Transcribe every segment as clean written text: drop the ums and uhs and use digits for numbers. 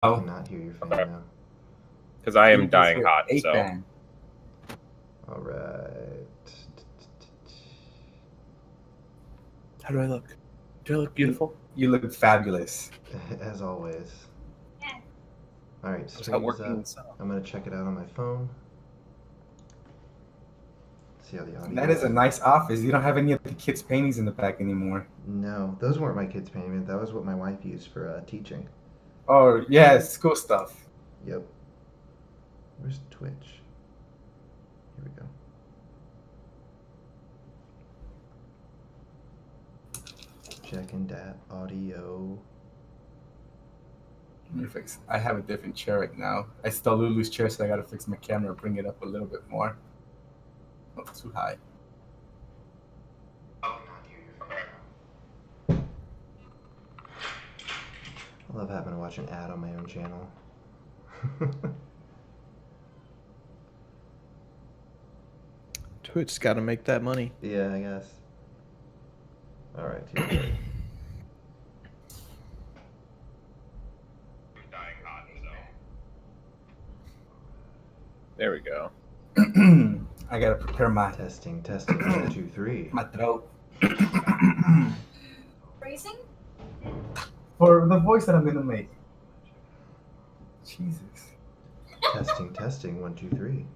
I Oh, cannot hear your fan Okay. now. Because I am you just dying hear hot, a so. fan. All right. How do I look? Do I look beautiful? You look fabulous. As always. All right, It's not stream is working up. inside. I'm gonna check it out on my phone. See how the audio. That is a nice office. You don't have any of the kids' paintings in the back anymore. No, those weren't my kids' painting. That was what my wife used for teaching. Oh, yeah, school stuff. Yep. Where's Twitch? Here we go. Checking that audio. Let me fix. I have a different chair right now. I stole Lulu's chair, so I gotta fix my camera, bring it up a little bit more. Oh, too high. I love having to watch an ad on my own channel. Twitch's got to make that money. Yeah, I guess. All right. Here we go. There we go. I gotta prepare my Testing, 1, 2, 3. my throat Racing? for the voice that I'm gonna make. Jesus. Testing, 1, 2, 3.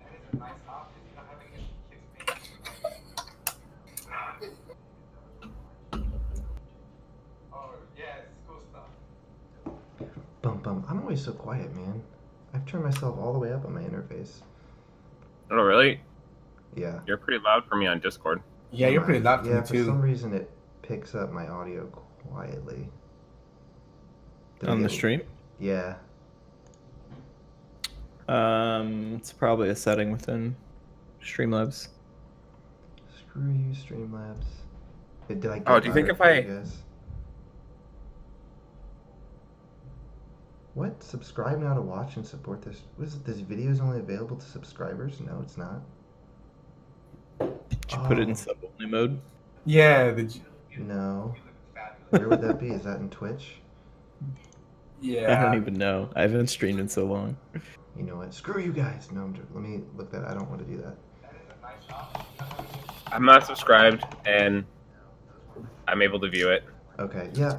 Bum bum. I'm always so quiet, man. I've turned myself all the way up on my interface. Oh, really? Yeah. You're pretty loud for me on Discord. Yeah, you're pretty loud for Yeah, me for too. some reason it picks up my audio quietly. On the stream? Yeah. It's probably a setting within Streamlabs. Screw you, Streamlabs. Did I get Oh, do you think louder if for you I- guys? What? Subscribe now to watch and support this. What is it? This video is only available to subscribers? No, it's not. Did you put it in Oh. sub-only mode? Yeah, No. Where would that be? Is that in Twitch? yeah. I don't even know. I haven't streamed in so long. You know what? Screw you guys. No, let me look that. I don't want to do that. I'm not subscribed, and I'm able to view it. Okay. Yeah,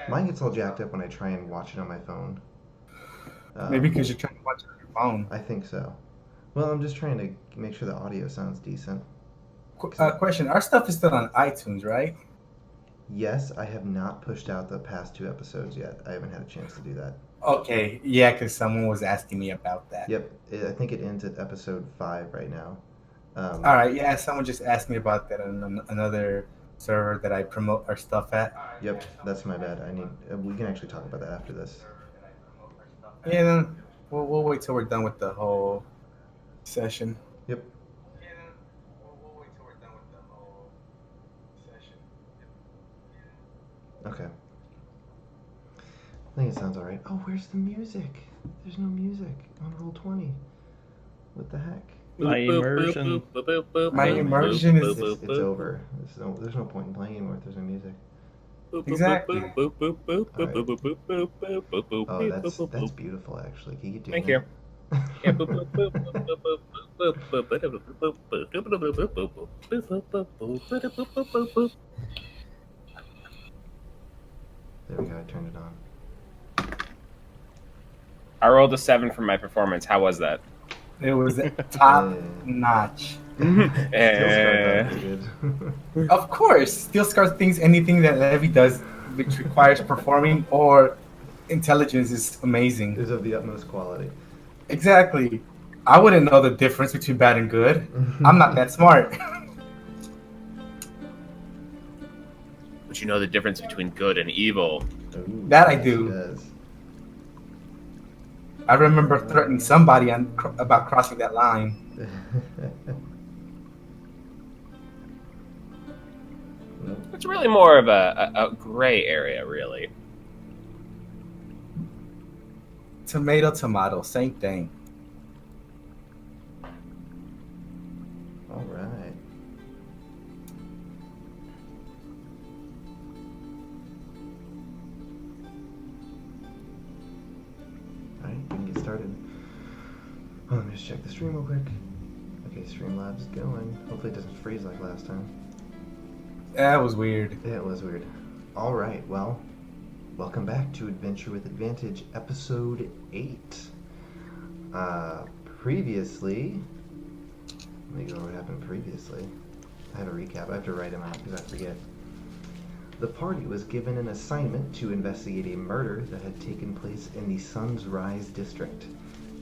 mine gets all jacked up when I try and watch it on my phone. Maybe because you're trying to watch it on your phone. I think so. Well, I'm just trying to make sure the audio sounds decent. Question: our stuff is still on iTunes, right? Yes, I have not pushed out the past 2 episodes yet. I haven't had a chance to do that. Okay, yeah, because someone was asking me about that. Yep, I think it ends at episode 5 right now. All right, yeah, someone just asked me about that on another server that I promote our stuff at. Yep, that's my bad. We can actually talk about that after this. Yeah, then we'll wait till we're done with the whole session. Yep. Okay. I think it sounds alright. Oh, where's the music? There's no music on Roll20. What the heck? My immersion. My immersion is- It's over. There's no point in playing anymore if there's no music. Exactly. Oh, that's beautiful, actually. Can you do Thank that? you. Yeah. There we go. I turned it on. I rolled a 7 for my performance. How was that? It was top notch. Eh. Of course, Steel Scars thinks anything that Levi does which requires performing or intelligence is amazing. Is of the utmost quality. Exactly. I wouldn't know the difference between bad and good. I'm not that smart. But you know the difference between good and evil. Ooh, That I yes, do. he does. I remember threatening somebody about crossing that line. Nope. It's really more of a gray area, really. Tomato, same thing. All right. started. Oh, let me just check the stream real quick. Okay, Streamlabs going. Hopefully it doesn't freeze like last time. That was weird. Yeah, it was weird. Alright, well, welcome back to Adventure with Advantage, Episode 8. Previously... Let me go over what happened previously. I have a recap. I have to write them out because I forget. The party was given an assignment to investigate a murder that had taken place in the Sun's Rise district.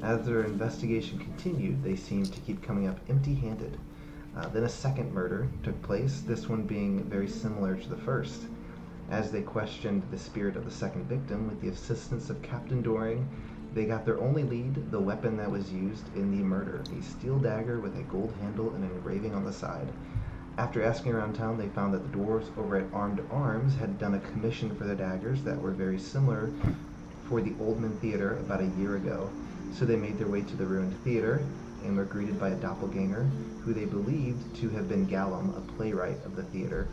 As their investigation continued, they seemed to keep coming up empty-handed. Then a second murder took place, this one being very similar to the first. As they questioned the spirit of the second victim with the assistance of Captain Doring, they got their only lead, the weapon that was used in the murder, a steel dagger with a gold handle and an engraving on the side. After asking around town, they found that the dwarves over at Armed Arms had done a commission for the daggers that were very similar for the Oldman Theater about a year ago. So they made their way to the ruined theater and were greeted by a doppelganger who they believed to have been Galim, a playwright of the theater.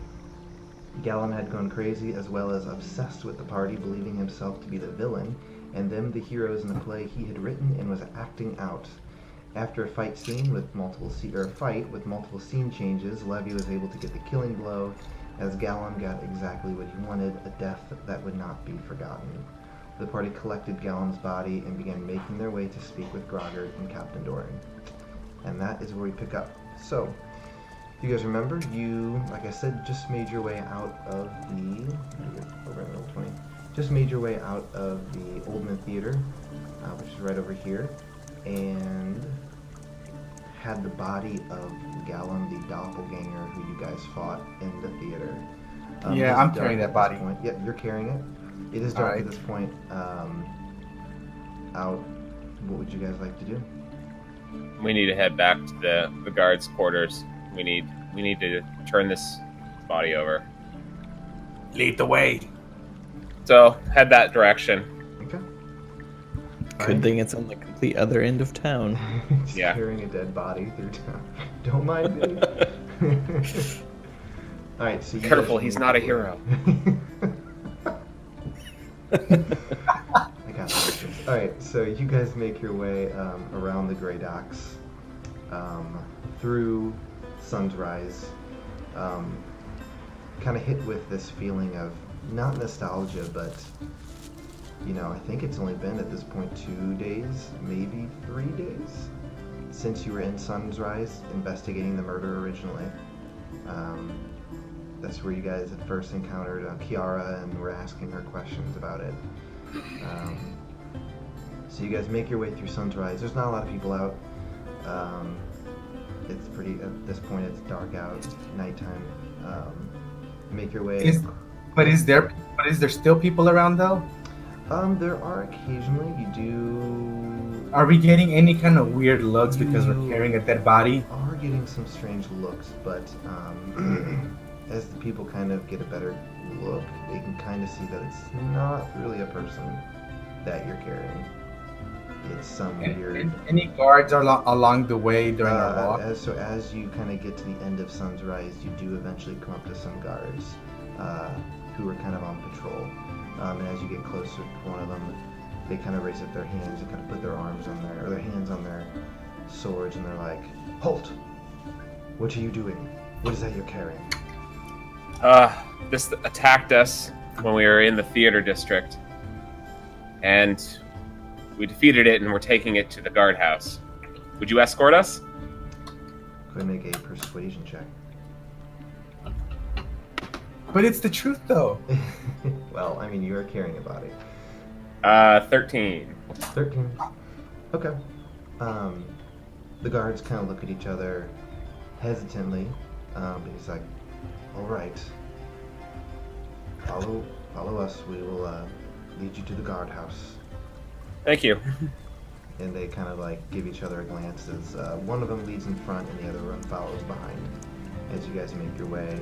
Galim had gone crazy as well as obsessed with the party, believing himself to be the villain, and them the heroes in the play he had written and was acting out. After a fight with multiple scene changes, Levy was able to get the killing blow as Galim got exactly what he wanted, a death that would not be forgotten. The party collected Galim's body and began making their way to speak with Grogard and Captain Doring. And that is where we pick up. So, if you guys remember, you, like I said, just made your way out of the... over in Roll 20. Just made your way out of the Oldman Theater, which is right over here, and had the body of Galim, the doppelganger who you guys fought in the theater. Yeah, I'm carrying that body. Yep, you're carrying it. It is dark at this point. Out. What would you guys like to do? We need to head back to the guards' quarters. We need to turn this body over. Lead the way. So head that direction. Okay. Good thing it's on the complete other end of town. Just Yeah. carrying a dead body through town. Don't mind me. Alright, so you Careful, guys he's make not a your way. hero. I got this. Alright, so you guys make your way around the Grey Docks, through Sun's Rise, kind of hit with this feeling of, not nostalgia, but, you know, I think it's only been at this point 2 days, maybe 3 days, since you were in Sun's Rise investigating the murder originally. That's where you guys had first encountered Kiara and were asking her questions about it. So you guys make your way through Sun's Rise. There's not a lot of people out. It's pretty, at this point it's dark out, nighttime. Make your way... But is there still people around though? There are occasionally. You do... Are we getting any kind of weird looks because we're carrying a dead body? Are getting some strange looks, but as the people kind of get a better look, they can kind of see that it's not really a person that you're carrying. It's some weird... Any guards along the way during our walk? As you kind of get to the end of Sun's Rise, you do eventually come up to some guards who are kind of on patrol. And as you get closer to one of them, they kind of raise up their hands and kind of put their arms on their hands on their swords, and they're like, "Halt! What are you doing? What is that you're carrying?" This attacked us when we were in the theater district, and we defeated it, and we're taking it to the guardhouse. Would you escort us? Go ahead and make a persuasion check. But it's the truth though. Well, I mean, you are carrying a body. 13. 13. Okay. The guards kind of look at each other hesitantly, but he's like, "All right, follow us. We will lead you to the guardhouse." Thank you. And they kind of like give each other a glance as one of them leads in front and the other one follows behind. As you guys make your way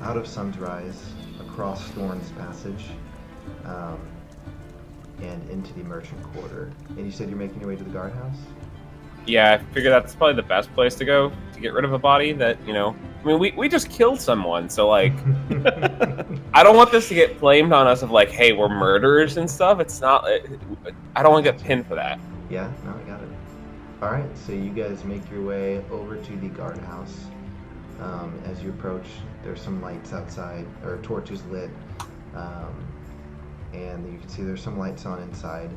out of Sun's Rise, across Thorn's Passage, and into the Merchant Quarter. And you said you're making your way to the guardhouse? Yeah, I figure that's probably the best place to go to get rid of a body that, I mean, we just killed someone, so like, I don't want this to get blamed on us of like, hey, we're murderers and stuff. It's not. I don't want to get pinned for that. Yeah, no, I got it. All right, so you guys make your way over to the guardhouse. As you approach, there's some lights outside, or torches lit, and you can see there's some lights on inside.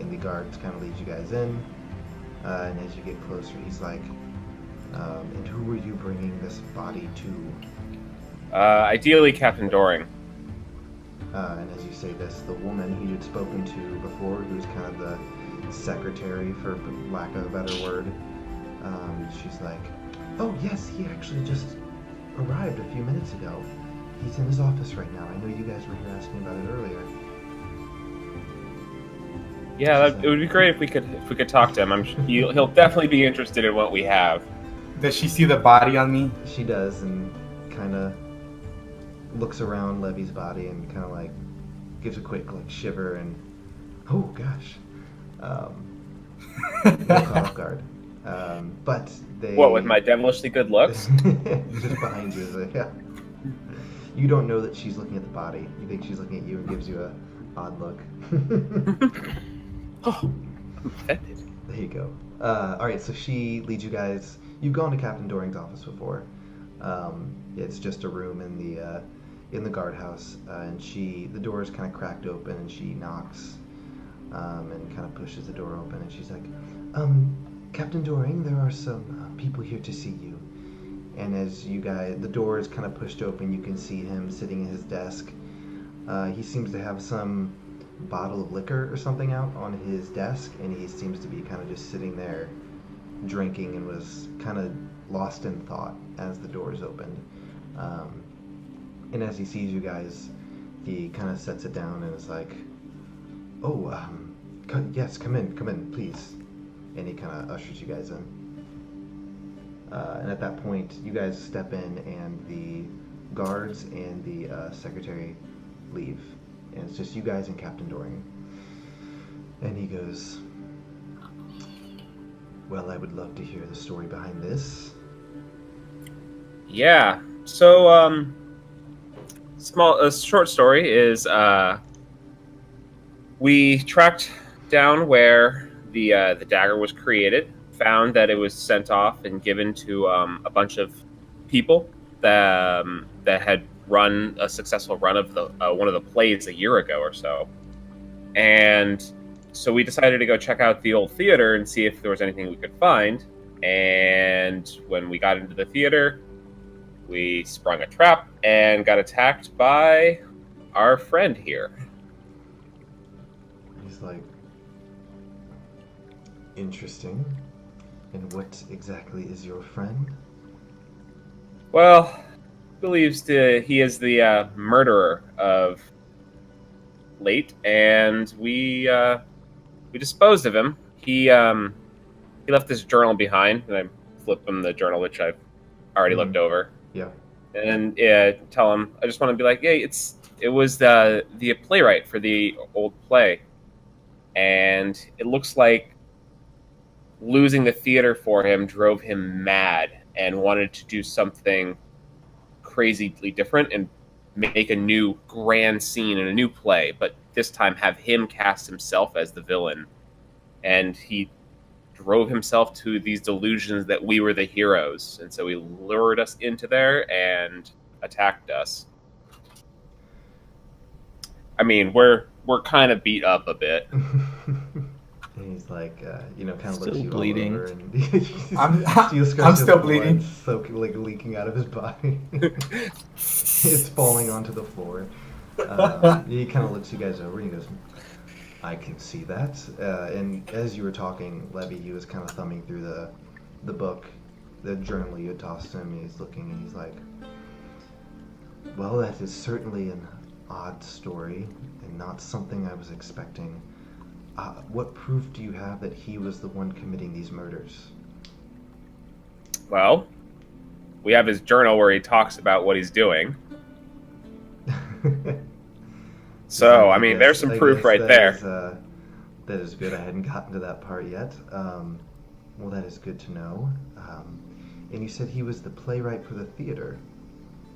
And the guards kind of leads you guys in. And as you get closer, he's like, "And who were you bringing this body to?" Ideally, Captain Doring. And as you say this, the woman who you'd spoken to before, who's kind of the secretary, for lack of a better word, she's like, "Oh yes, he actually just arrived a few minutes ago. He's in his office right now. I know you guys were here asking about it earlier." Yeah, it would be great if we could talk to him. He'll definitely be interested in what we have. Does she see the body on me? She does, and kind of looks around Levy's body and kind of like gives a quick like shiver and, oh gosh, caught off guard. But they. What, with my devilishly good looks? Just behind you is like, yeah. You don't know that she's looking at the body. You think she's looking at you and gives you a odd look. Oh, I'm offended. There you go. All right, so she leads you guys. You've gone to Captain Doring's office before. It's just a room in the guardhouse, and the door is kind of cracked open, and she knocks, and kind of pushes the door open, and she's like, "Captain Doring, there are some people here to see you." And as the door is kind of pushed open, you can see him sitting at his desk. He seems to have some bottle of liquor or something out on his desk, and he seems to be kind of just sitting there drinking, and was kind of lost in thought as the doors opened. And as he sees you guys, he kind of sets it down and is like, "Oh, yes, come in, please." And he kind of ushers you guys in. And at that point, you guys step in, and the guards and the secretary leave. And it's just you guys and Captain Doring. And he goes, "Well, I would love to hear the story behind this." Yeah. So, a short story is, we tracked down where the dagger was created, found that it was sent off and given to a bunch of people that had run a successful run of one of the plays a year ago or so. And so we decided to go check out the old theater and see if there was anything we could find. And when we got into the theater, we sprung a trap and got attacked by our friend here. He's like, "Interesting. And what exactly is your friend?" Well, believes he is the murderer of Late, and we disposed of him. He left this journal behind, and I flipped him the journal, which I've already looked over. Yeah. And tell him, I just want to be like, hey, it was the playwright for the old play, and it looks like losing the theater for him drove him mad and wanted to do something crazily different and make a new grand scene in a new play, but this time have him cast himself as the villain. And he drove himself to these delusions that we were the heroes, and so he lured us into there and attacked us. I mean, we're kind of beat up a bit. And he's like, kind of Still looks you bleeding. all over, and I'm still bleeding. So like leaking out of his body. It's falling onto the floor. He kind of looks you guys over, and he goes, "I can see that." And as you were talking, Levy, he was kind of thumbing through the book, the journal you had tossed him. He's looking, and he's like, "Well, that is certainly an odd story, and not something I was expecting. What proof do you have that he was the one committing these murders?" Well, we have his journal where he talks about what he's doing. So, I mean, there's some proof right there. That is good. I hadn't gotten to that part yet. Well, that is good to know. And you said he was the playwright for the theater.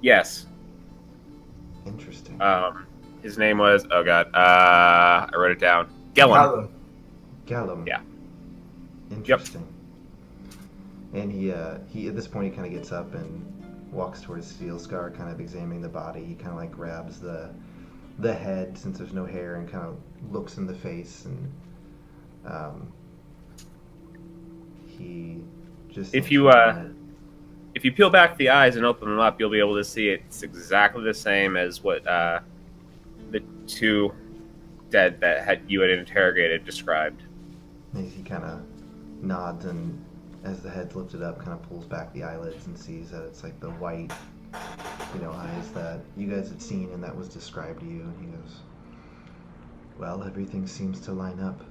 Yes. Interesting. His name was, oh god, I wrote it down. Galim. Galim. Yeah. Interesting. And he at this point he kind of gets up and walks towards Steel Scar, kind of examining the body. He kind of like grabs the head since there's no hair and kind of looks in the face, and he just If you peel back the eyes and open them up, you'll be able to see it's exactly the same as what the two dead that you had interrogated described. he kind of nods, and as the head's lifted up, kind of pulls back the eyelids and sees that it's like the white, eyes that you guys had seen and that was described to you. And he goes, well, everything seems to line up.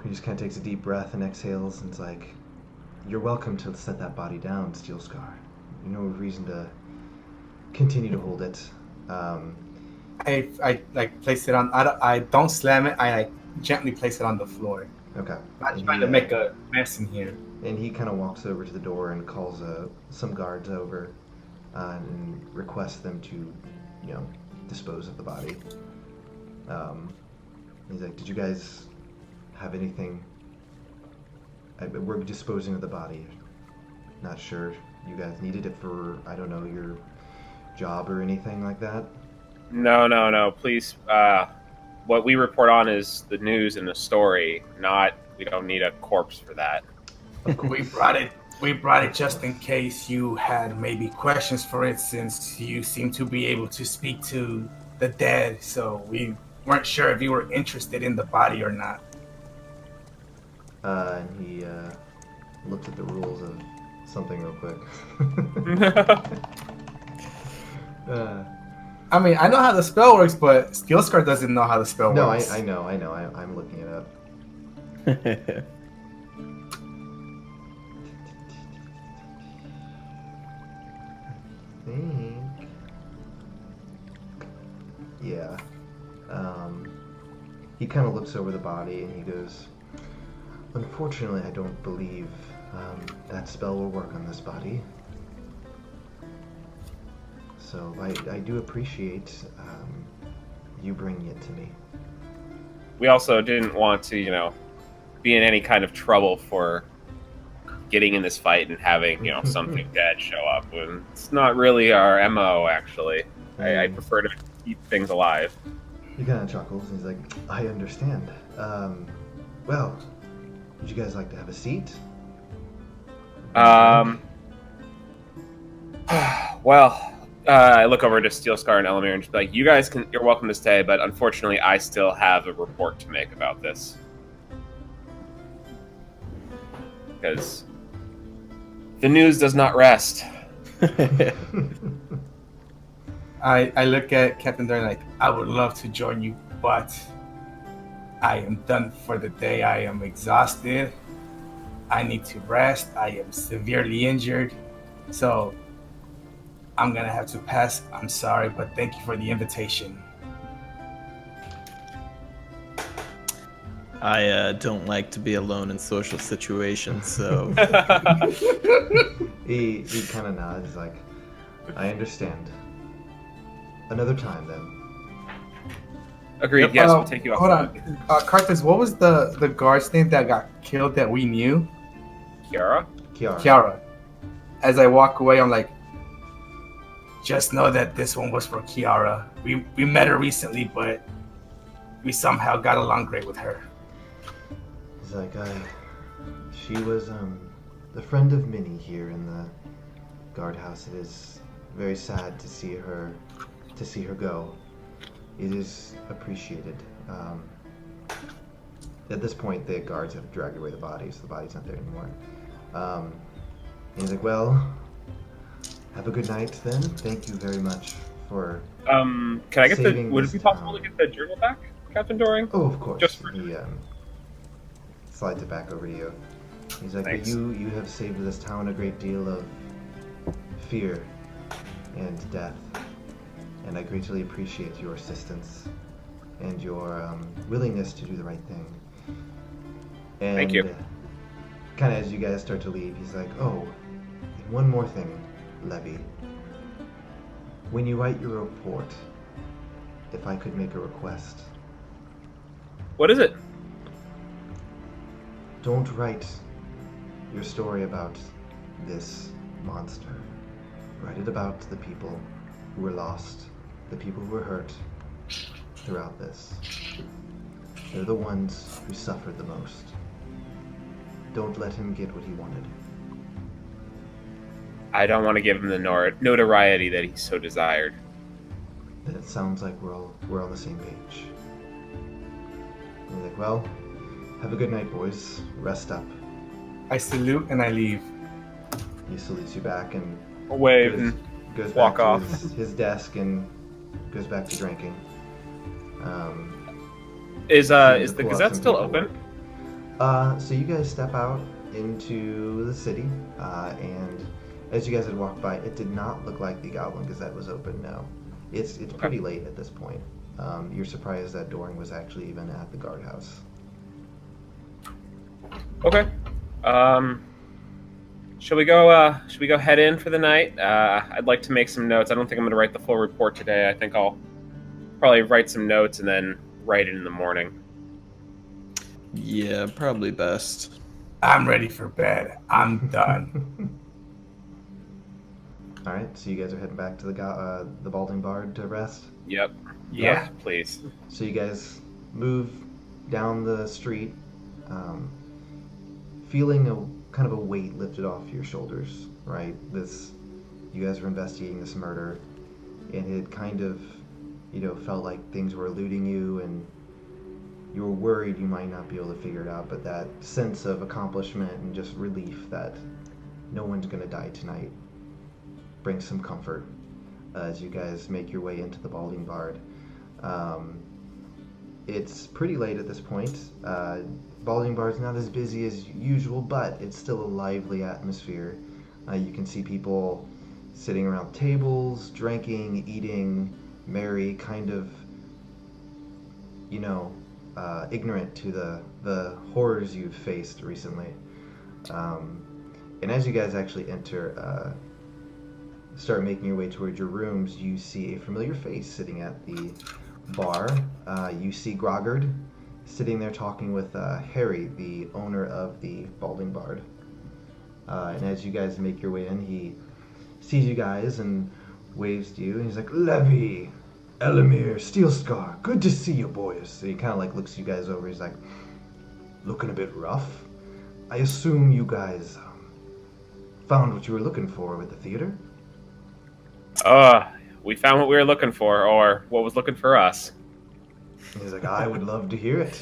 He just kind of takes a deep breath and exhales, and it's like, you're welcome to set that body down, Steel Scar. No reason to continue to hold it. I like place it on. I don't slam it. I like gently place it on the floor. Okay. Not trying to make a mess in here. And he kind of walks over to the door and calls some guards over and requests them to, dispose of the body. He's like, did you guys have anything? We're disposing of the body. Not sure you guys needed it for, I don't know, your job or anything like that? No. Please, what we report on is the news and the story, we don't need a corpse for that. We brought it just in case you had maybe questions for it, since you seem to be able to speak to the dead, so we weren't sure if you were interested in the body or not. And he looks at the rules of something real quick. I mean, I know how the spell works, but Steel Scar doesn't know how the spell works. No, I know. I'm looking it up. Yeah. He kind of looks over the body and he goes, unfortunately, I don't believe that spell will work on this body. So I do appreciate you bringing it to me. We also didn't want to, be in any kind of trouble for getting in this fight and having, something dead show up. When it's not really our MO, actually. I prefer to keep things alive. He kind of chuckles and he's like, I understand. Well, would you guys like to have a seat? Well, I look over to Steel Scar and Elamir and just be like, you're welcome to stay, but unfortunately I still have a report to make about this. Because the news does not rest. I look at Captain Doring like, I would love to join you, but I am done for the day. I am exhausted. I need to rest. I am severely injured. So I'm going to have to pass. I'm sorry, but thank you for the invitation. I don't like to be alone in social situations, so... He kind of nods, like, I understand. Another time, then. Agreed, Yep, yes, we'll take you off. Hold on. Carthus, what was the guard's name that got killed that we knew? Kiara? Kiara. As I walk away, I'm like, just know that this one was for Kiara. We met her recently, but we somehow got along great with her. He's like, she was the friend of many here in the guardhouse. It is very sad to see her go. It is appreciated. At this point, the guards have dragged away the body, so the body's not there anymore. And he's like, well, have a good night then. Thank you very much for can I get would it be possible town. to get the journal back, Captain Doring? Oh, of course. Just for... He slides it back over to you. He's like, Thanks. you have saved this town a great deal of fear and death, and I greatly appreciate your assistance and your willingness to do the right thing. And, Thank you. kind of as you guys start to leave, he's like, oh, and one more thing, Levy. When you write your report, if I could make a request, What is it? don't write your story about this monster. Write it about the people who were lost, the people who were hurt throughout this. They're the ones who suffered the most. Don't let him get what he wanted. I don't want to give him the notoriety that he so desired. Then it sounds like we're on the same page. And he's like, well, have a good night, boys. Rest up. I salute and I leave. He salutes you back and Wave goes, and goes walk back off. to his desk and goes back to drinking. Is seems to the pull out Gazette some still paperwork. open? So you guys step out into the city, and as you guys had walked by, it did not look like the Goblin Gazette was open. No, it's pretty late at this point. You're surprised that Doring was actually even at the guardhouse. Okay. Should we go head in for the night? I'd like to make some notes. I don't think I'm going to write the full report today. I think I'll probably write some notes and then write it in the morning. Yeah, probably best. I'm ready for bed. I'm done. All right, so you guys are heading back to the Balding Bard to rest. Yep. Yeah, please. So you guys move down the street, feeling a kind of a weight lifted off your shoulders. Right, you guys were investigating this murder, and it kind of, felt like things were eluding you, and you were worried you might not be able to figure it out. But that sense of accomplishment and just relief that no one's going to die tonight brings some comfort as you guys make your way into the Balding Bard. It's pretty late at this point. Balding Bard's not as busy as usual, but it's still a lively atmosphere. You can see people sitting around tables, drinking, eating, merry, kind of, ignorant to the horrors you've faced recently. And as you guys actually start making your way towards your rooms, you see a familiar face sitting at the bar. You see Grogard sitting there talking with Harry, the owner of the Balding Bard. And as you guys make your way in, he sees you guys and waves to you, and he's like, Levy, Elamir, Steelscar, good to see you, boys. So he kind of looks you guys over. He's like, looking a bit rough. I assume you guys found what you were looking for at the theater? We found what we were looking for, or what was looking for us. And he's like, I would love to hear it.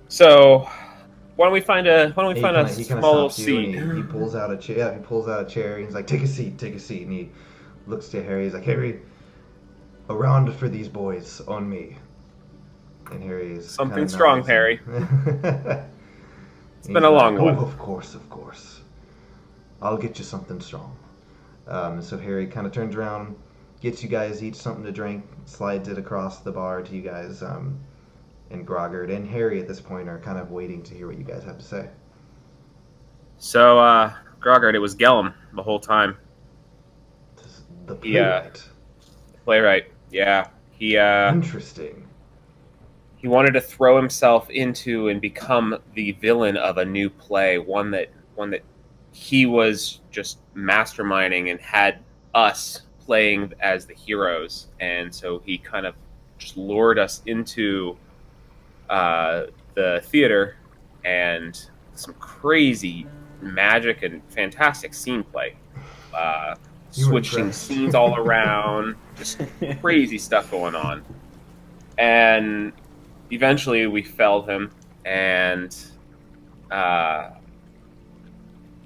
So, why don't we find a He small little stops you seat? and he pulls out a chair. Yeah, he pulls out a chair. And he's like, take a seat. And he looks to Harry. He's like, Harry, a round for these boys on me. And Harry's Something strong, nods. Harry. It's been a long one. Of course. I'll get you something strong. So Harry kind of turns around, gets you guys each something to drink, slides it across the bar to you guys, and Grogard and Harry at this point are kind of waiting to hear what you guys have to say. So, Grogard, it was Galim the whole time. The playwright. Playwright, yeah. Interesting. He wanted to throw himself into and become the villain of a new play, one that he was just masterminding and had us playing as the heroes. And so he kind of just lured us into the theater, and some crazy magic and fantastic scene play. Switching scenes all around, just crazy stuff going on. And eventually we felled him, and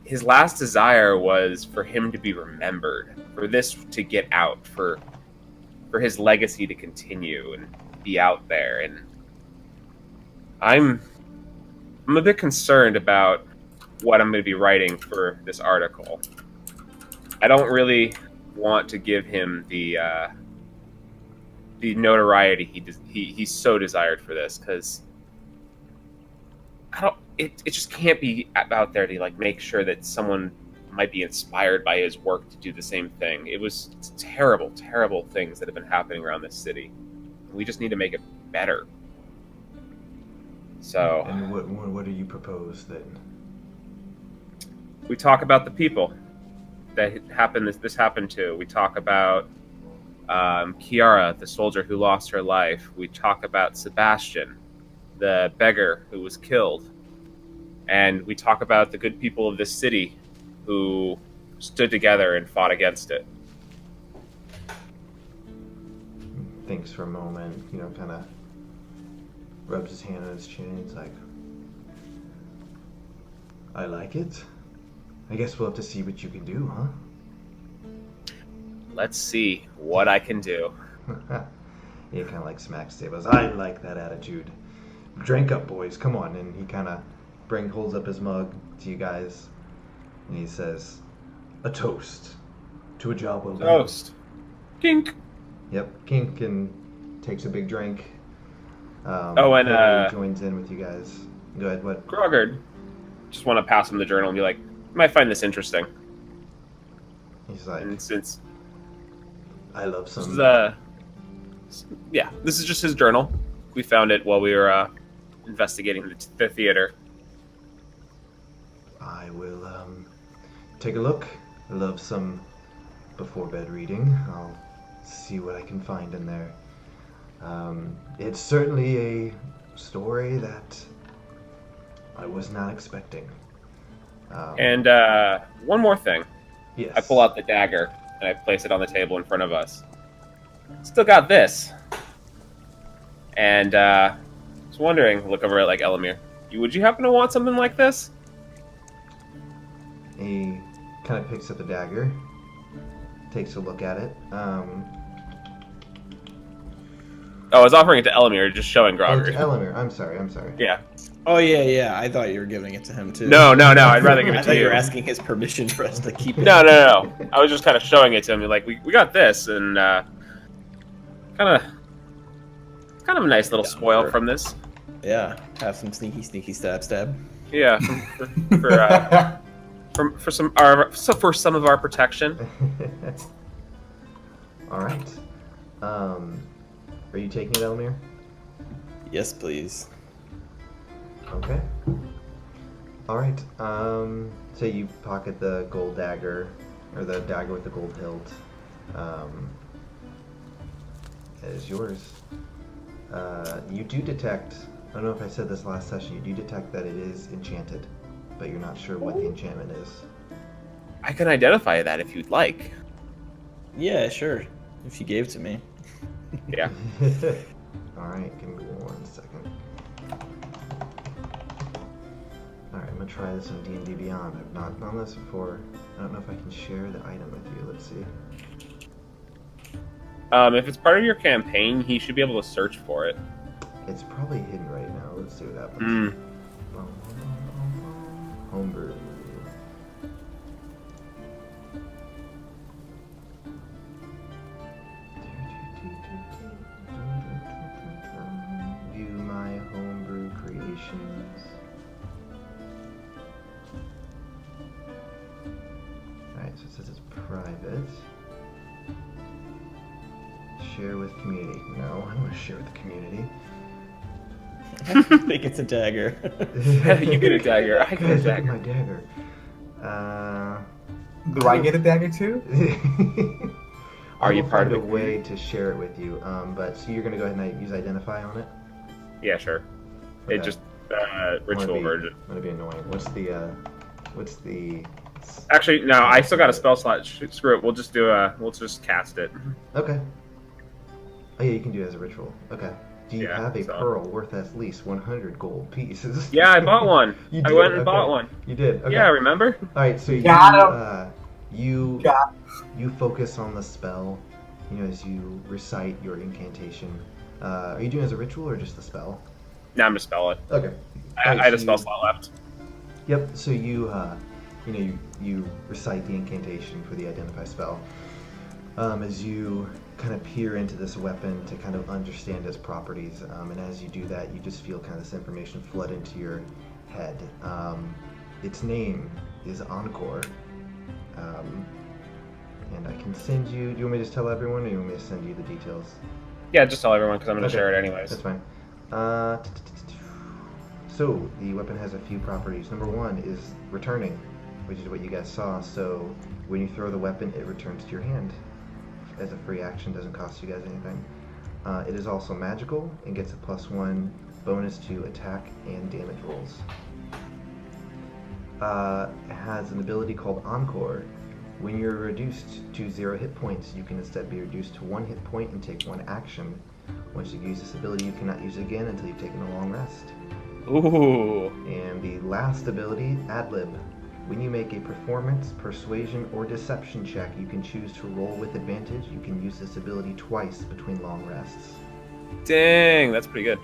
his last desire was for him to be remembered, for this to get out, for his legacy to continue and be out there. And I'm a bit concerned about what I'm going to be writing for this article. I don't really want to give him the notoriety he so desired for this, because it just can't be out there to like make sure that someone might be inspired by his work to do the same thing. It's terrible, terrible things that have been happening around this city. We just need to make it better. So, And what do you propose then? we talk about the people that this happened to. We talk about Kiara, the soldier who lost her life. We talk about Sebastian, the beggar who was killed. And we talk about the good people of this city who stood together and fought against it. Thinks for a moment, kind of rubs his hand on his chin. It's like, I like it. I guess we'll have to see what you can do, huh? Let's see what I can do. He kind of like smacks tables. I like that attitude. Drink up, boys. Come on. And he kind of holds up his mug to you guys. And he says, a toast to a job well done. Toast. Kink. Yep. Kink and takes a big drink. And joins in with you guys. Go ahead. What? Grogard. Just want to pass him the journal and be like, you might find this interesting. He's like, And since I love some. this is just his journal. We found it while we were investigating the theater. I will take a look. I love some before bed reading. I'll see what I can find in there. It's certainly a story that I was not expecting. And one more thing. Yes. I pull out the dagger and I place it on the table in front of us. Still got this. And I was wondering, look over at like Elamir. Would you happen to want something like this? He kind of picks up the dagger, takes a look at it. I was offering it to Elamir, just showing Grogard. Elamir, I'm sorry. Yeah. Oh yeah. I thought you were giving it to him too. No. I'd rather give I it thought to you you. were asking his permission for us to keep it. No. I was just kind of showing it to him. Like, we got this, and kind of a nice little spoil sure. from this. Yeah, have some sneaky stab. Yeah, for some of our protection. All right. Are you taking it, Elamir? Yes, please. Okay. All right. So you pocket the gold dagger, or the dagger with the gold hilt. It is yours. You do detect. I don't know if I said this last session. You do detect that it is enchanted, but you're not sure what the enchantment is. I can identify that if you'd like. Yeah, sure. If you gave it to me. Yeah. All right. Give me 1 second. All right. I'm gonna try this on D&D Beyond. I've not done this before. I don't know if I can share the item with you. Let's see. If it's part of your campaign, he should be able to search for it. It's probably hidden right now. Let's see what happens. Homebrew. View my homebrew creations. Alright, so it says it's private. Share with community. No, I don't want to share with the community. I think it's a dagger. You get a dagger. I get a Guys, look at dagger. my dagger. Do I get a dagger too? Are you I'll part of find the a way to share it with you? But so you're gonna go ahead and use identify on it. Yeah, sure. Okay. It just ritual version. I'm gonna be annoying. What's the? Actually, no. I still got a spell slot. Screw it. We'll just cast it. Okay. Oh yeah, you can do it as a ritual. Okay. Do you have a pearl worth at least 100 gold pieces? Yeah, I bought one. You I did? went and Okay. bought one. You did. Okay. Yeah, remember? All right. So Got you focus on the spell. As you recite your incantation. Are you doing it as a ritual or just the spell? Now I'm gonna spell it. Okay. I had a spell slot left. Yep. So you recite the incantation for the identify spell. As you kind of peer into this weapon to kind of understand its properties, and as you do that, you just feel kind of this information flood into your head. Its name is Encore. And I can send you. Do you want me to just tell everyone, or you want me to send you the details? Yeah, just tell everyone because I'm going to Okay, share it anyways. That's fine. So the weapon has a few properties. Number one is returning, which is what you guys saw. So when you throw the weapon, it returns to your hand as a free action. Doesn't cost you guys anything. It is also magical and gets a +1 bonus to attack and damage rolls. It has an ability called Encore. When you're reduced to 0 hit points, you can instead be reduced to 1 hit point and take 1 action. Once you use this ability, you cannot use it again until you've taken a long rest. Ooh. And the last ability, Adlib. When you make a performance, persuasion, or deception check, you can choose to roll with advantage. You can use this ability twice between long rests. Dang, that's pretty good.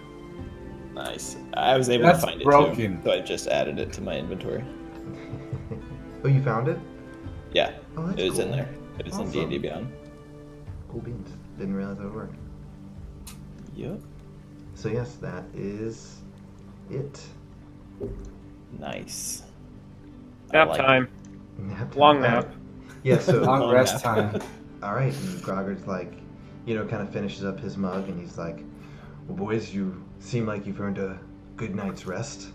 Nice. I was able That's to find it broken. too, so I just added it to my inventory. Oh, you found it? Yeah, Oh, that's it was cool. in there. It was in Awesome. D&D Beyond. Cool beans. Didn't realize that would work. Yep. So yes, that is it. Nice. I Nap like time. Nap time. Long nap. Yeah, so Long rest nap. time. all right, and Grogard's like, kind of finishes up his mug, and he's like, well, boys, you seem like you've earned a good night's rest.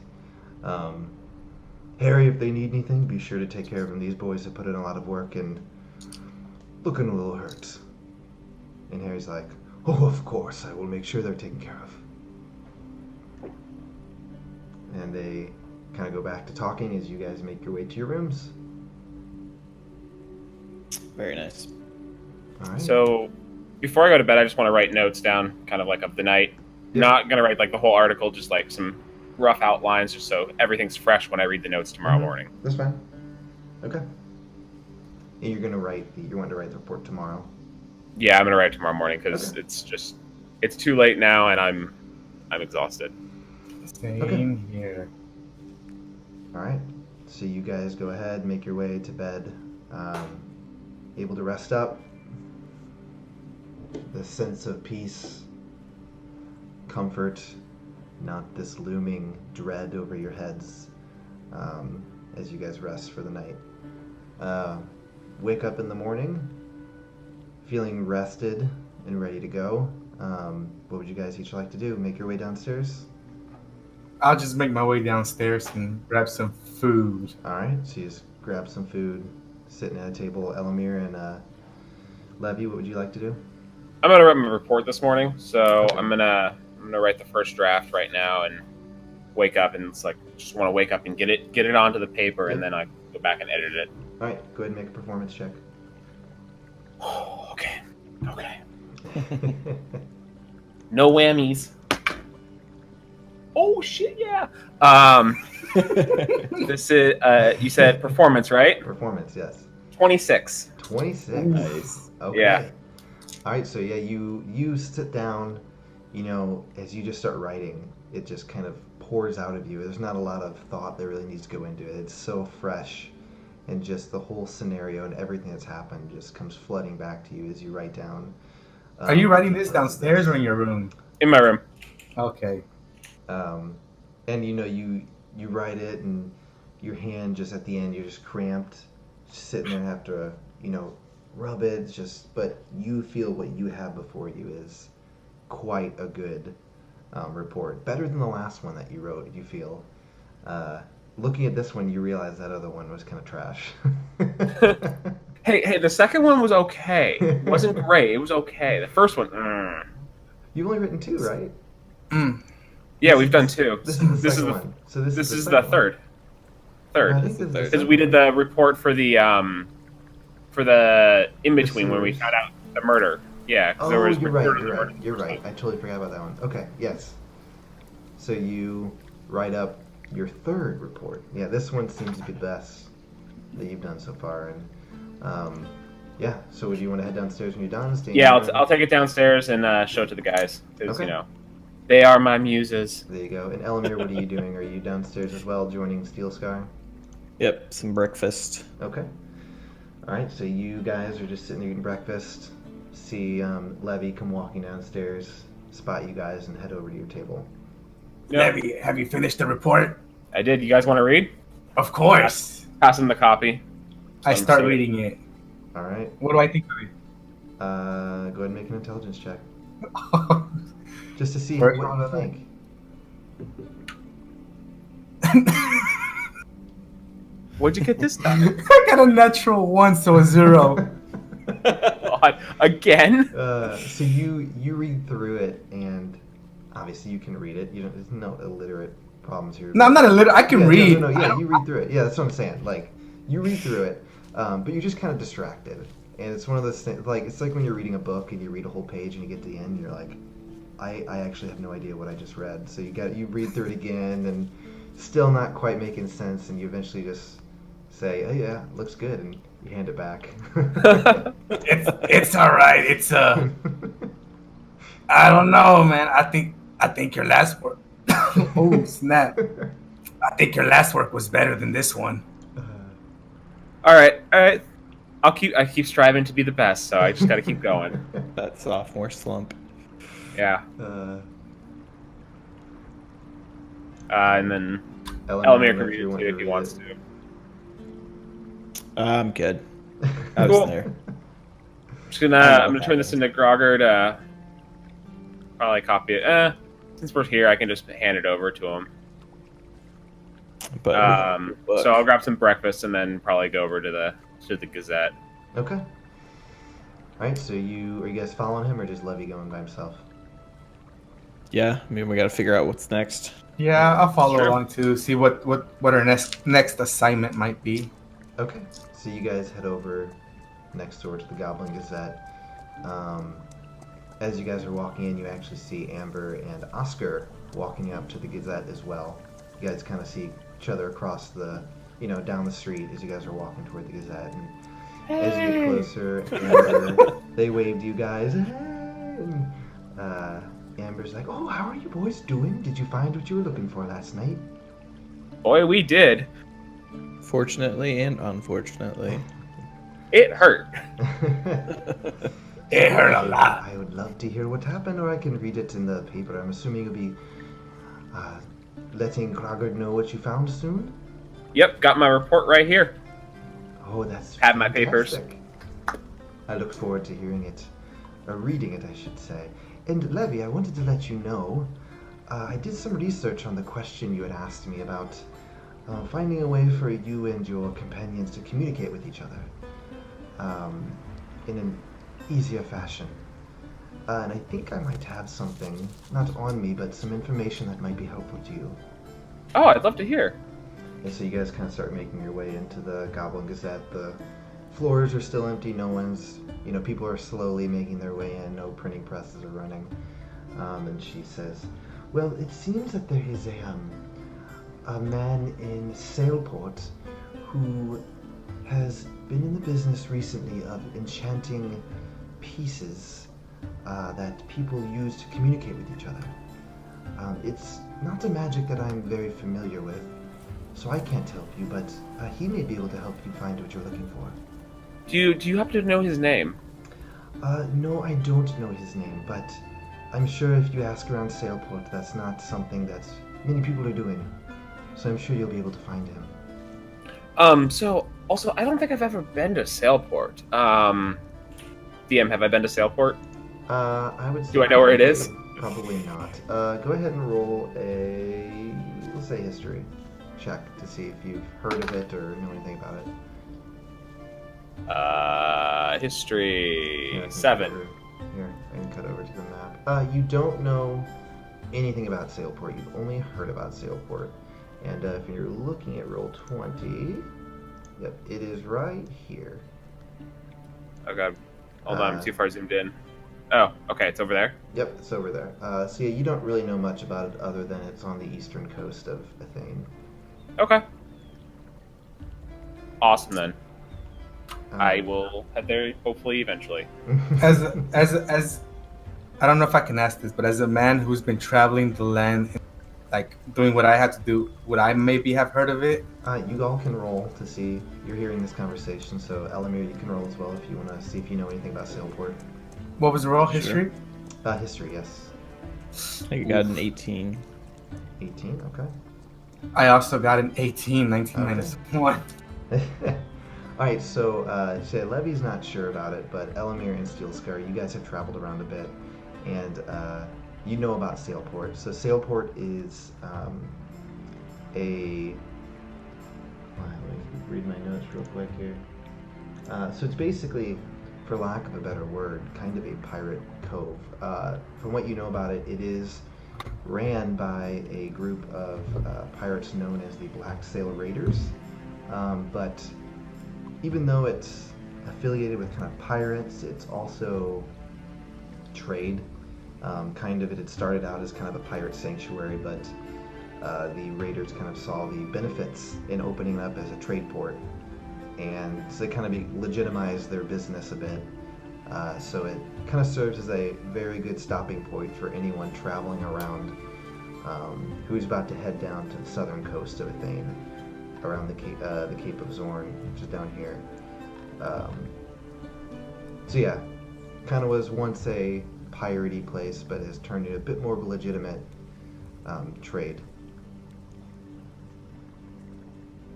Harry, if they need anything, be sure to take care of them. These boys have put in a lot of work and looking a little hurt. And Harry's like, oh, of course, I will make sure they're taken care of. And they kind of go back to talking as you guys make your way to your rooms. Very nice. All right. So before I go to bed, I just want to write notes down, kind of like of the night. Yeah. Not gonna write like the whole article, just like some rough outlines, just so everything's fresh when I read the notes tomorrow morning. That's fine. Okay. And you're gonna you want to write the report tomorrow. Yeah, I'm gonna write it tomorrow morning because Okay. it's too late now and I'm exhausted. Same here. All right. So you guys go ahead, make your way to bed, able to rest up. The sense of peace, comfort, not this looming dread over your heads as you guys rest for the night. Wake up in the morning, feeling rested and ready to go. What would you guys each like to do? Make your way downstairs? I'll just make my way downstairs and grab some food. All right, so you just grab some food, sitting at a table. Elamir and Levy, what would you like to do? I'm gonna write my report this morning, so Okay. I'm gonna write the first draft right now and wake up and it's like just want to wake up and get it onto the paper and then I go back and edit it. All right, go ahead and make a performance check. Okay. No whammies. Oh shit, yeah. This is you said performance, right? Performance, yes. 26. 26. Nice. Okay. Yeah. All right, so yeah, you sit down, as you just start writing, it just kind of pours out of you. There's not a lot of thought that really needs to go into it. It's so fresh, and just the whole scenario and everything that's happened just comes flooding back to you as you write down. Are you writing this downstairs or in your room? In my room. Okay. And you write it, and your hand just at the end, you're just cramped, just sitting there and have to, rub it. But you feel what you have before you is quite a good report, better than the last one that you wrote. You feel. Looking at this one, you realize that other one was kind of trash. Hey, the second one was okay. It wasn't great. It was okay. The first one, You've only written 2, right? Yeah, we've done 2. This is the second one. So this This is second the third. one. I Third. think this is the Because second we did one. the report for the in between when we series. found out the murder. Yeah, because there Oh, was you're right. murder, You're murder. right. You're right. I totally forgot about that one. Okay. Yes. So you write up your third report. Yeah, this one seems to be the best that you've done so far. And yeah. So would you want to head downstairs when you're done? Stay in Yeah, your room? I'll take it downstairs and show it to the guys. Because, Okay. they are my muses. There you go. And Elamir, what are you doing? Are you downstairs as well, joining Steel Sky? Yep, some breakfast. Okay. All right. So you guys are just sitting there eating breakfast. See Levy come walking downstairs, spot you guys, and head over to your table. Yep. Levy, have you finished the report? I did. You guys want to read? Of course. Pass him the copy. I start reading it. All right. What do I think of it? Go ahead and make an intelligence check. Just to see First what one you of the think. What'd you get this time? I got a natural 1, so a 0. God, again? So you read through it, and obviously you can read it. You don't. There's no illiterate problems here. No, I'm not illiterate. I can read. No, yeah, you read through it. Yeah, that's what I'm saying. Like, you read through it, but you're just kind of distracted. And it's one of those things. Like, it's like when you're reading a book and you read a whole page and you get to the end, and you're like, I actually have no idea what I just read. So you read through it again, and still not quite making sense, and you eventually just say, oh yeah, looks good, and you hand it back. It's all right. It's I don't know, man. I think your last work. Oh snap! I think your last work was better than this one. All right. I keep striving to be the best, so I just got to keep going. That sophomore slump. Yeah. And then Elamir, Elamir can read it too if he wants to. I'm good. I was Cool. there. I'm gonna turn this into Grogard. Probably copy it. Since we're here, I can just hand it over to him. But So I'll grab some breakfast and then probably go over to the Gazette. Okay. All right. So are you guys following him, or just Levy going by himself? yeah, I mean we got to figure out what's next. Yeah, I'll follow Sure. along to see what our next assignment might be. Okay. So you guys head over next door to the Goblin Gazette. As you guys are walking in, you actually see Amber and Oscar walking up to the Gazette as well. You guys kind of see each other across the, down the street as you guys are walking toward the Gazette. And as you get closer, Amber, they waved you guys. Hey! And, Amber's like, oh, how are you boys doing? Did you find what you were looking for last night? Boy, we did. Fortunately and unfortunately. It hurt. It hurt a lot. I would love to hear what happened, or I can read it in the paper. I'm assuming you'll be letting Grogard know what you found soon? Yep, got my report right here. Oh, that's Have my papers. fantastic. I look forward to hearing it. Or reading it, I should say. And Levy, I wanted to let you know, I did some research on the question you had asked me about finding a way for you and your companions to communicate with each other in an easier fashion. And I think I might have something, not on me, but some information that might be helpful to you. Oh, I'd love to hear. And so you guys kind of start making your way into the Goblin Gazette. The floors are still empty. No one's, people are slowly making their way in. No printing presses are running. And she says, well, it seems that there is a man in Sailport who has been in the business recently of enchanting pieces that people use to communicate with each other. It's not a magic that I'm very familiar with, so I can't help you, but he may be able to help you find what you're looking for. Do you happen to know his name? No, I don't know his name, but I'm sure if you ask around Sailport, that's not something that many people are doing. So I'm sure you'll be able to find him. So also, I don't think I've ever been to Sailport. DM, have I been to Sailport? I would say... Do I know where it is? Probably not. Go ahead and roll let's say history check to see if you've heard of it or know anything about it. History Here, I can 7. cut over- Here, I can cut over to the map. You don't know anything about Sailport. You've only heard about Sailport. And if you're looking at Roll20, yep, it is right here. Oh god. Hold on, I'm too far zoomed in. Oh, okay, it's over there. Yep, it's over there. So yeah, you don't really know much about it other than it's on the eastern coast of Athene. Okay. Awesome then. Um, I will head there hopefully eventually. As I don't know if I can ask this, but as a man who's been traveling the land, like doing what I have to do, would I maybe have heard of it? You all can roll to see. You're hearing this conversation, so Elamir, you can roll as well if you want to see if you know anything about Sailport. What was the roll? Sure. History? History, yes. I think I got an 18. 18, okay. I also got an 18, 19 minus 1. Alright, so Levy's not sure about it, but Elamir and Steelscar, you guys have traveled around a bit, and you know about Sailport. So Sailport is a... Let me read my notes real quick here. So it's basically, for lack of a better word, kind of a pirate cove. From what you know about it, it is ran by a group of pirates known as the Black Sail Raiders. But even though it's affiliated with kind of pirates, it's also trade. It had started out as kind of a pirate sanctuary, but the raiders kind of saw the benefits in opening up as a trade port, and so they kind of legitimized their business a bit. So it kind of serves as a very good stopping point for anyone traveling around who's about to head down to the southern coast of Athene, around the Cape of Zorn, which is down here. So yeah, kind of was once a piratey place, but has turned into a bit more of a legitimate trade.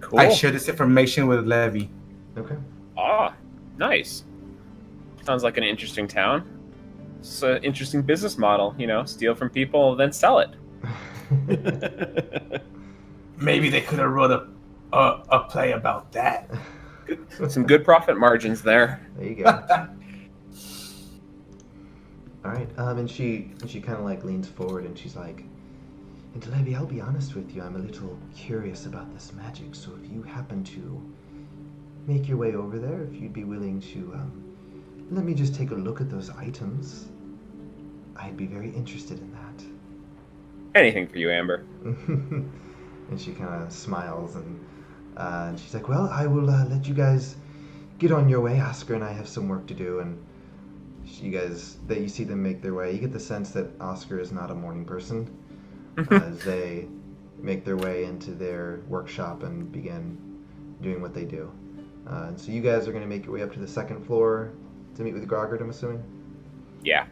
Cool. I share this information with Levy. Okay. Ah, nice. Sounds like an interesting town. It's an interesting business model, steal from people, then sell it. Maybe they could have wrote a play about that. Some good profit margins there. There you go. All right. And she kind of like leans forward and she's like, "And Levy, I'll be honest with you. I'm a little curious about this magic. So if you happen to make your way over there, if you'd be willing to let me just take a look at those items, I'd be very interested in that." Anything for you, Amber. And she kind of smiles and she's like, "Well, I will let you guys get on your way. Oscar and I have some work to do." And you see them make their way. You get the sense that Oscar is not a morning person as they make their way into their workshop and begin doing what they do. And so you guys are going to make your way up to the second floor to meet with Grogard, I'm assuming? Yeah.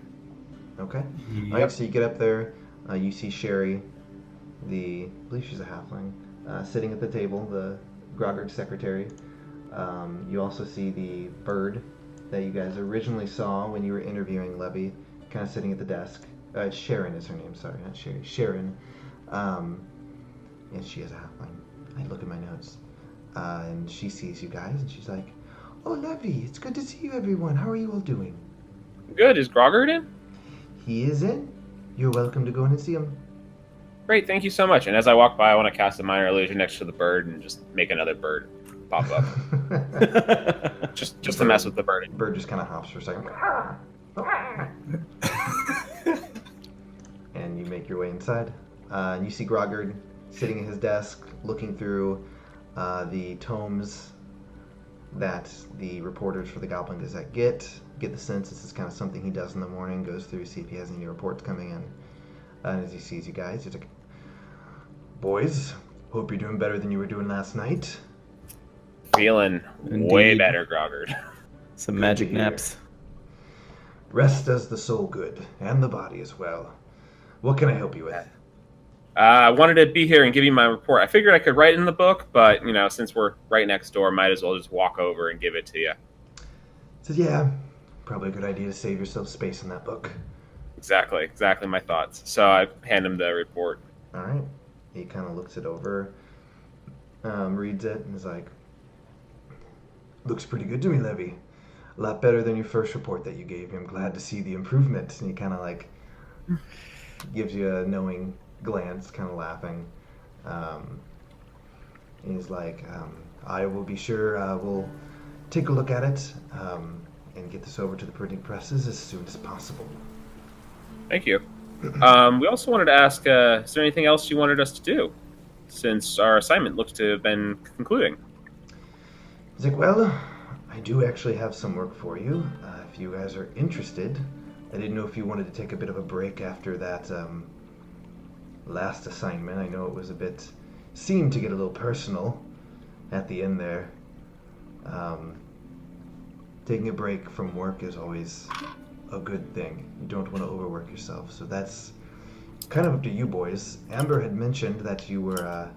Okay. Yep. All right, so you get up there. You see Sherry, I believe she's a halfling, sitting at the table, the Grogard secretary. You also see the bird that you guys originally saw when you were interviewing Levy, kind of sitting at the desk. Sharon is her name, sorry, not Sherry. Sharon. And she is a halfling. I look at my notes. And she sees you guys, and she's like, "Oh, Levy, it's good to see you, everyone. How are you all doing?" Good. Is Grogard in? He is in. You're welcome to go in and see him. Great. Thank you so much. And as I walk by, I want to cast a minor illusion next to the bird and just make another bird pop up. just to mess with the bird. Bird just kind of hops for a second. And you make your way inside. And you see Grogard sitting at his desk, looking through the tomes that the reporters for the Goblin Gazette get the sense this is kind of something he does in the morning, goes through, see if he has any reports coming in. And as he sees you guys, he's like, "Boys, hope you're doing better than you were doing last night." Feeling way better, Grogard. Some magic naps. Rest does the soul good, and the body as well. What can I help you with? I wanted to be here and give you my report. I figured I could write it in the book, but, since we're right next door, might as well just walk over and give it to you. Says, "Yeah, probably a good idea to save yourself space in that book." Exactly my thoughts. So I hand him the report. All right. He kind of looks it over, reads it, and is like, "Looks pretty good to me, Levy. A lot better than your first report that you gave me. I'm glad to see the improvement." And he kind of like gives you a knowing glance, kind of laughing. He's like, "I will be sure we'll take a look at it and get this over to the printing presses as soon as possible." Thank you. We also wanted to ask, is there anything else you wanted us to do, since our assignment looks to have been concluding? He's like, "Well, I do actually have some work for you. If you guys are interested. I didn't know if you wanted to take a bit of a break after that last assignment. I know it was seemed to get a little personal at the end there. Taking a break from work is always a good thing. You don't want to overwork yourself. So that's kind of up to you boys. Amber had mentioned that you were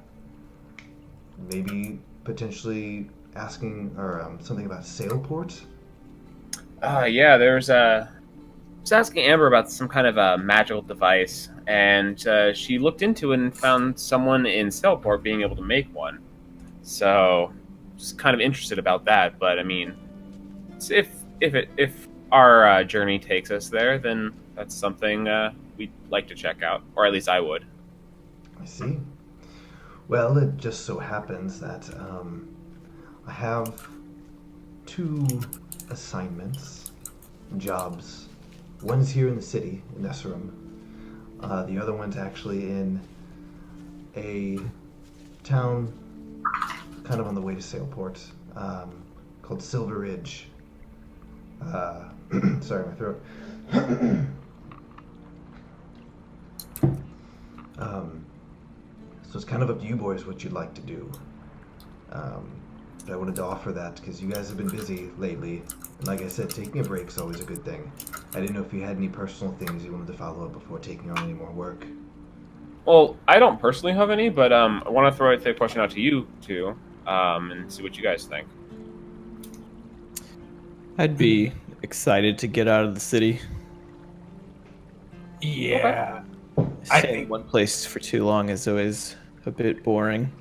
maybe potentially asking or something about Sailport. Yeah, there's I was asking Amber about some kind of a magical device, and she looked into it and found someone in Cellport being able to make one. So, just kind of interested about that. But I mean, if our journey takes us there, then that's something we'd like to check out, or at least I would. I see. Well, it just so happens that I have two assignments, jobs. One's here in the city, in Eserim. The other one's actually in a town kind of on the way to Sailport, called Silver Ridge. Sorry, my throat. So it's kind of up to you boys what you'd like to do. But I wanted to offer that because you guys have been busy lately. And like I said, taking a break is always a good thing. I didn't know if you had any personal things you wanted to follow up before taking on any more work. Well, I don't personally have any, but I want to throw the question out to you two, and see what you guys think. I'd be excited to get out of the city. Yeah. I Staying in think- one place for too long is always a bit boring.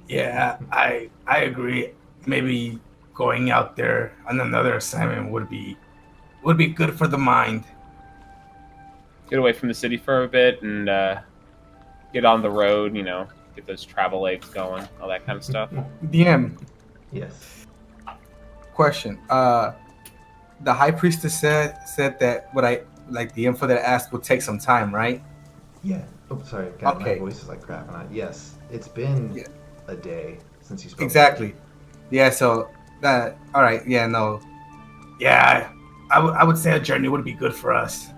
Yeah, I agree. Maybe going out there on another assignment would be good for the mind. Get away from the city for a bit and get on the road. You know, get those travel legs going, all that kind of stuff. DM, Yes. question. The high priestess said that what I like the info that I asked would take some time, right? Yeah. Oh, sorry. God, Okay. my voice is like crap. Yes. It's been Yeah. a day since you spoke. Exactly. Yeah. So that. All right. Yeah. No. Yeah. I would say a journey would be good for us.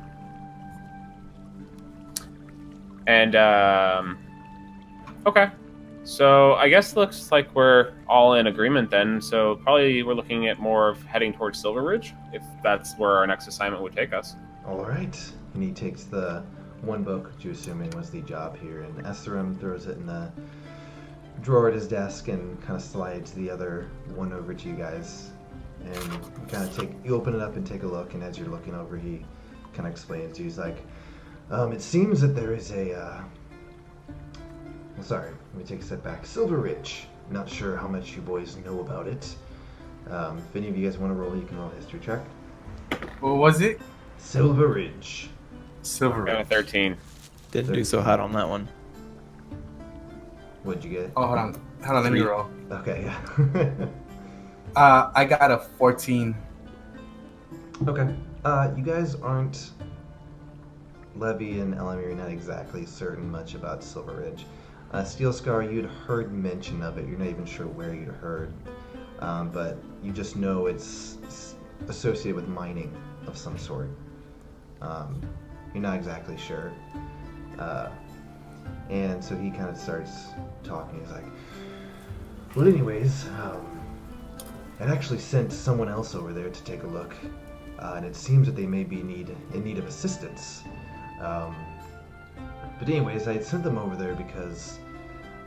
And okay, so I guess it looks like we're all in agreement then. So probably we're looking at more of heading towards Silver Ridge, if that's where our next assignment would take us. All right. And he takes the one book, which you assuming was the job here in Eserim, throws it in the drawer at his desk, and kind of slides the other one over to you guys. And you kind of you open it up and take a look, and as you're looking over, he kind of explains to you, he's like, it seems that there is a, sorry, let me take a step back. Silver Ridge. Not sure how much you boys know about it. If any of you guys want to roll, you can roll a history check. What was it? Silver Ridge. Silver. Got a 13. Didn't do so hot on that one. What'd you get? Oh, hold on. Let me 3. roll. Okay, yeah. I got a 14. Okay. You guys aren't, Levy and Elamir, you're not exactly certain much about Silver Ridge. Steel Scar, you'd heard mention of it. You're not even sure where you'd heard. But you just know it's associated with mining of some sort. You're not exactly sure. And so he kind of starts talking. He's like, well, anyways, I'd actually sent someone else over there to take a look. And it seems that they may be in need of assistance. But anyways, I had sent them over there because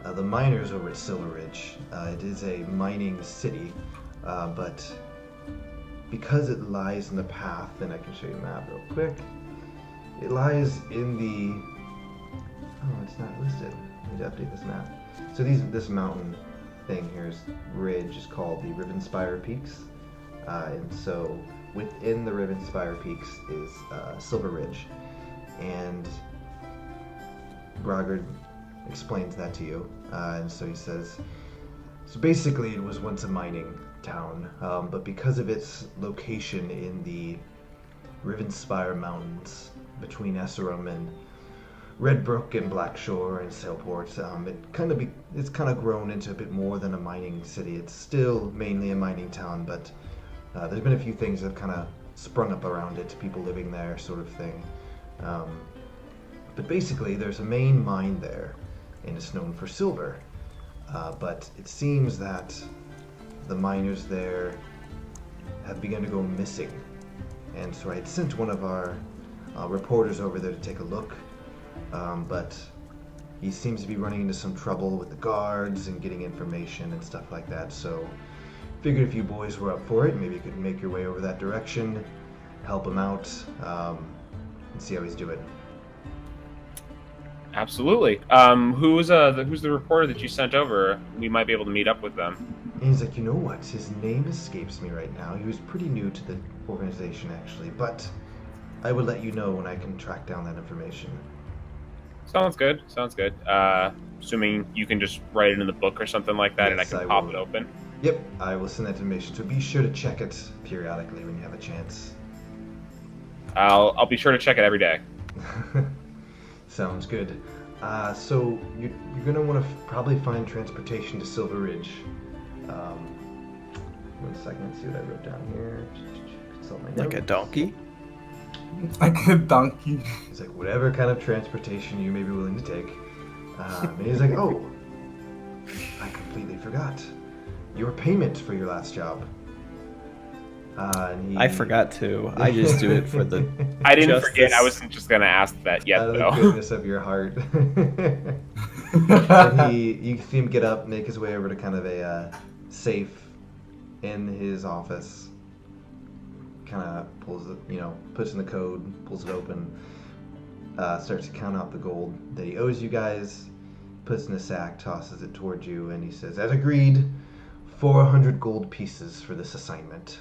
the miners over at Silver Ridge, it is a mining city, but because it lies in the path, and I can show you a map real quick, it lies in the, oh, it's not listed. I need to update this map. So this mountain thing here's ridge is called the Rivenspire Peaks, and so within the Rivenspire Peaks is Silver Ridge, and Grogard explains that to you, and so he says, so basically it was once a mining town, but because of its location in the Rivenspire Mountains between Eserim and Redbrook and Blackshore and Sailport, it's kind of grown into a bit more than a mining city. It's still mainly a mining town, but there's been a few things that have kind of sprung up around it, people living there, sort of thing. But basically, there's a main mine there, and it's known for silver. But it seems that the miners there have begun to go missing. And so I had sent one of our reporters over there to take a look. But he seems to be running into some trouble with the guards and getting information and stuff like that. So, figured if you boys were up for it, maybe you could make your way over that direction, help him out, and see how he's doing. Absolutely. Who's the reporter that you sent over? We might be able to meet up with them. And he's like, you know what? His name escapes me right now. He was pretty new to the organization, actually, but I will let you know when I can track down that information. Sounds good. Assuming you can just write it in the book or something like that, and I Yes, can I pop will. it open. Yep, I will send that information. So be sure to check it periodically when you have a chance. I'll be sure to check it every day. Sounds good. So you're gonna want to probably find transportation to Silver Ridge. 1 second, let's see what I wrote down here. Consult my Like a notes. donkey? Like a donkey. He's like, whatever kind of transportation you may be willing to take. And he's like, oh, I completely forgot. Your payment for your last job. And I forgot to. I just do it for the. I didn't justice. forget. I wasn't just gonna ask that yet, Out of though. the goodness of your heart. And you see him get up, make his way over to kind of a safe in his office. Kind of pulls it, puts in the code, pulls it open, starts to count out the gold that he owes you guys, puts in a sack, tosses it towards you, and he says, as agreed, 400 gold pieces for this assignment.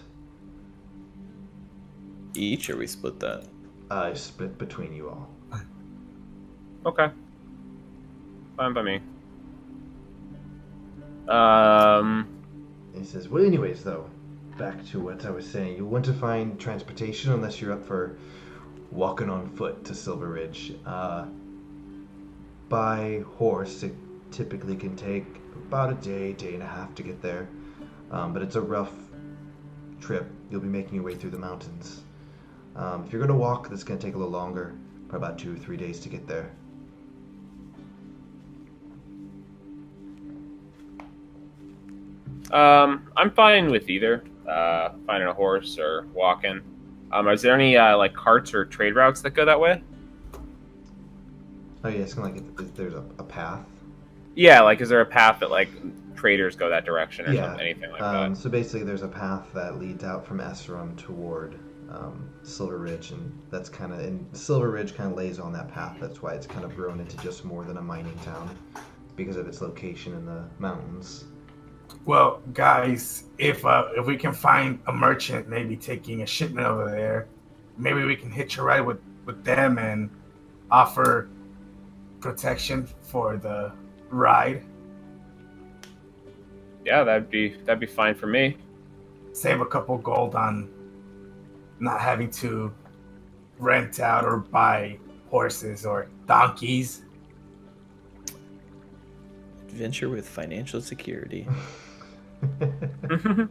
Each, or we split that? Split between you all. Okay. Fine by me. He says, well, anyways, though, back to what I was saying. You'll want to find transportation unless you're up for walking on foot to Silver Ridge. By horse, it typically can take about a day and a half to get there. But it's a rough trip. You'll be making your way through the mountains. If you're going to walk, that's going to take a little longer. Probably about 2 or 3 days to get there. I'm fine with either. Finding a horse or walking. Is there any like carts or trade routes that go that way? Oh yeah, it's kind of like there's a path. Yeah, like is there a path that like traders go that direction or Yeah. something, anything like that? So basically, there's a path that leads out from Eserim toward Silver Ridge, and that's and Silver Ridge kind of lays on that path. That's why it's kind of grown into just more than a mining town, because of its location in the mountains. Well, guys, if we can find a merchant maybe taking a shipment over there, maybe we can hitch a ride with them and offer protection for the ride. Yeah, that'd be fine for me. Save a couple gold on not having to rent out or buy horses or donkeys. Adventure with financial security. Now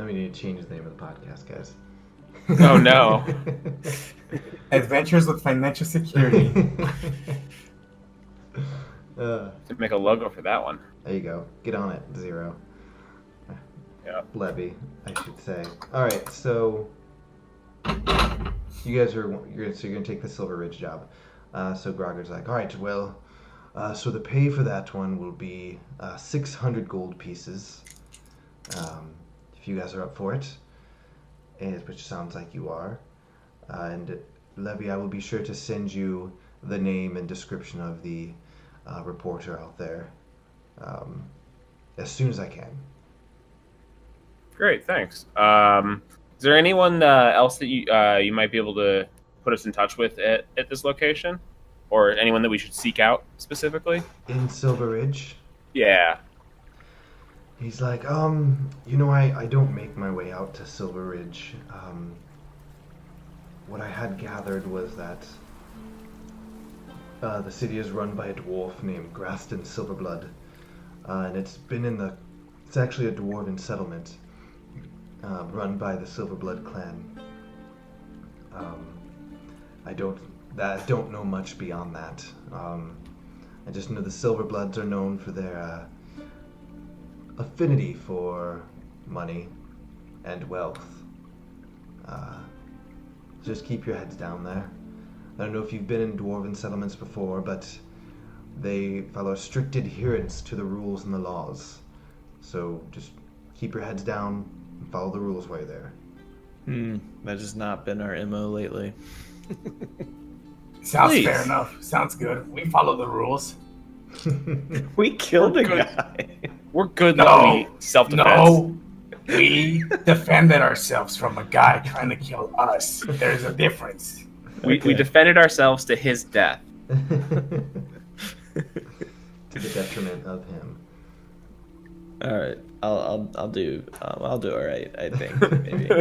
we need to change the name of the podcast, guys. Oh no. Adventures with financial security. uh, To make a logo for that one. there you go. Get on it, Zero. Yeah. Levy, I should say. All right, so you guys you're gonna take the Silver Ridge job. So Grogard's like, all right, well, so the pay for that one will be 600 gold pieces. If you guys are up for it, which sounds like you are. And Levy, I will be sure to send you the name and description of the reporter out there as soon as I can. Great, thanks. Is there anyone else that you might be able to put us in touch with at this location, or anyone that we should seek out specifically? In Silver Ridge? Yeah. He's like, I don't make my way out to Silver Ridge. What I had gathered was that the city is run by a dwarf named Graston Silverblood, and it's actually a dwarven settlement run by the Silverblood clan. I don't know much beyond that. I just know the Silverbloods are known for their affinity for money and wealth. Just keep your heads down there. I don't know if you've been in dwarven settlements before, but they follow strict adherence to the rules and the laws. So just keep your heads down and follow the rules while you're there. That has not been our MO lately. Sounds Please. fair enough. Sounds good. We follow the rules. We killed a We're good. guy. We're good No. that we self-defense. No, we defended ourselves from a guy trying to kill us. There's a difference. We Okay. defended ourselves to his death. To the detriment of him. All right, I'll do all right. I think maybe.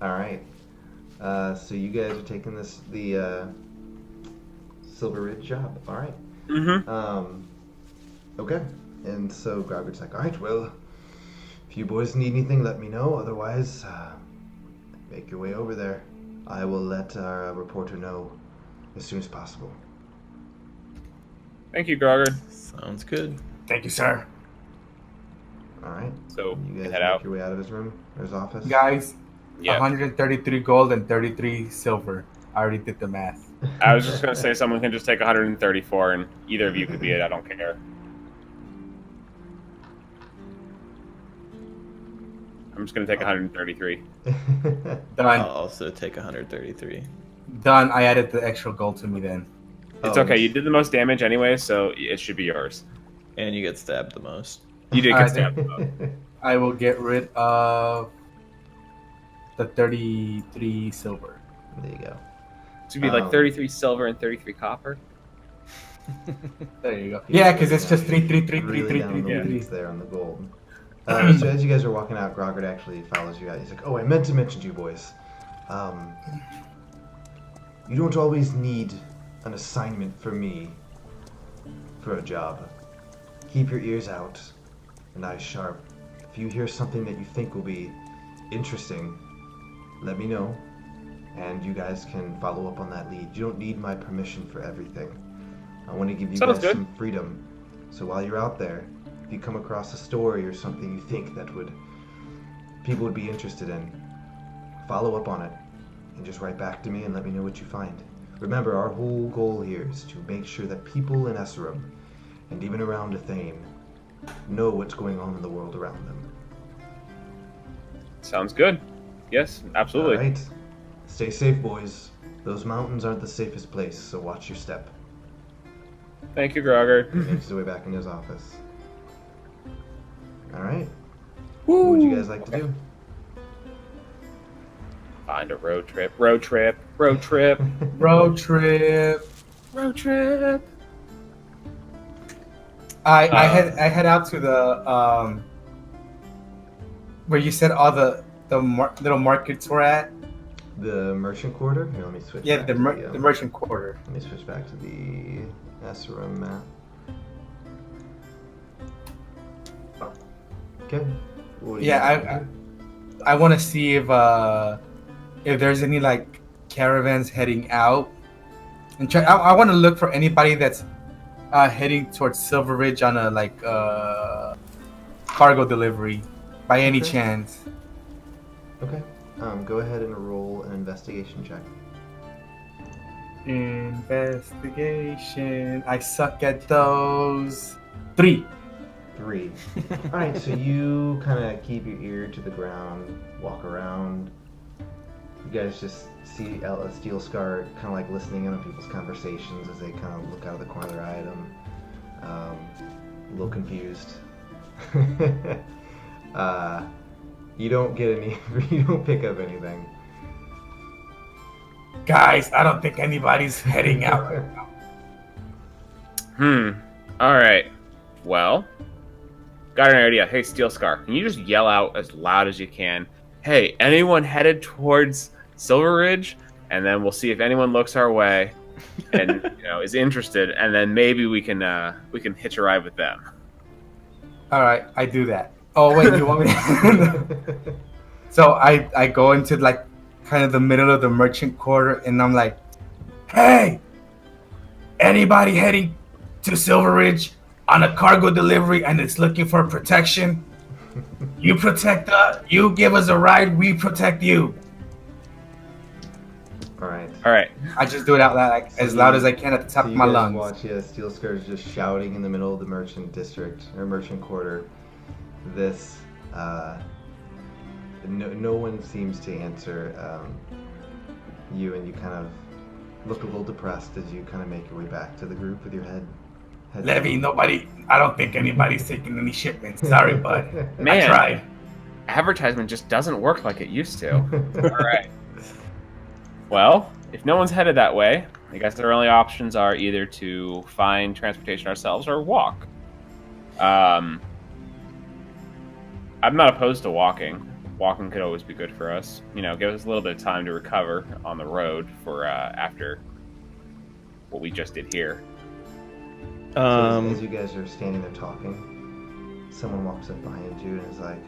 All right. So you guys are taking the Silver Ridge job. All right. Mm-hmm. Okay. And so Grogard's like, all right, well, if you boys need anything, let me know. Otherwise, make your way over there. I will let our reporter know as soon as possible. Thank you, Grogard. Sounds good. Thank you, sir. All right. So You we guys head make out. your way out of his room or his office. Guys, Yeah. 133 gold and 33 silver. I already did the math. I was just gonna say someone can just take 134, and either of you could be it. I don't care. I'm just gonna take 133. Done. I'll also take 133. Done. I added the extra gold to me then. It's okay. You did the most damage anyway, so it should be yours. And you get stabbed the most. You did Alright, get stabbed. I will get rid of the 33 silver. There you go. It should be like 33 silver and 33 copper. There you go. Yeah, because it's just 3, 3, 3, 3, Really 3, down 3, the 3, 3. weeds there on the gold. So as you guys are walking out, Grogard actually follows you out. He's like, "Oh, I meant to mention to you boys. You don't always need an assignment for me for a job. Keep your ears out and eyes sharp. If you hear something that you think will be interesting, let me know, and you guys can follow up on that lead. You don't need my permission for everything. I want to give you Sounds guys good. some freedom. So while you're out there, if you come across a story or something you think that people would be interested in, follow up on it and just write back to me and let me know what you find. Remember, our whole goal here is to make sure that people in Eserim and even around Athane know what's going on in the world around them. Sounds good. Yes, absolutely. All right. Stay safe, boys. Those mountains aren't the safest place, so watch your step." Thank you, Grogard. He makes his way back into his office. All right. What would you guys like to do? Find a road trip. Road trip. Road trip. Road trip. Road trip. I head out to the where you said all the little markets were at. The merchant quarter? Here, let me switch Yeah, back the to the merchant quarter. Let me switch back to the Eserim map. Okay. What do you guys Yeah, do? I want to see if there's any like caravans heading out, and try. I want to look for anybody that's heading towards Silver Ridge on a like cargo delivery, by any Okay. chance. Okay. Go ahead and roll an investigation check. Investigation. I suck at those. 3. 3. All right, so you kind of keep your ear to the ground, walk around. You guys just see Ella Steel Scar kind of like listening in on people's conversations as they kind of look out of the corner of their eye at them. A little confused. You don't get any. You don't pick up anything. Guys, I don't think anybody's heading out right now. All right. Well, got an idea. Hey, Steel Scar, can you just yell out as loud as you can? Hey, anyone headed towards Silver Ridge? And then we'll see if anyone looks our way and is interested, and then maybe we can hitch a ride with them. All right, I do that. Oh wait, you want me? So I go into like kind of the middle of the merchant quarter, and I'm like, "Hey, anybody heading to Silver Ridge on a cargo delivery and it's looking for protection? You protect us. You give us a ride. We protect you." All right. All right. I just do it out loud, like, as loud as I can at the top So of you my guys lungs. watch, Steel Scourge just shouting in the middle of the merchant district or merchant quarter. This, no one seems to answer you, and you kind of look a little depressed as you kind of make your way back to the group with your head. Levy, nobody. I don't think anybody's taking any shipments. Sorry, bud. Man. I tried. Advertisement just doesn't work like it used to. All right. Well, if no one's headed that way, I guess our only options are either to find transportation ourselves or walk. I'm not opposed to walking. Walking could always be good for us. You know, give us a little bit of time to recover on the road for after what we just did here. So as you guys are standing there talking, someone walks up behind you and is like,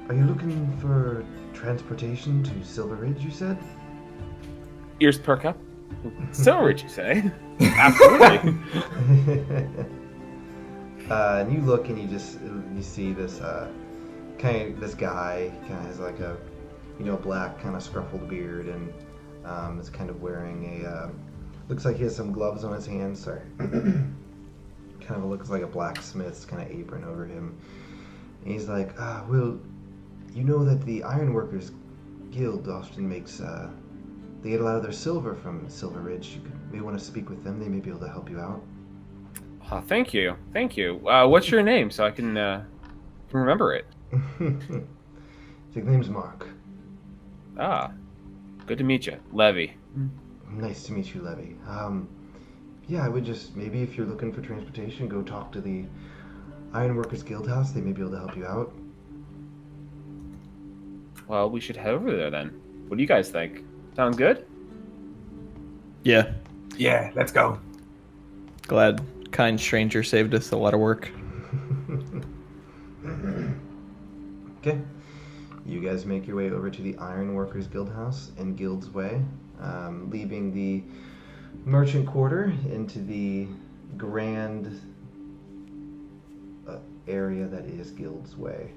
"Are you looking for transportation to Silver Ridge, you said?" Ears perk up. Silver Ridge, you say? Absolutely. And you look and you see this this guy kind of has like a black kind of scruffled beard and is kind of wearing a looks like he has some gloves on his hands. Sorry, kind of looks like a blacksmith's kind of apron over him. And he's like, well, you know that the Ironworkers Guild often makes they get a lot of their silver from Silver Ridge. You may want to speak with them. They may be able to help you out. Oh, thank you. What's your name so I can remember it? His name's Mark. Ah, good to meet you, Levy. Nice to meet you, Levy. Yeah, I would just, maybe if you're looking for transportation, go talk to the Ironworkers Guild House. They may be able to help you out. Well, we should head over there then. What do you guys think? Sound good? Yeah. Yeah, let's go. Glad kind stranger saved us a lot of work. Okay. You guys make your way over to the Ironworkers Guild House in Guild's Way, leaving the merchant quarter into the grand area that is Guild's Way.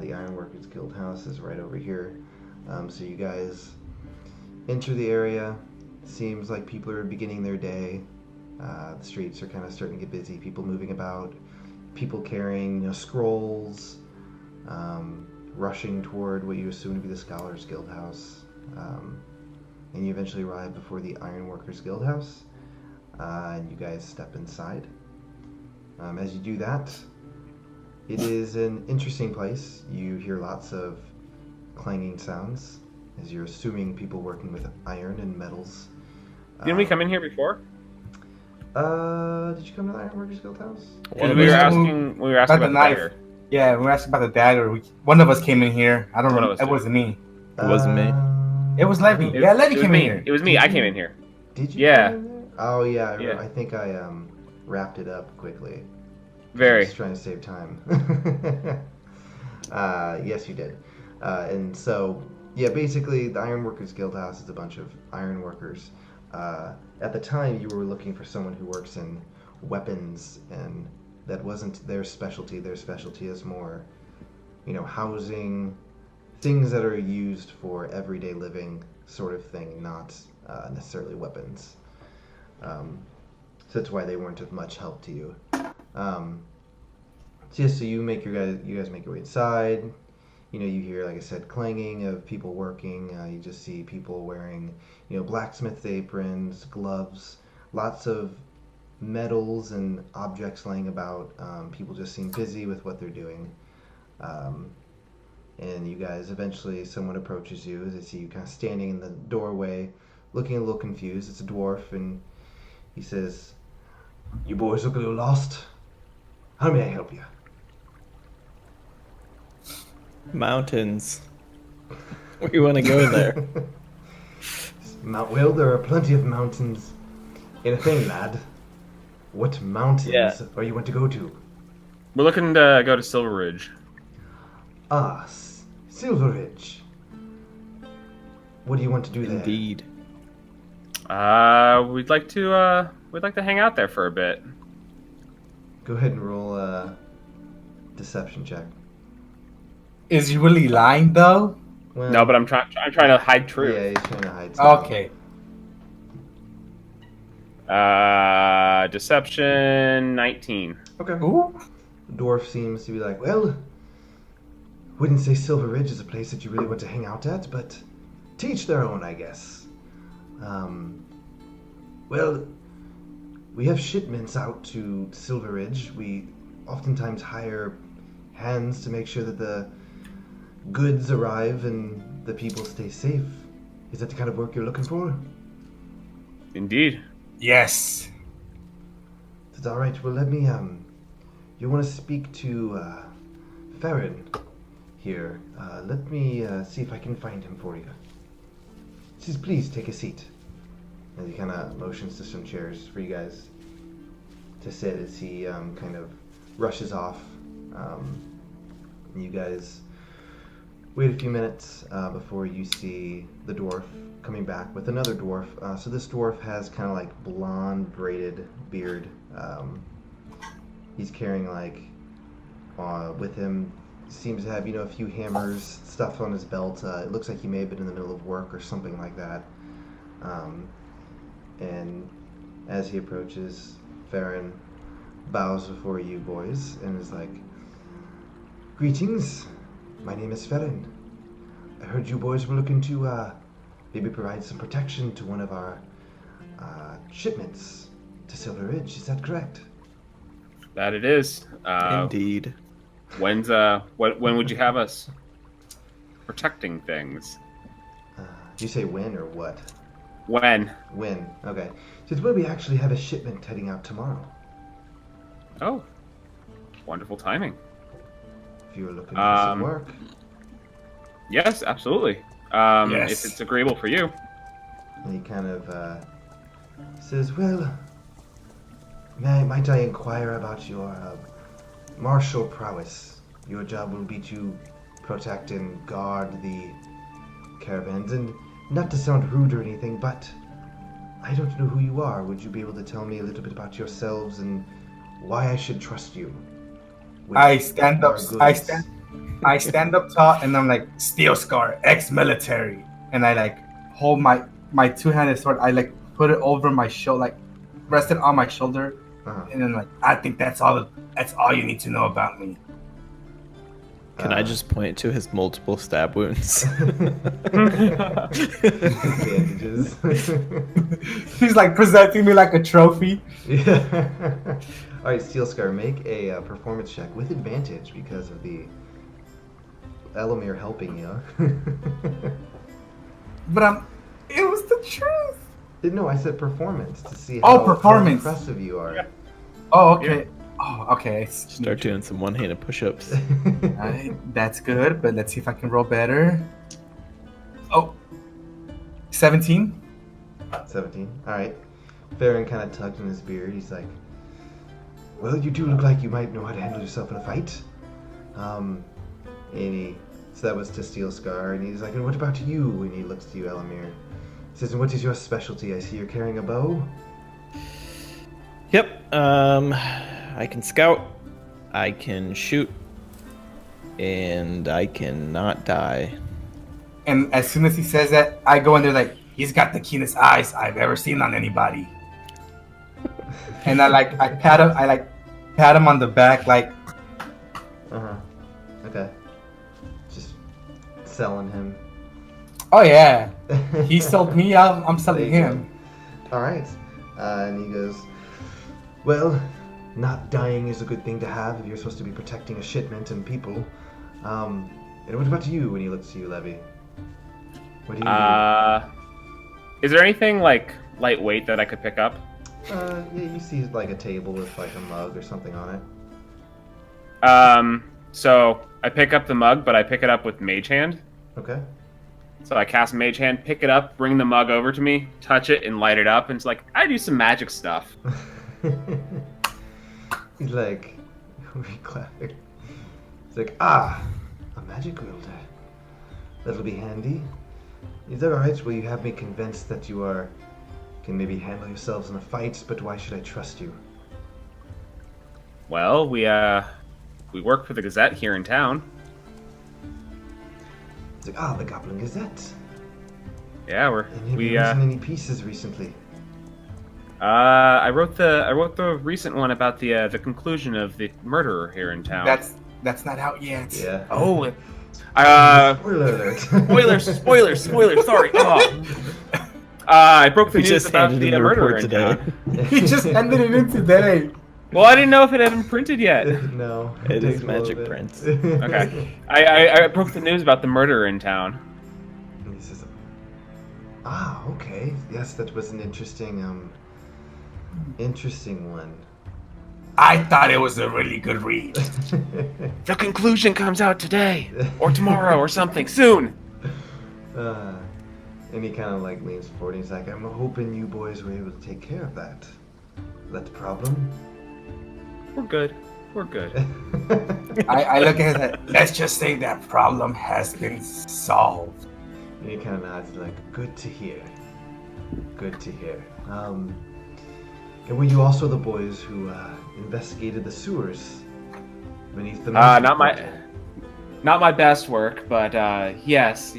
The Ironworkers Guild House is right over here. So you guys enter the area. Seems like people are beginning their day. The streets are kind of starting to get busy. People moving about. People carrying scrolls. Rushing toward what you assume to be the Scholars Guild House. And you eventually arrive before the Ironworkers Guild House. And you guys step inside. As you do that, it is an interesting place. You hear lots of clanging sounds as you're assuming people working with iron and metals. Didn't we come in here before? Did you come to the Ironworkers Guild House? We were asking about the knife. dagger. Yeah, we were asking about the dagger. One of us came in here. I don't know. It wasn't me. It wasn't me. It was Levy. It Levy was came me. in here. It was me. I came in here. Did you? Yeah. Come in there? Oh yeah. Yeah. I think I wrapped it up quickly. I Very. was trying to save time. Yes, you did. And so, yeah, basically, the Ironworkers Guild House is a bunch of ironworkers. At the time, you were looking for someone who works in weapons, and that wasn't their specialty. Their specialty is more, housing, things that are used for everyday living sort of thing, not necessarily weapons. So that's why they weren't of much help to you. So you guys make your way inside. You hear, like I said, clanging of people working. You just see people wearing, blacksmith aprons, gloves, lots of metals and objects laying about. People just seem busy with what they're doing. And you guys, eventually someone approaches you as they see you kind of standing in the doorway, looking a little confused. It's a dwarf, and he says, "You boys look a little lost. How may I help you?" Mountains. We want to go there. Well, there are plenty of mountains in a thing, lad. What mountains are you want to go to? We're looking to go to Silver Ridge. Silver Ridge. What do you want to do there? Indeed. We'd like to hang out there for a bit. Go ahead and roll a deception check. Is he really lying though? Well, No, but I'm trying to hide truth. Yeah, he's trying to hide something. Okay. Deception 19. Okay. Ooh. The dwarf seems to be like, well, wouldn't say Silver Ridge is a place that you really want to hang out at, but to each their own, I guess. Well, we have shipments out to Silver Ridge. We oftentimes hire hands to make sure that the goods arrive and the people stay safe. Is that the kind of work you're looking for? Indeed. Yes. It's all right. Well, let me. You want to speak to Farron here? Let me see if I can find him for you. Says, please take a seat. And he kind of motions to some chairs for you guys to sit as he kind of rushes off. You guys wait a few minutes before you see the dwarf coming back with another dwarf. So this dwarf has kind of like blonde braided beard. He's carrying like with him seems to have a few hammers, stuff on his belt. It looks like he may have been in the middle of work or something like that. And as he approaches, Farron bows before you boys and is like, "Greetings, my name is Farron. I heard you boys were looking to maybe provide some protection to one of our shipments to Silver Ridge. Is that correct?" That it is. Indeed. When would you have us protecting things? Do you say when or what? When? When. Okay. Says, well, we actually have a shipment heading out tomorrow. Oh, wonderful timing. If you were looking for some work. Yes, absolutely. Yes. If it's agreeable for you. And he kind of says, well, might I inquire about your martial prowess? Your job will be to protect and guard the caravans. And not to sound rude or anything, but I don't know who you are. Would you be able to tell me a little bit about yourselves and why I should trust you? I stand up tall and I'm like, Steel Scar, ex-military. And I like hold my two-handed sword. I like put it over my shoulder, like rest it on my shoulder. And then like, I think that's all you need to know about me. Can I just point to his multiple stab wounds? Bandages. He's like presenting me like a trophy. Yeah. All right, Steel Scar, make a performance check with advantage because of the Elamir helping you. But it was the truth. No, I said performance to see Performance. how impressive you are. Yeah. Oh, okay. Yeah. Oh, okay. Start doing some one-handed push-ups. Alright, that's good, but let's see if I can roll better. Oh, 17? 17. All right. Farron kind of tugged in his beard. He's like, well, you do look like you might know how to handle yourself in a fight. So that was to Steel Scar, and he's like, and what about you? And he looks to you, Elamir. He says, and what is your specialty? I see you're carrying a bow. Yep. I can scout, I can shoot, and I cannot die. And as soon as he says that, I go in there like, he's got the keenest eyes I've ever seen on anybody. And I pat him on the back like. Okay. Just selling him. Oh yeah, he sold me. I'm selling him. All right. And he goes, well, not dying is a good thing to have if you're supposed to be protecting a shipment and people. And what about you when he looks to you, Levy? What do you do? Is there anything like lightweight that I could pick up? Yeah, you see like a table with like a mug or something on it. So I pick up the mug, but I pick it up with Mage Hand. Okay. So I cast Mage Hand, pick it up, bring the mug over to me, touch it, and light it up. And it's like, I do some magic stuff. He's like, clapping. He's like, a magic wielder. That'll be handy. Is that alright? Will you have me convinced that you can maybe handle yourselves in a fight, but why should I trust you? Well, we work for the Gazette here in town. It's like, the Goblin Gazette. Yeah, And have you written any pieces recently? I wrote the recent one about the conclusion of the murderer here in town. That's not out yet. Yeah. Oh, Spoiler alert. spoilers. Sorry. Oh. I broke the We news just about handed the in the murderer report in today. town. He just handed it in today. Well, I didn't know if it had been printed yet. No. It takes is a little magic bit. prints. Okay. I broke the news about the murderer in town. And he says, okay. Yes, that was an interesting one. I thought it was a really good read. The conclusion comes out today, or tomorrow, or something soon. And he kind of like leans forward and he's like, I'm hoping you boys were able to take care of that. That problem? We're good. I look at it. Let's just say that problem has been solved. And he kind of nods like, good to hear. And were you also the boys who investigated the sewers beneath the mountain? Not my best work, but yes.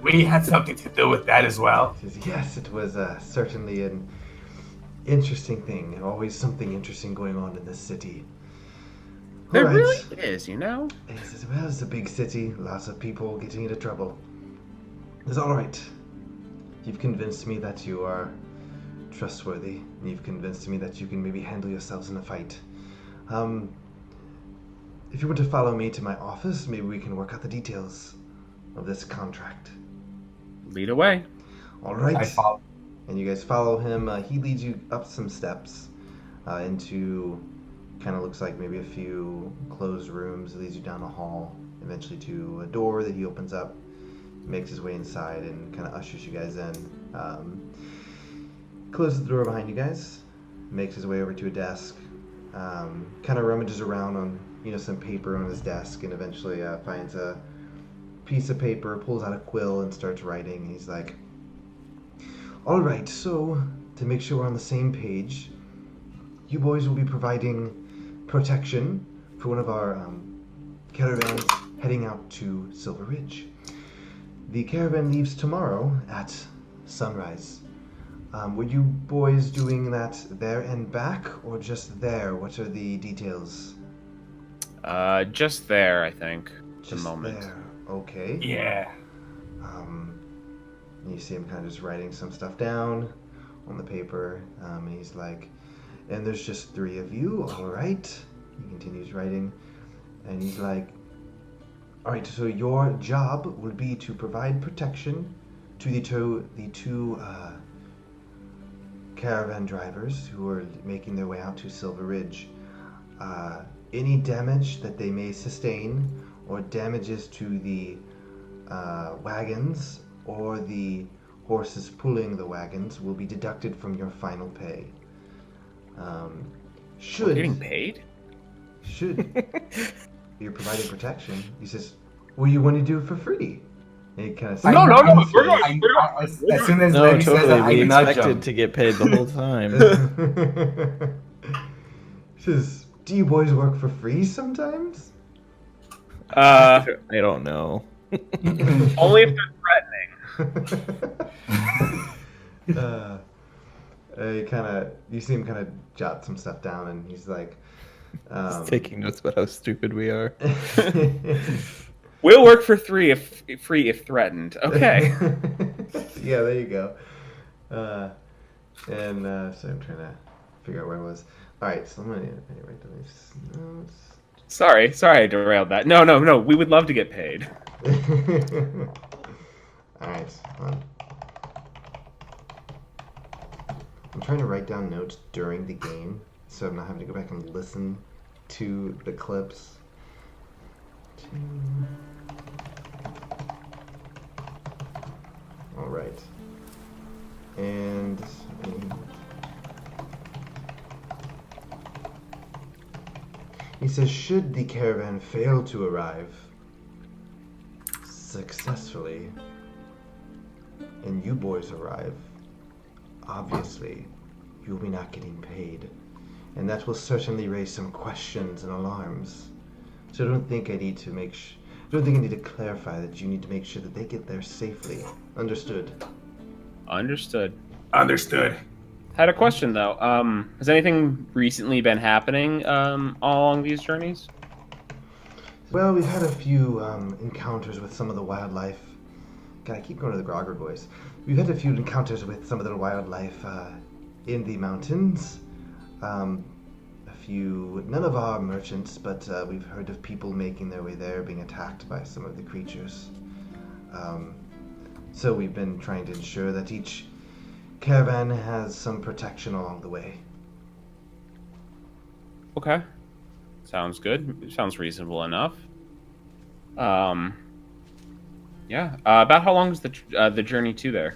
We had something to do with that as well. He says, yes, it was certainly an interesting thing. Always something interesting going on in this city. There All right. really is, you know? And he says, well, it's a big city, lots of people getting into trouble. It's all right. You've convinced me that you are trustworthy, and you've convinced me that you can maybe handle yourselves in a fight. If you want to follow me to my office, maybe we can work out the details of this contract. Lead away. All right. I follow. And you guys follow him. He leads you up some steps into kind of looks like maybe a few closed rooms. Leads you down a hall, eventually to a door that he opens up, makes his way inside, and kind of ushers you guys in. Closes the door behind you guys, makes his way over to a desk, kind of rummages around on some paper on his desk, and eventually finds a piece of paper, pulls out a quill, and starts writing. He's like, all right, so to make sure we're on the same page, you boys will be providing protection for one of our caravans heading out to Silver Ridge. The caravan leaves tomorrow at sunrise. Were you boys doing that there and back, or just there? What are the details? Just there, I think. Just the moment. there. Okay. Yeah. You see him kind of just writing some stuff down on the paper, and he's like, and there's just 3 of you, all right? He continues writing, and he's like, all right, so your job will be to provide protection to the two caravan drivers who are making their way out to Silver Ridge. Any damage that they may sustain, or damages to the wagons or the horses pulling the wagons, will be deducted from your final pay. We're getting paid? Should you're providing protection? He says, well, you want to do it for free? And he kind of No, we're going. As soon as No, Lenny says totally. that, We I nudge expected him. to get paid the whole time. He says, do you boys work for free sometimes? I don't know. Only if they're threatening. You see him kind of jot some stuff down, and he's like, He's taking notes about how stupid we are. We'll work for free if threatened. Okay. Yeah, there you go. So I'm trying to figure out where I was. All right, so I'm gonna write down these notes. Sorry, I derailed that. No. We would love to get paid. All right, hold on. I'm trying to write down notes during the game, so I'm not having to go back and listen to the clips. All right, and he says, should the caravan fail to arrive successfully, and you boys arrive, obviously, you'll be not getting paid. And that will certainly raise some questions and alarms. So I don't think I need to clarify that you need to make sure that they get there safely. Understood? Understood. Understood. Had a question though. Has anything recently been happening all along these journeys? Well, we've had a few encounters with some of the wildlife. God, I keep going to the Grogard voice. We've had a few encounters with some of the wildlife in the mountains. None of our merchants, but we've heard of people making their way there being attacked by some of the creatures. So we've been trying to ensure that each caravan has some protection along the way. Okay. Sounds good. Sounds reasonable enough. Yeah. About how long is the journey to there?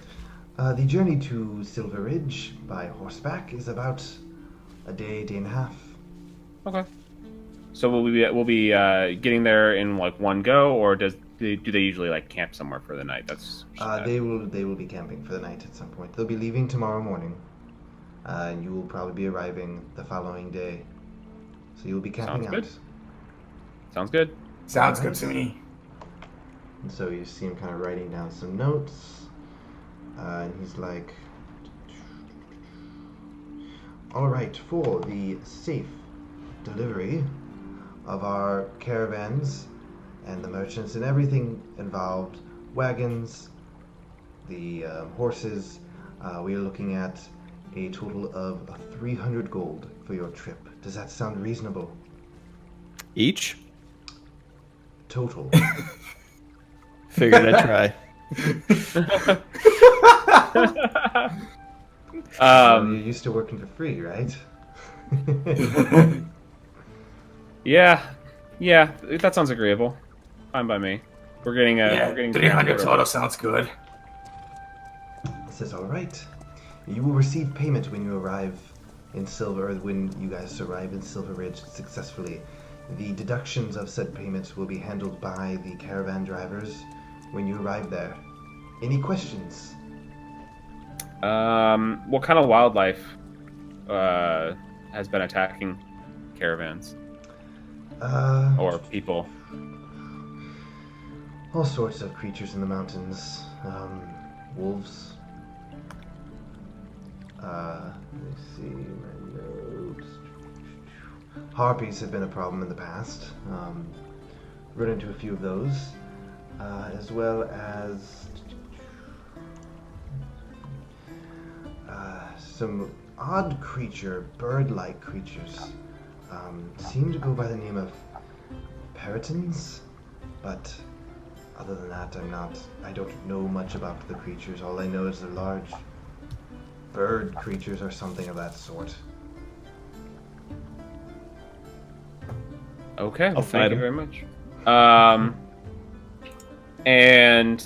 The journey to Silver Ridge by horseback is about a day and a half. Okay. So we'll be getting there in like one go, or do they usually like camp somewhere for the night? That's they will be camping for the night at some point. They'll be leaving tomorrow morning, and you will probably be arriving the following day. So you'll be camping out. Sounds good. Sounds good to me. And so you see him kind of writing down some notes, and he's like, "All right, for the safe delivery of our caravans and the merchants and everything involved, wagons, the horses, we are looking at a total of 300 gold for your trip. Does that sound reasonable?" Each? Total. Figured I'd try. You're used to working for free, right? Yeah, that sounds agreeable. Fine by me. We're getting 300 total sounds good. This is all right. You will receive payment when you arrive in when you guys arrive in Silver Ridge successfully. The deductions of said payments will be handled by the caravan drivers when you arrive there. Any questions? What kind of wildlife has been attacking caravans or people? All sorts of creatures in the mountains. Wolves. Let me see my notes. Harpies have been a problem in the past. Run into a few of those, as well as some odd bird-like creatures. Seem to go by the name of peritons, but other than that, I don't know much about the creatures. All I know is they're large bird creatures or something of that sort. Okay, well, I'll thank fight you him. very much. And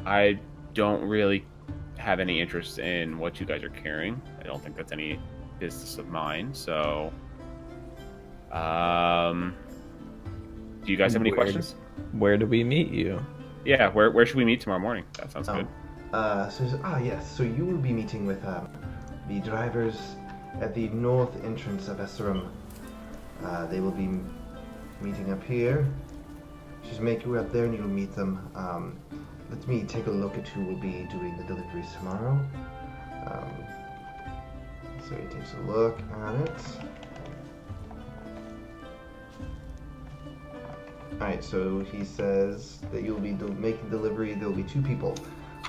I don't really have any interest in what you guys are carrying. I don't think that's any business of mine. So, do you guys have any questions? Where do we meet you? Yeah, where should we meet tomorrow morning? That sounds good. Yes. So you will be meeting with the drivers at the north entrance of Eserim. They will be meeting up here. Just make your way up there and you'll meet them. Let me take a look at who will be doing the deliveries tomorrow. So he takes a look at it. Alright, so he says that you'll be making delivery. There will be two people.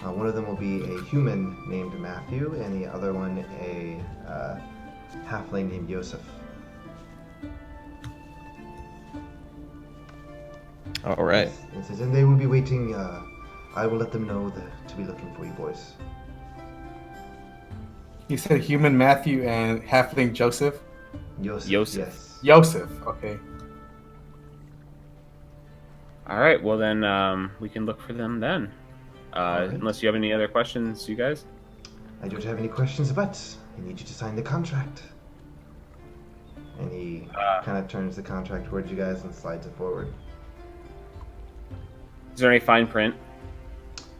One of them will be a human named Matthew, and the other one a halfling named Joseph. All right. It says, and they will be waiting. I will let them know to be looking for you boys. You said human Matthew and halfling Joseph? Joseph. Yes. Joseph, okay. All right, well then we can look for them then. Right. Unless you have any other questions, you guys. I don't have any questions, but I need you to sign the contract. And he kind of turns the contract towards you guys and slides it forward. Is there any fine print?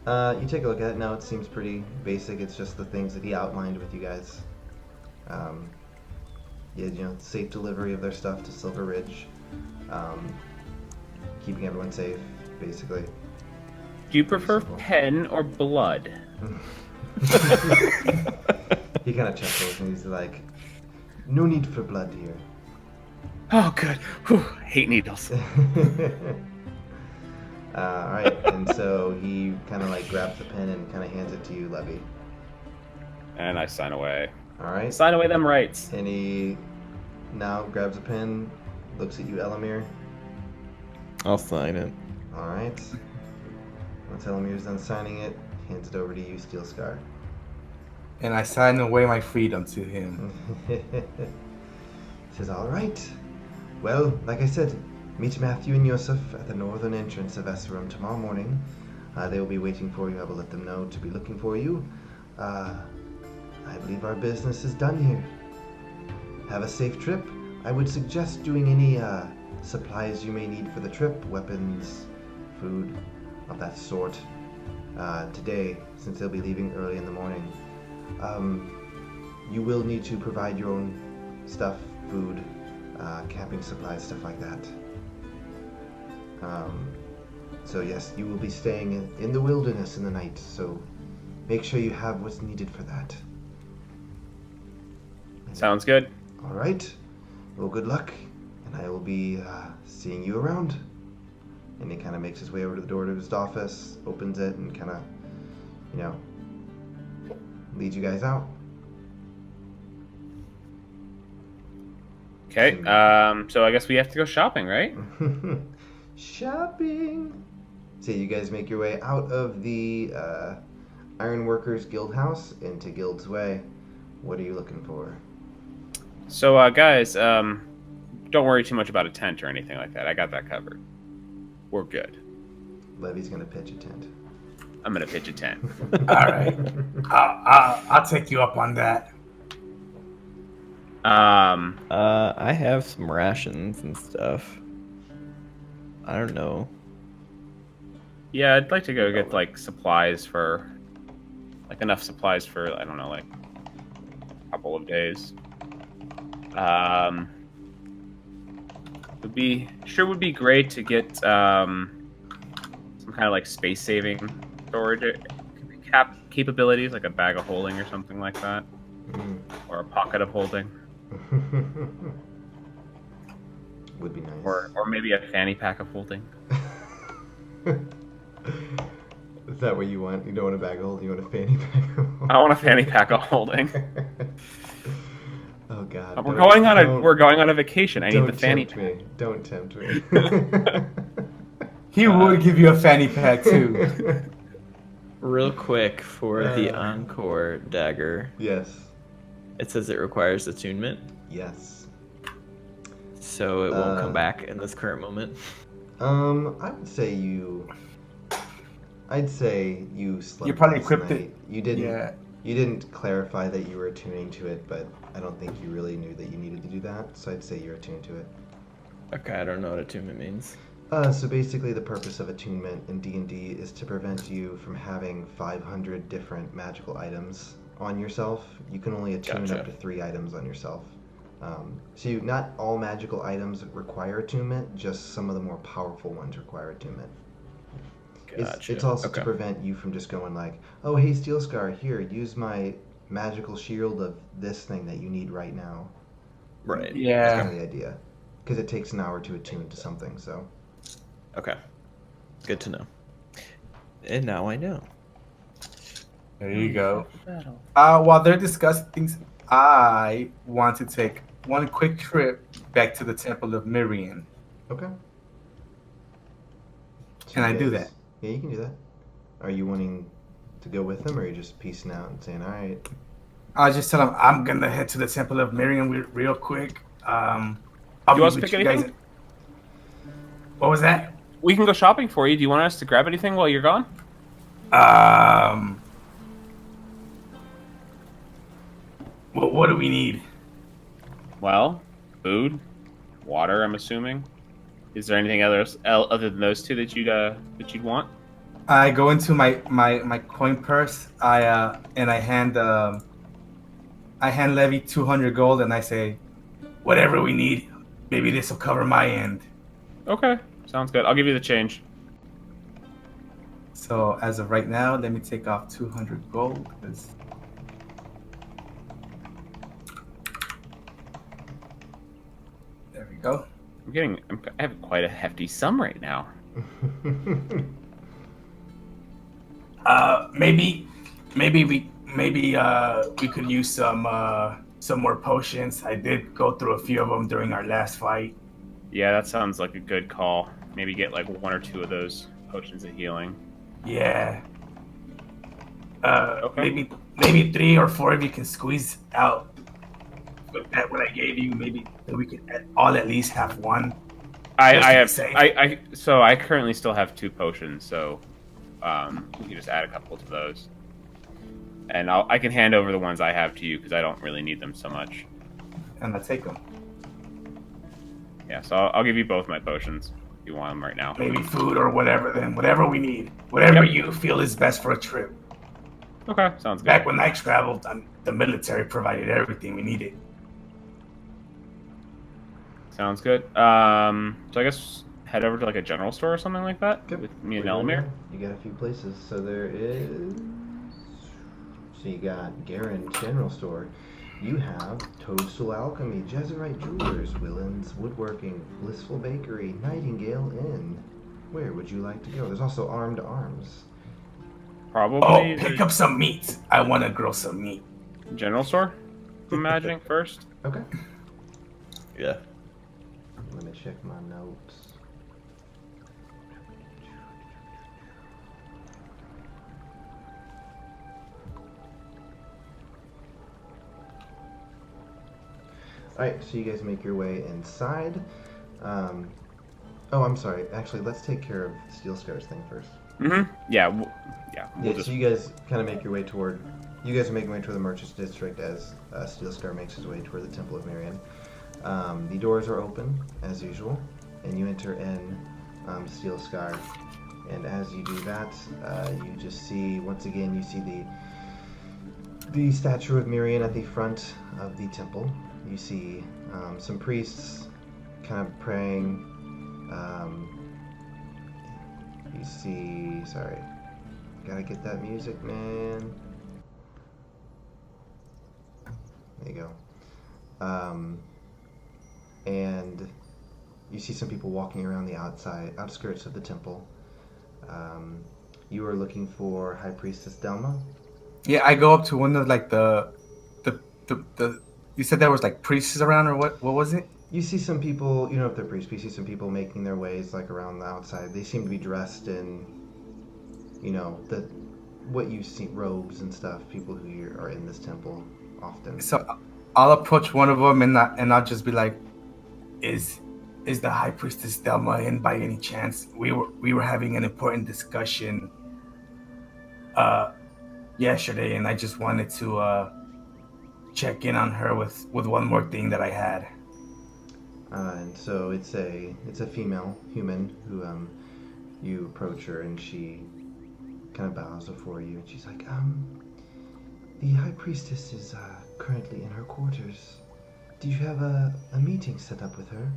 You take a look at it. No, it seems pretty basic. It's just the things that he outlined with you guys. Safe delivery of their stuff to Silver Ridge. Keeping everyone safe, basically. Do you prefer simple. pen or blood? He kind of chuckles and he's like, "No need for blood here." Oh, good. Whew, hate needles. All right, and so he kind of like grabs the pen and kind of hands it to you, Levy. And I sign away. All right. Sign away them rights. And he now grabs a pen, looks at you, Elamir. I'll sign it. All right. Once Elamir's done signing it, hands it over to you, Steel Scar. And I sign away my freedom to him. Says, "All right. Well, like I said, meet Matthew and Yosef at the northern entrance of Eserim tomorrow morning. They will be waiting for you. I will let them know to be looking for you. I believe our business is done here. Have a safe trip. I would suggest doing any supplies you may need for the trip, weapons, food of that sort, today, since they'll be leaving early in the morning. You will need to provide your own stuff, food, camping supplies, stuff like that. So yes, you will be staying in the wilderness in the night, so make sure you have what's needed for that." Sounds good. All right. Well, good luck, and I will be seeing you around. And he kind of makes his way over to the door to his office, opens it, and kind of, leads you guys out. Okay. So I guess we have to go shopping, right? Shopping. So you guys make your way out of the Ironworkers Guild House into Guild's Way. What are you looking for? So, guys, don't worry too much about a tent or anything like that. I got that covered. We're good. Levy's gonna pitch a tent. I'm gonna pitch a tent. All right. I'll take you up on that. I have some rations and stuff. I don't know. Yeah, I'd like to go get supplies for, enough supplies for, I don't know, a couple of days. Would be great to get some kind of space saving storage capabilities, like a bag of holding or something like that, or a pocket of holding, would be nice. Or maybe a fanny pack of holding. Is that what you want? You don't want a bag of holding, you want a fanny pack of holding? I want a fanny pack of holding. Oh God! We're going on a vacation. I need the fanny pack. Don't tempt me. He would give you a fanny pack too. Real quick for the Encore dagger. Yes. It says it requires attunement, Yes. so it won't come back in this current moment. I'd say you slept. You probably last equipped night. it. You didn't. Yeah. You didn't clarify that you were attuning to it, but I don't think you really knew that you needed to do that. So I'd say you're attuned to it. Okay, I don't know what attunement means. So basically, the purpose of attunement in D&D is to prevent you from having 500 different magical items on yourself. You can only attune Gotcha. up to 3 items on yourself. Not all magical items require attunement, just some of the more powerful ones require attunement. Gotcha. It's also Okay. to prevent you from just going like, "Oh, hey, Steel Scar, here, use my magical shield of this thing that you need right now." Right. That's Yeah. kind of the idea. Because it takes an hour to attune to something, so. Okay. Good to know. And now I know. There you go. While they're discussing things, I want to take one quick trip back to the Temple of Mirian. Okay. Can I do that? Yeah, you can do that. Are you wanting to go with them, or are you just peacing out and saying, "All right"? I'll just tell them I'm gonna head to the Temple of Miriam real quick. I'll You be want us to with pick you anything? guys. What was that? We can go shopping for you. Do you want us to grab anything while you're gone? What do we need? Well, food, water. I'm assuming. Is there anything other than those two that you'd want? I go into my coin purse. I hand Levy 200 gold, and I say, whatever we need, maybe this will cover my end. Okay, sounds good. I'll give you the change. So as of right now, let me take off 200 gold. There we go. I have quite a hefty sum right now. Maybe we could use some more potions. I did go through a few of them during our last fight. Yeah, that sounds like a good call. Maybe get like 1 or 2 of those potions of healing. Yeah. Okay. Maybe 3 or 4 if you can squeeze out. With that, what I gave you, maybe we could all at least have 1. So I currently still have 2 potions, so we can just add a couple to those, and I can hand over the ones I have to you because I don't really need them so much. And I'll take them. Yeah, so I'll give you both my potions if you want them right now. Maybe food or whatever. Then whatever we need, whatever you feel is best for a trip. Okay, sounds good. Back when I traveled, the military provided everything we needed. Sounds good. So I guess head over to like a general store or something like that with me and Elamir. You got a few places. So you got Garen's General Store. You have Toadstool Alchemy, Jezerite Jewelers, Willen's Woodworking, Blissful Bakery, Nightingale Inn. Where would you like to go? There's also Armed Arms. Probably. Pick up some meat. I want to grill some meat. General store? I'm imagining first. Okay. Yeah. Let me check my notes. Alright, so you guys make your way inside. Oh, I'm sorry. Actually, let's take care of Steel Scar's thing first. Mm-hmm. Yeah. So you guys kind of make your way toward... You guys are making your way toward the Merchants District as Steel Scar makes his way toward the Temple of Mirian. The doors are open, as usual, and you enter in Steel Scar. And as you do that, you just see, once again, you see the statue of Mirian at the front of the temple. You see some priests kind of praying. You see, sorry, gotta get that music, man. There you go. And you see some people walking around the outskirts of the temple. You are looking for High Priestess Delma? Yeah, I go up to one of like the you said there was like priests around, or what was it? You see some people, you know, if they're priests, you see some people making their ways like around the outside. They seem to be dressed in, you know, what you see, robes and stuff. People who are in this temple often. So I'll approach one of them and I'll just be like, is the High Priestess Delma in by any chance? We were having an important discussion yesterday, and I just wanted to check in on her with one more thing that I had. And so it's a female human who you approach her, and she kind of bows before you, and she's like, the High Priestess is currently in her quarters. Did you have a meeting set up with her?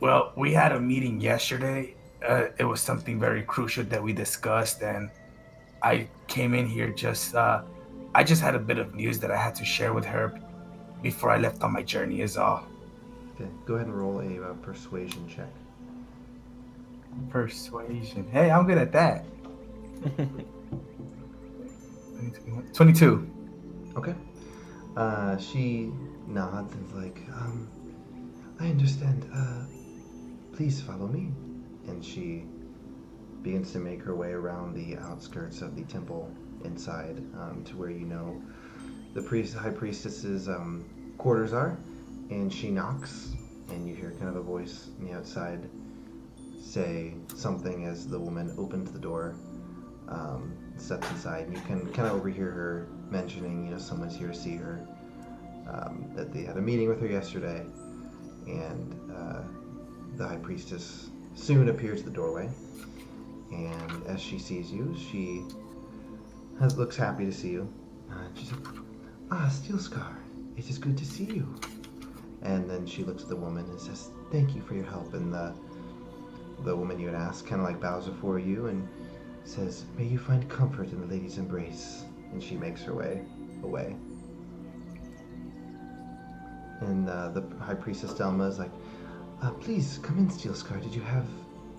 Well, we had a meeting yesterday. It was something very crucial that we discussed, and I came in here I just had a bit of news that I had to share with her before I left on my journey is all. Okay, go ahead and roll a persuasion check. Persuasion. Hey, I'm good at that. 22. Okay. She nods and is like, I understand. Please follow me. And she begins to make her way around the outskirts of the temple inside to where you know the High Priestess's quarters are. And she knocks, and you hear kind of a voice on the outside say something as the woman opens the door, steps inside, and you can kind of overhear her mentioning, you know, someone's here to see her, that they had a meeting with her yesterday, and the High Priestess soon appears at the doorway, and as she sees you, she looks happy to see you. She's like, Steel Scar, it is good to see you. And then she looks at the woman and says, thank you for your help in the the woman you had asked kind of like bows before you and says, "May you find comfort in the lady's embrace." And she makes her way away. And the High Priestess Delma is like, "Please come in, Steelscar. Did you have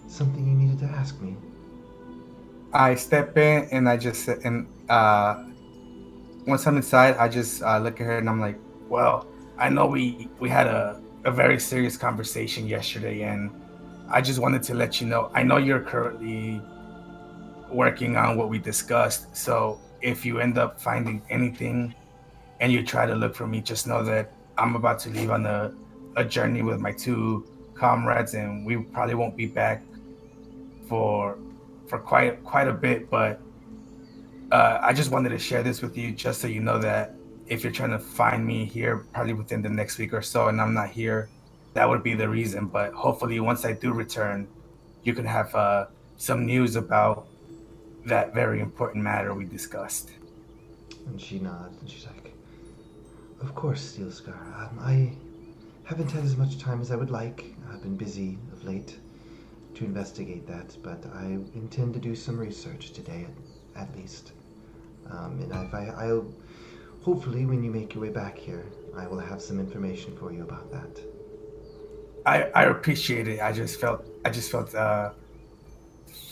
something you needed to ask me?" I step in and I just and once I'm inside, I just look at her and I'm like, "Well, I know we had a very serious conversation yesterday, and I just wanted to let you know. I know you're currently working on what we discussed, so if you end up finding anything and you try to look for me, just know that I'm about to leave on a journey with my 2 comrades, and we probably won't be back for quite a bit, but I just wanted to share this with you just so you know that if you're trying to find me here probably within the next week or so and I'm not here, that would be the reason. But hopefully once I do return, you can have some news about that very important matter we discussed." And she nods and she's like, "Of course, Steelscar. I haven't had as much time as I would like. I've been busy of late to investigate that, but I intend to do some research today at least. And I'll hopefully when you make your way back here, I will have some information for you about that." I appreciate it. I just felt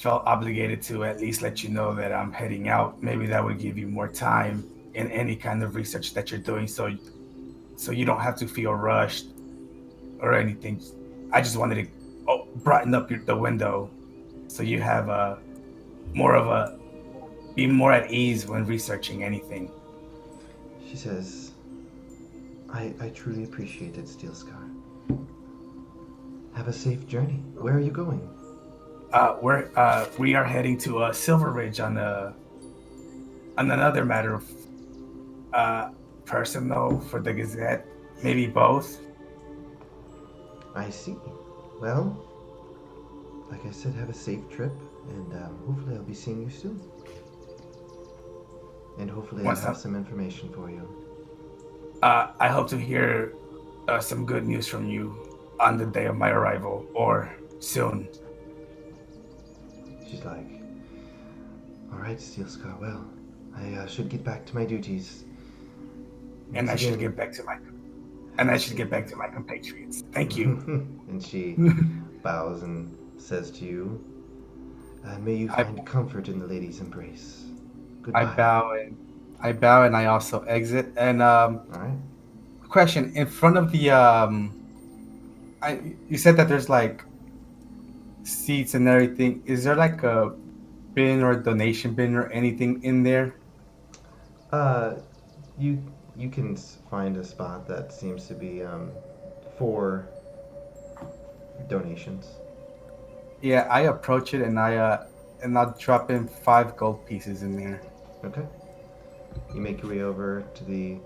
obligated to at least let you know that I'm heading out. Maybe that would give you more time in any kind of research that you're doing, so you don't have to feel rushed or anything. I just wanted to brighten up the window so you have be more at ease when researching anything. She says, I truly appreciate it, Steelscar. Have a safe journey. Where are you going?" We are heading to Silver Ridge on another matter of personal for the Gazette, maybe both. "I see. Well, like I said, have a safe trip, and hopefully I'll be seeing you soon. And hopefully I'll have some information for you." I hope to hear some good news from you on the day of my arrival, or soon. She's like, "All right, Steelscar. Well, I should get back to my duties. And I should get back to my compatriots. Thank you." And she bows and says to you, "May you find comfort in the lady's embrace. Goodbye." I bow and I also exit. And All right. question, in front of the you said that there's like seats and everything. Is there like a bin or a donation bin or anything in there? You can find a spot that seems to be for donations. Yeah, I approach it and I'll drop in 5 gold pieces in there. Okay. You make your way over to the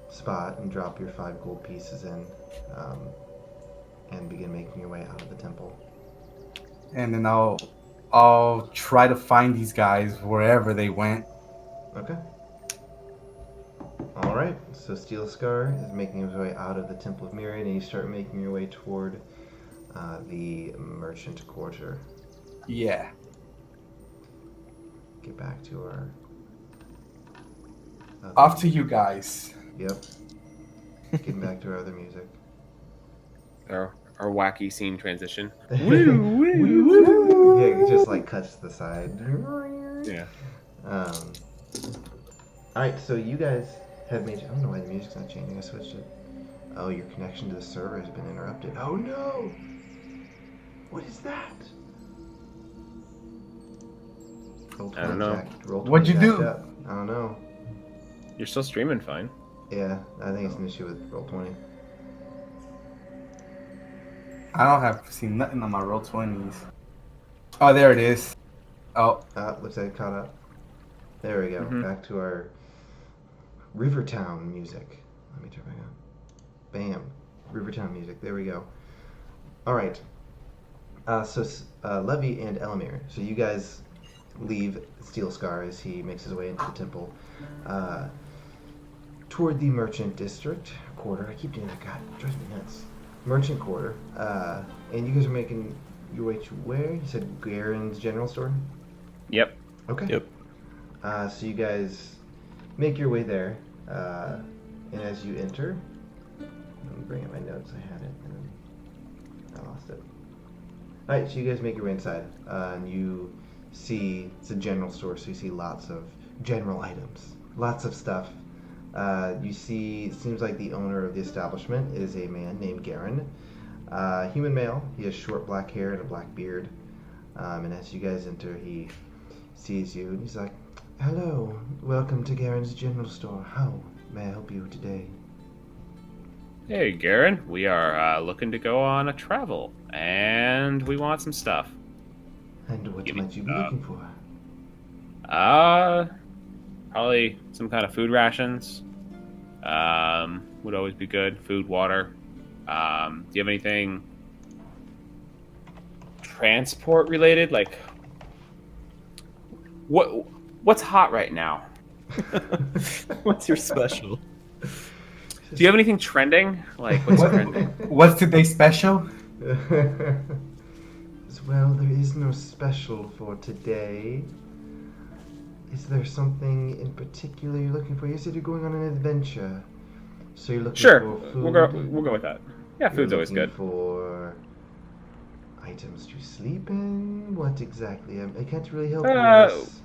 spot and drop your 5 gold pieces in, and begin making your way out of the temple. And then I'll try to find these guys wherever they went. Okay. All right. So Steelscar is making his way out of the Temple of Mirian, and you start making your way toward the merchant quarter. Yeah. Get back to our. Off to you guys. Yep. Getting back to our other music. Our wacky scene transition. Yeah, it just like cuts to the side. Yeah. Alright, so you guys have made. I don't know why the music's not changing. I switched it. Oh, your connection to the server has been interrupted. Oh no! What is that? I don't know. What'd you do? Up. I don't know. You're still streaming fine. Yeah, I think it's an issue with Roll20. I don't have seen nothing on my Roll20s. Oh, there it is. Oh. Looks like it caught up. There we go. Mm-hmm. Back to our Rivertown music. Let me turn back on. Bam. Rivertown music. There we go. Alright. So Levy and Elamir. So you guys leave Steelscar as he makes his way into the temple. Toward the merchant district quarter. I keep doing that. God, it drives me nuts. Merchant quarter. And you guys are making your way to where? You said Garen's General Store? Yep. Okay. Yep. So you guys make your way there, and as you enter, let me bring up my notes. I had it, and then I lost it. All right, so you guys make your way inside, and you see it's a general store, so you see lots of general items, lots of stuff. You see, it seems like the owner of the establishment is a man named Garen. Human male. He has short black hair and a black beard. And as you guys enter, he sees you and he's like, "Hello, welcome to Garen's General Store. How may I help you today?" Hey, Garen. We are looking to go on a travel, and we want some stuff. And what Give me might you be looking for? Probably some kind of food rations. Would always be good. Food, water. Do you have anything transport related? Like, what's hot right now? What's your special? Do you have anything trending? Like, what's trending? What's today's special? Well, there is no special for today. Is there something in particular you're looking for? You said you're going on an adventure. So you're looking Sure, for food? we'll go with that. Yeah, food's always good. For items to sleep in? What exactly? I can't really help you with this.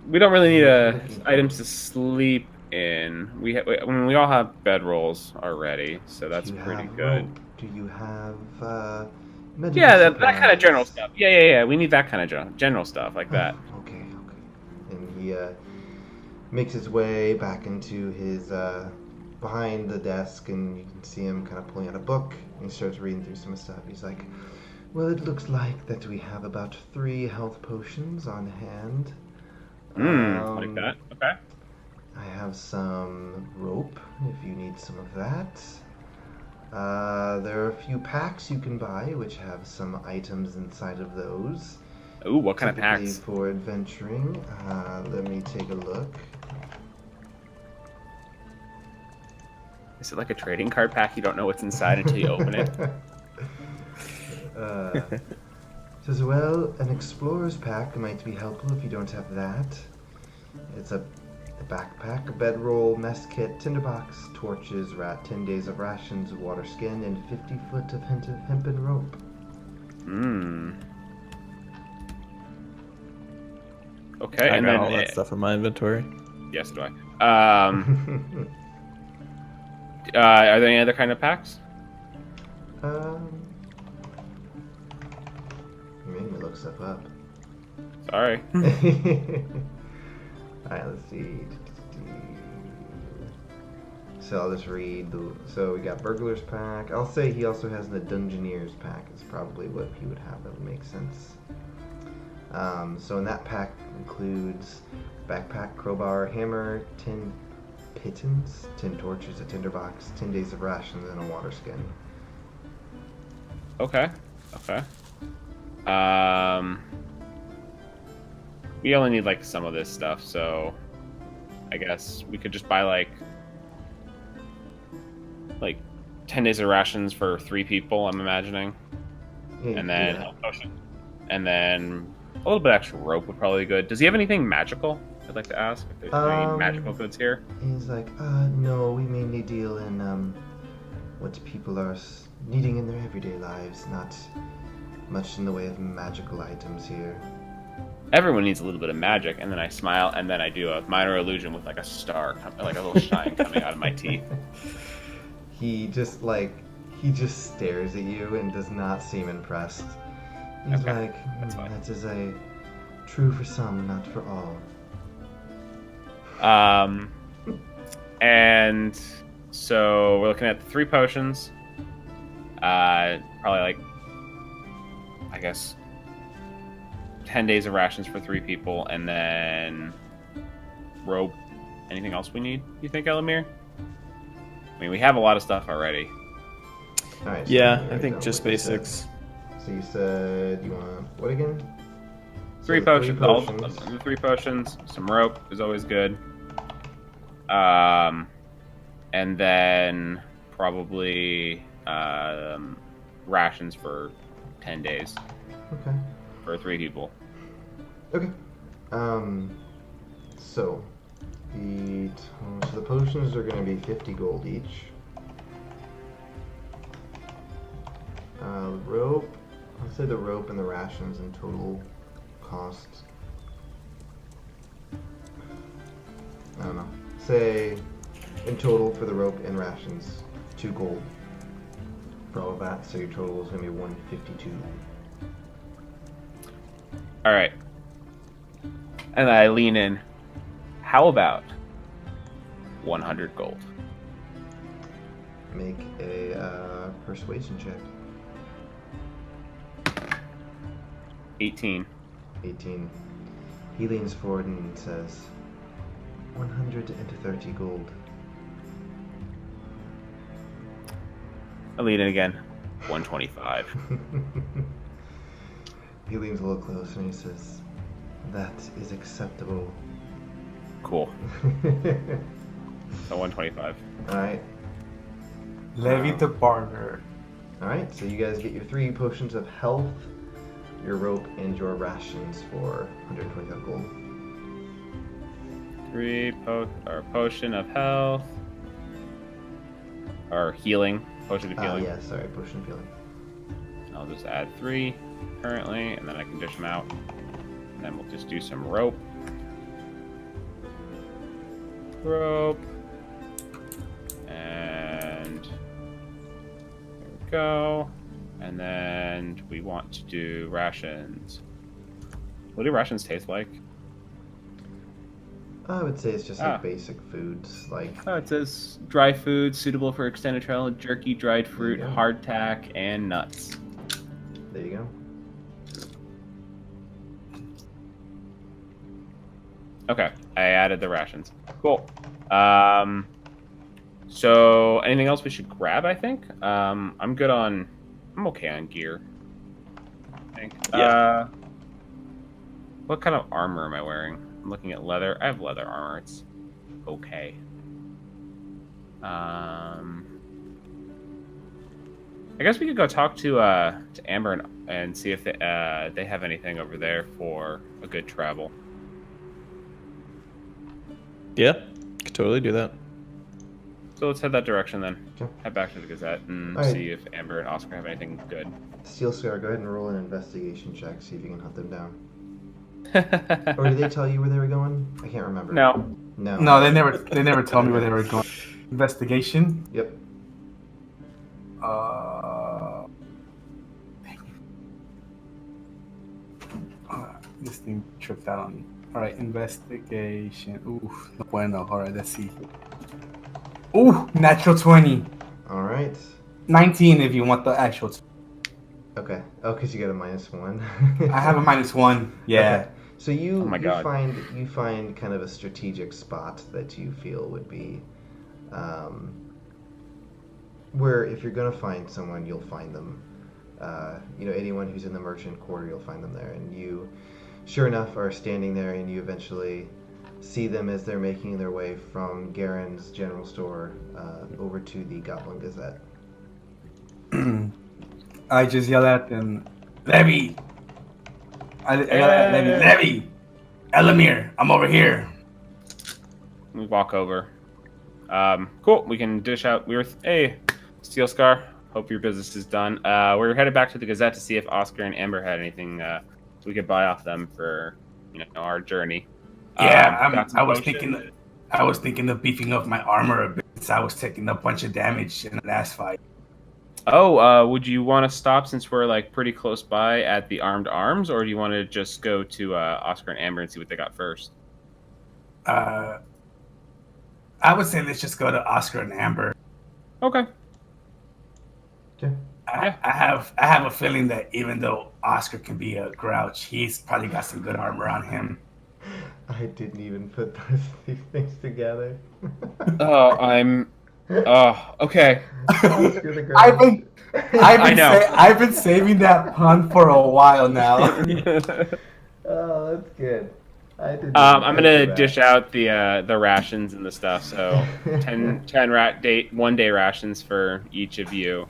We don't really need Looking for- items to sleep in. We we all have bedrolls already, so that's Do you pretty have good. rope? Do you have medical Yeah, that kind of general supplies? stuff. Yeah. We need that kind of general stuff like that. Okay. And he makes his way back into his behind the desk, and you can see him kind of pulling out a book, and he starts reading through some stuff. He's like, "Well, it looks like that we have about 3 health potions on hand. Like that. Okay. I have some rope if you need some of that. There are a few packs you can buy which have some items inside of those. Ooh, what kind of Typically packs? for adventuring. Let me take a look. Is it like a trading card pack? You don't know what's inside until you open it. Says, well, an explorer's pack might be helpful if you don't have that. It's a backpack, a bedroll, mess kit, tinderbox, torches, 10 days of rations, water skin, and 50 foot of hempen rope. Okay, I and got then all that stuff in my inventory. yes, do I. Are there any other kind of packs? You made me look stuff up. Sorry. Alright, let's see. So I'll just read so we got Burglar's Pack. I'll say he also has the Dungeoneer's Pack is probably what he would have. That would make sense. So in that pack includes backpack, crowbar, hammer, 10 pitons, 10 torches, a tinderbox, 10 days of rations, and a water skin. Okay. We only need like some of this stuff, so I guess we could just buy like 10 days of rations for 3 people, I'm imagining. Yeah, you And can then do health potion. And then a little bit extra rope would probably be good. Does he have anything magical? I'd like to ask if there's any magical goods here. He's like, no, we mainly deal in what people are needing in their everyday lives, not much in the way of magical items here. Everyone needs a little bit of magic, and then I smile, and then I do a minor illusion with like a star, like a little shine coming out of my teeth. He just stares at you and does not seem impressed. He's Okay, like, that's fine. that is true for some, not for all. And so we're looking at the 3 potions. Probably like, I guess, 10 days of rations for 3 people, and then rope. Anything else we need, you think, Elamir? I mean, we have a lot of stuff already. All right. Yeah, let me I write think down just what you said. basics. So you said you want what again? So 3 the potions. three All potions. the 3 potions. Some rope is always good. And then probably rations for 10 days. Okay. For 3 people. Okay. So the potions are going to be 50 gold each. Rope. I'll say the rope and the rations in total cost. I don't know. Say in total for the rope and rations, 2 gold for all of that. So your total is going to be 152. All right. And I lean in. How about 100 gold? Make a persuasion check. 18. 18. He leans forward and says, 130 gold. I lean in again. 125. He leans a little closer and he says, that is acceptable. Cool. So 125. Alright. Levy the barber. Alright, so you guys get your 3 potions of health, your rope, and your rations for 125 gold. 3 potion of health. Or healing. Potion of healing. Yeah, sorry, potion of healing. I'll just add 3 currently, and then I can dish them out. And then we'll just do some rope. Rope. And there we go. And then we want to do rations. What do rations taste like? I would say it's just like basic foods, like... Oh, it says dry food suitable for extended travel, jerky, dried fruit, Yeah. hardtack, and nuts. There you go. Okay, I added the rations. Cool. So anything else we should grab? I think I'm good on. I'm okay on gear. I think. Yeah. What kind of armor am I wearing? I'm looking at leather. I have leather armor. It's okay. I guess we could go talk to Amber and see if they have anything over there for a good travel. Yeah, could totally do that. So let's head that direction then. Okay. Head back to the Gazette and Alright. see if Amber and Oscar have anything good. Steel Scar, go ahead and roll an investigation check, see if you can hunt them down. Or did they tell you where they were going? I can't remember. No. No. No, they never told me where they were going. Investigation. Yep. This thing tripped out on me. All right, investigation. Ooh, no bueno. All right, let's see. Ooh, natural 20. Alright. 19 if you want the actual. Okay. Oh, because you got a -1. I have a -1. Yeah. Okay. So you, Oh my you God. find kind of a strategic spot that you feel would be where if you're gonna find someone, you'll find them. Anyone who's in the merchant quarter, you'll find them there. And you, sure enough, are standing there, and you eventually see them as they're making their way from Garen's general store over to the Goblin Gazette. I just yell at them, Levy! I yell at Levy, Levy! Elamir, I'm over here. We walk over. Cool. We can dish out. Hey, Steel Scar. Hope your business is done. We're headed back to the Gazette to see if Oscar and Amber had anything we could buy off them for our journey. Yeah, got some I was potion. thinking of beefing up my armor a bit since I was taking a bunch of damage in the last fight. Oh, would you want to stop since we're like pretty close by at the Armed Arms, or do you want to just go to Oscar and Amber and see what they got first? I would say let's just go to Oscar and Amber. Okay. Okay. I have a feeling that even though Oscar can be a grouch, he's probably got some good armor on him. I didn't even put these things together. Okay. Oscar the Grouch. I've been saving that pun for a while now. Oh, that's good. I did. I'm gonna dish out the rations and the stuff. So 10 1-day rations for each of you.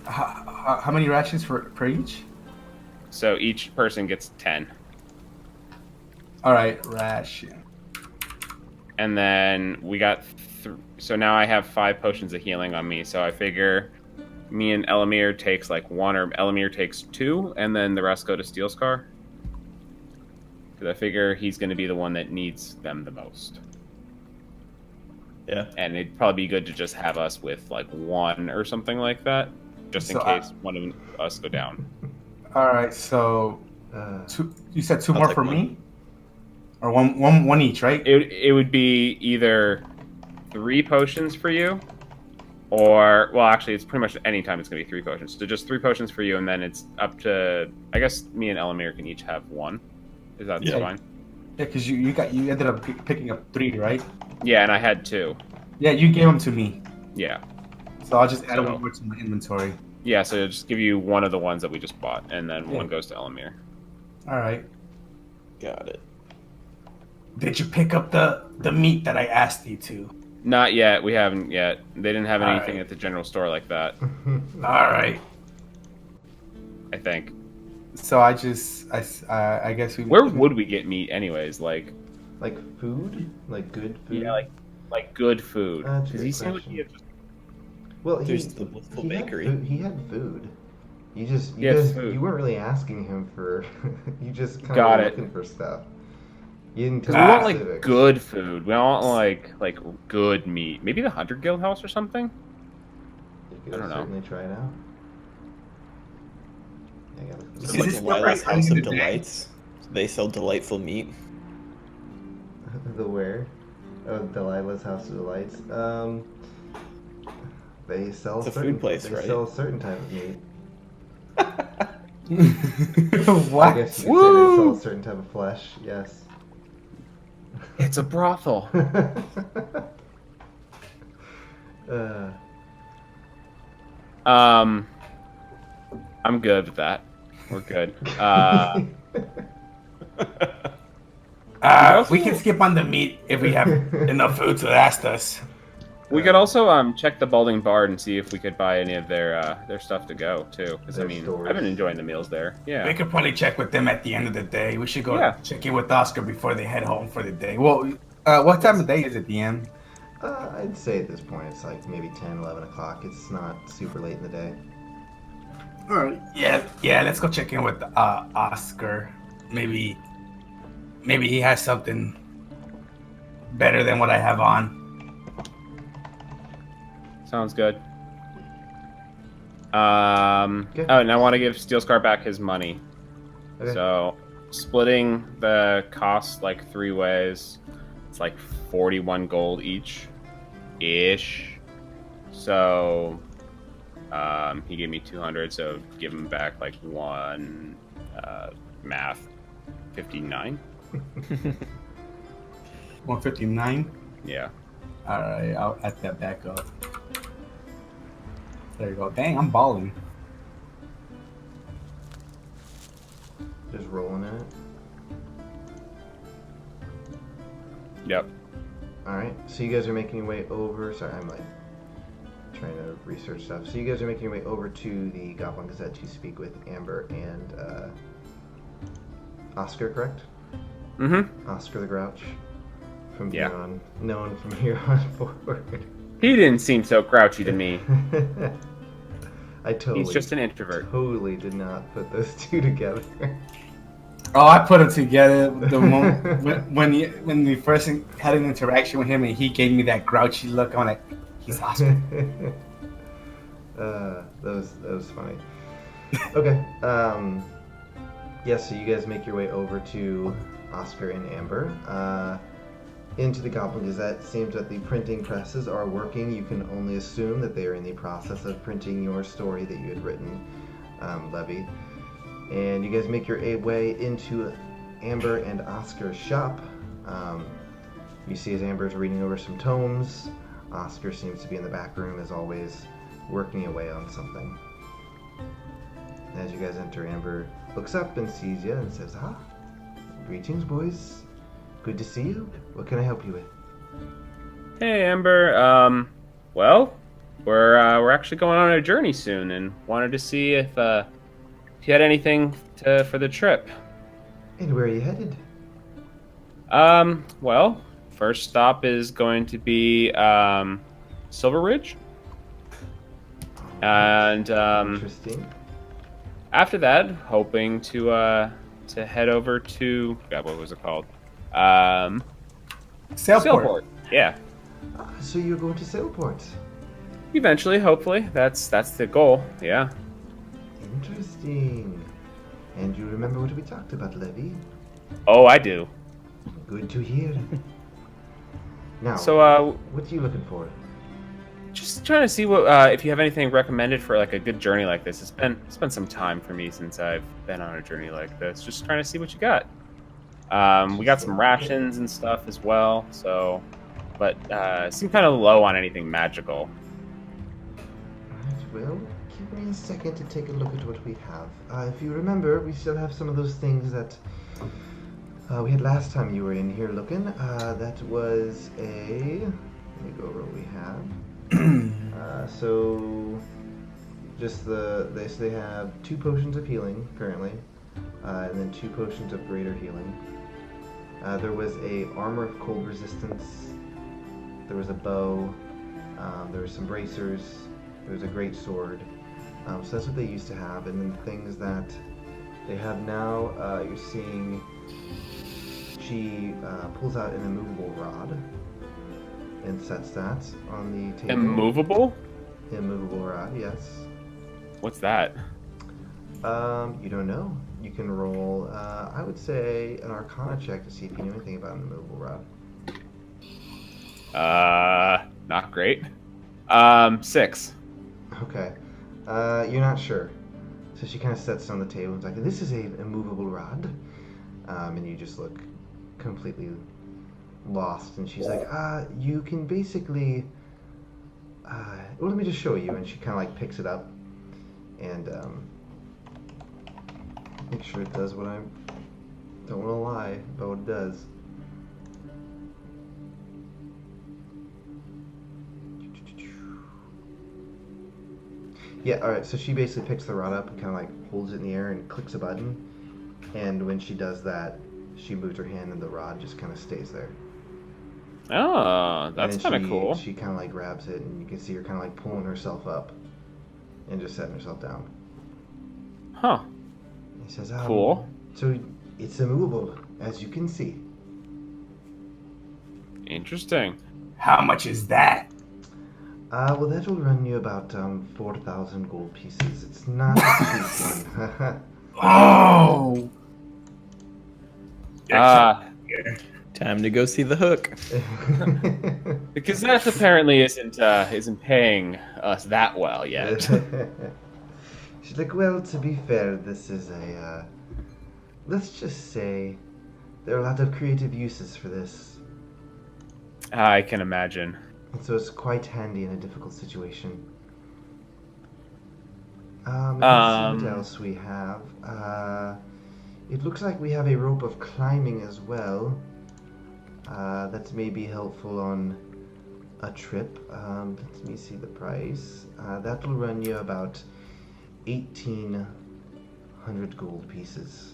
How many rations per each? So each person gets 10. All right, ration. And then we got... So now I have 5 potions of healing on me, so I figure me and Elamir takes like 1, or Elamir takes 2, and then the rest go to Steel Scar. Because I figure he's going to be the one that needs them the most. Yeah. And it'd probably be good to just have us with like 1 or something like that, just in So case one of us go down. All right, so you said 2 I'll more take for one. me, or one each, right? It would be either 3 potions for you, or, well, actually, it's pretty much any time it's going to be 3 potions. So just 3 potions for you, and then it's up to, I guess me and Elamir can each have 1. Is that Yeah. fine? Yeah, because you ended up picking up 3, right? Yeah, and I had 2. Yeah, you gave them to me, Yeah. so I'll just add So- 1 more to my inventory. Yeah, so it'll just give you 1 of the ones that we just bought, and then Yeah. 1 goes to Elamir. All right. Got it. Did you pick up the meat that I asked you to? Not yet. We haven't yet. They didn't have anything Alright. at the general store like that, All right. I think. So I guess we. Where would we get meat anyways? Like, Like food? Like good food? yeah, like good food. That's a Because good he seemed like question. he had just... Well, There's the Blissful he had Bakery. food- He had food. You He had food. you weren't really asking him for. You just kind Got of it. looking for stuff. You didn't Because tell we me want like specifics. good food. We don't want like good meat. Maybe the Hunter Guild House or something. You could I don't know. certainly try it out. I gotta look Is this it Is up. like this Delilah's the right House time of of the day? Delights? They sell delightful meat. The where? Oh, Delilah's House of Delights. They sell It's a certain, food place, they right? sell a certain type of meat. What? I guess you could say they Woo! sell a certain type of flesh. Yes. It's a brothel. uh, I'm good with that. We're good. We can skip on the meat if we have enough food to last us. We could also check the Balding Bard and see if we could buy any of their stuff to go too. Because I Their mean, stores. I've been enjoying the meals there. We Yeah. could probably check with them at the end of the day. We should go Yeah. check in with Oscar before they head home for the day. Well, what time of day is it, DM? I'd say at this point it's like maybe 10, 11 o'clock. It's not super late in the day. All right. Yeah. Let's go check in with Oscar. Maybe he has something better than what I have on. Sounds good. Okay. Oh, and I want to give Steel Scar back his money. Okay. So, splitting the cost like 3 ways, it's like 41 gold each, ish. So, he gave me 200, so give him back like 1, math, 59. 159. Yeah. All right. I'll add that back up. There you go. Dang, I'm balling. Just rolling in it. Yep. Alright, so you guys are making your way over. Sorry, I'm like trying to research stuff. So you guys are making your way over to the Goblin Gazette to speak with Amber and Oscar, correct? Mm-hmm. Oscar the Grouch. From Yeah. here on, known from here on forward. He didn't seem so grouchy to me. I totally, He's just an introvert. totally did not put those two together. Oh, I put them together the moment when we first had an interaction with him, and he gave me that grouchy look. I'm like, he's Oscar. that was funny. Okay. Yeah, so you guys make your way over to Oscar and Amber. Into the Goblin Gazette. Seems that the printing presses are working. You can only assume that they are in the process of printing your story that you had written, Levy. And you guys make your way into Amber and Oscar's shop. You see as Amber's reading over some tomes, Oscar seems to be in the back room as always, working away on something. And as you guys enter, Amber looks up and sees you and says, "Ah, greetings, boys. Good to see you. What can I help you with?" Hey, Amber. Well, we're actually going on a journey soon, and wanted to see if if you had anything for the trip. And where are you headed? Well, first stop is going to be Silver Ridge, and Interesting. after that, hoping to head over to God, what was it called? Sailport. Yeah, So you're going to Sailport. eventually, hopefully, that's the goal. Yeah. Interesting. And you remember what we talked about, Levy? Oh, I do. Good to hear. Now, So, what are you looking for? just trying to see what if you have anything recommended for like a good journey like this. It's been some time for me since I've been on a journey like this. Just trying to see what you got. We got some rations and stuff as well. So, but seem kind of low on anything magical. Alright, well, give me a second to take a look at what we have. If you remember, we still have some of those things that we had last time you were in here looking. That was a... Let me go over what we have. So, just they have 2 potions of healing currently, and then 2 potions of greater healing. There was a armor of cold resistance. There was a bow. There was some bracers. There was a great sword. So that's what they used to have. And then things that they have now, you're seeing she pulls out an immovable rod and sets that on the table. Immovable? Immovable rod, yes. What's that? You don't know. You can roll, I would say, an Arcana check to see if you know anything about an immovable rod. Not great. 6. Okay. You're not sure. So she kind of sets it on the table and is like, this is a immovable rod. And you just look completely lost. And she's like, you can basically... well, let me just show you. And she kind of like picks it up. And make sure it does what I don't want to lie about what it does. Yeah, alright, so she basically picks the rod up and kind of like holds it in the air and clicks a button. And when she does that, she moves her hand and the rod just kind of stays there. Oh, that's And then kind of cool. She kind of like grabs it and you can see her kind of like pulling herself up and just setting herself down. Huh. He says, Cool. So it's immovable, as you can see. Interesting. How much is that? Well, that will run you about 4,000 gold pieces. It's not a cheap one. Oh! Time to go see the hook. Because that apparently isn't paying us that well yet. She's like, well, to be fair, this is a, let's just say there are a lot of creative uses for this. I can imagine. And so it's quite handy in a difficult situation. Let's see what else we have. It looks like we have a rope of climbing as well. That may be helpful on a trip. Let me see the price. That will run you about 1,800 gold pieces.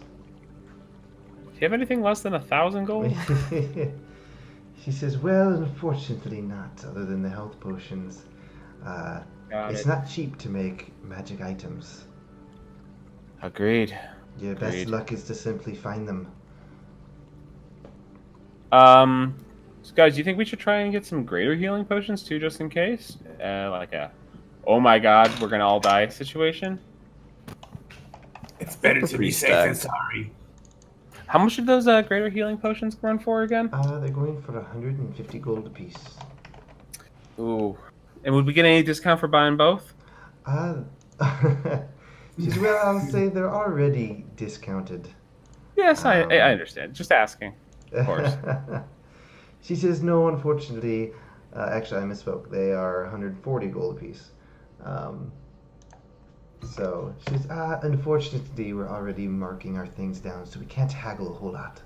Do you have anything less than 1,000 gold? She says, well, unfortunately not, other than the health potions. It's not cheap to make magic items. Agreed. Your best luck is to simply find them. So guys, do you think we should try and get some greater healing potions too, just in case? Like a, oh my god, we're gonna all die situation? It's better to be safe than sorry. How much did those greater healing potions run for again? They're going for 150 gold apiece. Ooh. And would we get any discount for buying both? She's, well, I'll say they're already discounted. Yes, I understand. Just asking. Of course. She says, no, unfortunately. Actually, I misspoke. They are 140 gold apiece. So she's, unfortunately, we're already marking our things down, so we can't haggle a whole lot.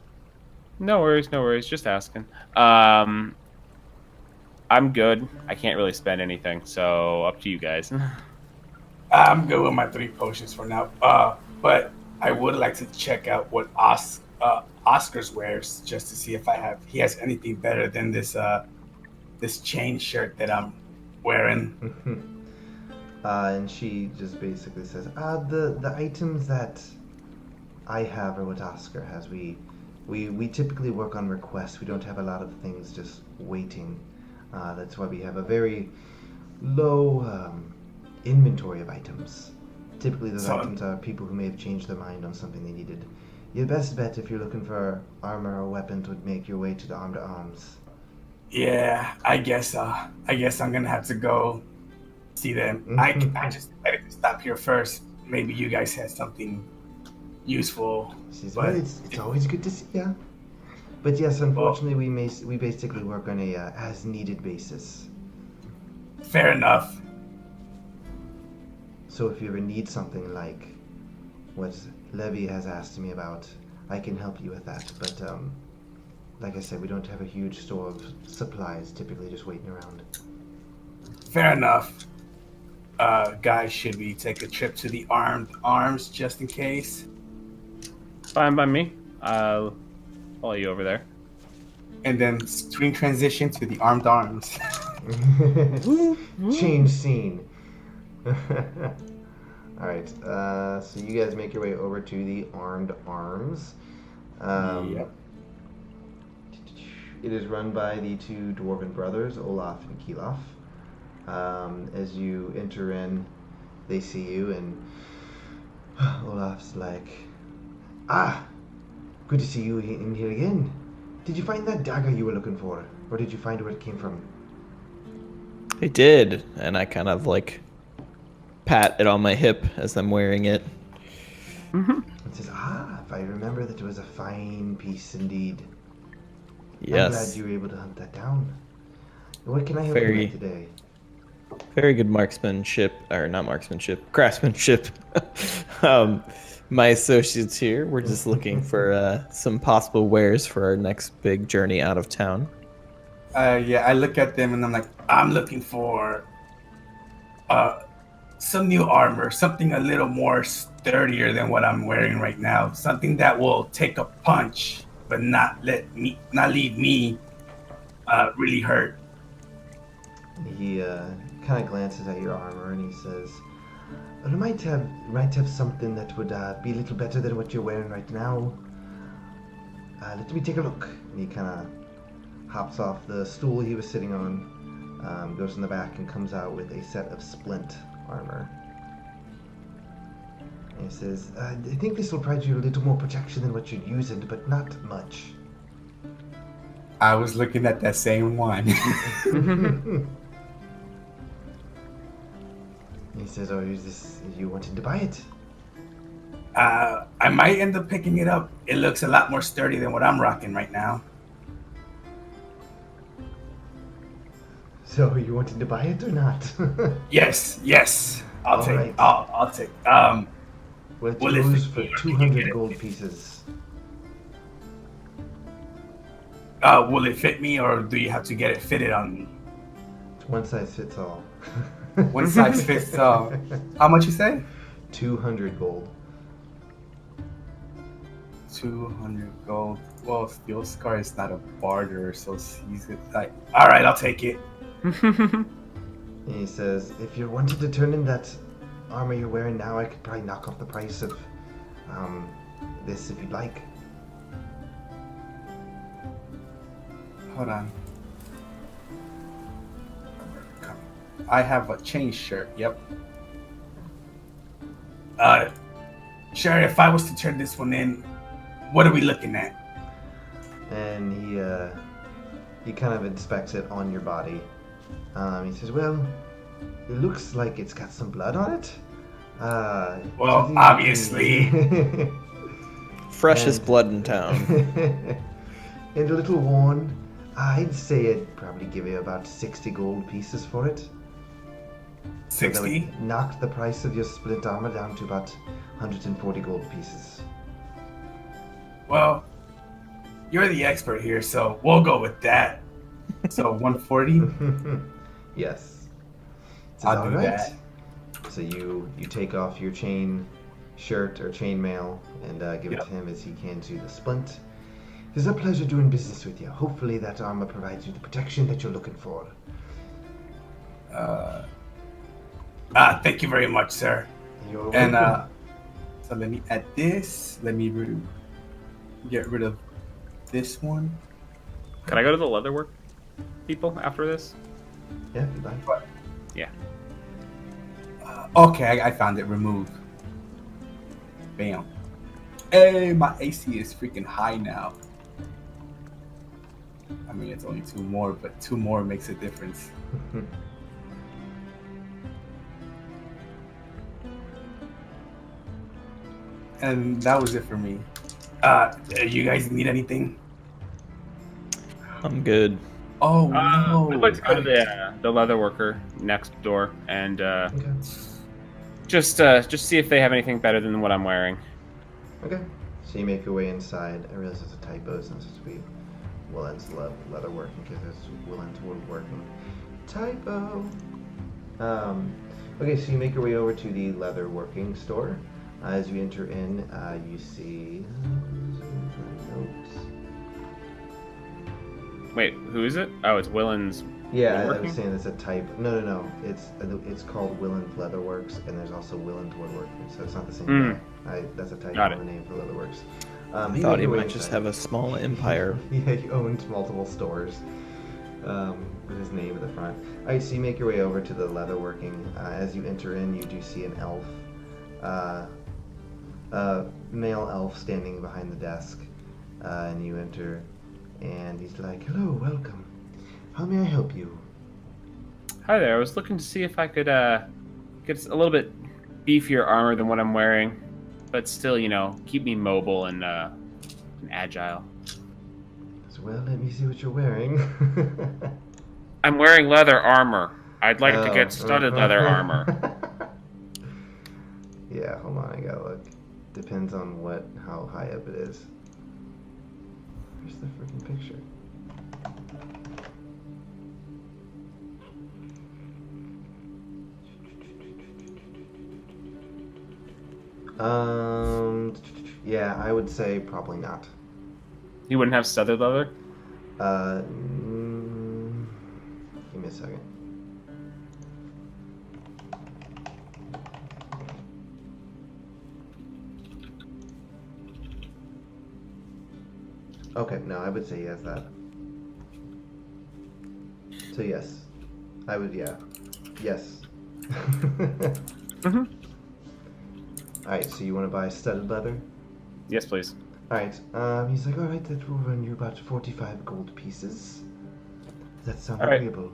No worries, no worries. Just asking. I'm good. I can't really spend anything, so up to you guys. I'm good with my 3 potions for now. But I would like to check out what Oscar's wears just to see if he has anything better than this chain shirt that I'm wearing. And she just basically says, the items that I have are what Oscar has. We typically work on request. We don't have a lot of things just waiting. That's why we have a very low inventory of items. Typically, those items are people who may have changed their mind on something they needed. Your best bet if you're looking for armor or weapons would make your way to the Armed Arms. Yeah, I guess I'm gonna have to go see them. I just decided to stop here first. Maybe you guys had something useful. Well, it's always good to see ya. But yes, unfortunately, we basically work on a as needed basis. Fair enough. So if you ever need something like what Levy has asked me about, I can help you with that. But like I said, we don't have a huge store of supplies, typically just waiting around. Fair enough. Guys, should we take a trip to the Armed Arms just in case? Fine by me. I'll follow you over there. And then screen transition to the Armed Arms. Change scene. Alright, so you guys make your way over to the Armed Arms. Yep. It is run by the two dwarven brothers, Olaf and Kilof. As you enter in, they see you, and Olaf's like, good to see you in here again. Did you find that dagger you were looking for, or did you find where it came from? I did, and I kind of like pat it on my hip as I'm wearing it. It says, if I remember, that was a fine piece indeed. Yes. I'm glad you were able to hunt that down. What can I help you with today? Very good marksmanship, or not marksmanship, craftsmanship. My associates here, we're just looking for some possible wares for our next big journey out of town. Yeah, I look at them and I'm like, I'm looking for some new armor, something a little more sturdier than what I'm wearing right now, something that will take a punch but not leave me really hurt. He kind of glances at your armor and he says, "Well, you might have something that would be a little better than what you're wearing right now. Let me take a look." And he kind of hops off the stool he was sitting on, goes in the back and comes out with a set of splint armor. And he says, "I think this will provide you a little more protection than what you're using, but not much." I was looking at that same one. He says, "Oh, you wanted to buy it?" I might end up picking it up. It looks a lot more sturdy than what I'm rocking right now. So, you wanted to buy it or not? Yes. I'll take. Right. I'll take. Well, it Will it goes fit for me, or can you 200 get it? gold pieces. Will it fit me, or do you have to get it fitted on me? One size fits all. One size fits all. How much you say? 200 gold. 200 gold. Well, Steel Scar is not a barter, so he's like, all right, I'll take it. And he says, "If you're wanting to turn in that armor you're wearing now, I could probably knock off the price of this if you'd like." Hold on. I have a chain shirt. Yep. Sherry, if I was to turn this one in, what are we looking at? And he kind of inspects it on your body. He says, "Well, it looks like it's got some blood on it." Well, obviously. Freshest blood in town. And a little worn. I'd say I'd probably give you about 60 gold pieces for it. So that 60? would knock the price of your splint armor down to about 140 gold pieces. Well, you're the expert here, so we'll go with that. So 140? Yes. I'll do that. So you take off your chain shirt or chainmail and give it to him as he can to the splint. It is a pleasure doing business with you. Hopefully that armor provides you the protection that you're looking for. Thank you very much, sir. You're And welcome. so let me add this. Let me get rid of this one. Can I go to the leatherwork people after this? Yeah, if you'd like. Yeah. Okay, I found it. Remove. Bam. Hey, my AC is freaking high now. I mean, it's only 2 more, but 2 more makes a difference. And that was it for me. You guys need anything? I'm good. Oh no! I'd like to go to the leatherworker next door and Okay. just see if they have anything better than what I'm wearing. Okay. So you make your way inside. I realize there's a typo since it's Willen's leather working because it's Willen's woodworking. Typo. Okay, so you make your way over to the leather working store. As you enter in, you see notes. Wait, who is it? Oh, it's Willen's. Yeah, I Woodworking? was saying it's a type. No. It's called Willen's Leatherworks, and there's also Willen's Woodworking, so it's not the same guy. That's a type Got of the name for Leatherworks. I thought he might just have a small empire. Yeah, he owned multiple stores with his name at the front. All right, so you make your way over to the leatherworking. As you enter in, you do see an elf, male elf standing behind the desk, and you enter, and he's like, "Hello, welcome. How may I help you?" Hi there. I was looking to see if I could get a little bit beefier armor than what I'm wearing, but still, keep me mobile and agile. So, well, let me see what you're wearing. I'm wearing leather armor. I'd like to Oh, get studded leather armor. Yeah, hold on, I gotta look. Depends on how high up it is. Where's the freaking picture? Yeah, I would say probably not. You wouldn't have studded leather? Give me a second. Okay, no, I would say he has that. So yes, I would, yeah. Yes. Mm-hmm. Alright, so you want to buy studded leather? Yes, please. Alright, he's like, alright, that will run you about 45 gold pieces. Does that sound All right. agreeable?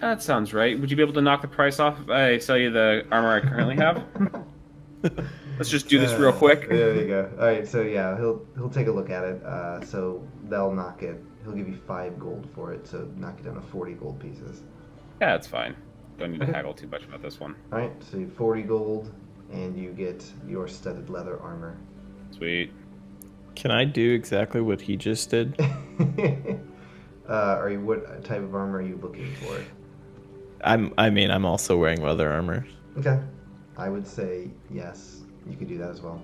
That sounds right. Would you be able to knock the price off if I sell you the armor I currently have? Let's just do this real quick. There you go. Alright, so yeah, he'll take a look at it. So they'll knock it. He'll give you 5 gold for it, so knock it down to 40 gold pieces. Yeah, that's fine. Don't need to Okay. haggle too much about this one. Alright, so 40 gold, and you get your studded leather armor. Sweet. Can I do exactly what he just did? What type of armor are you looking for? I'm also wearing leather armor. Okay. I would say yes. You could do that as well.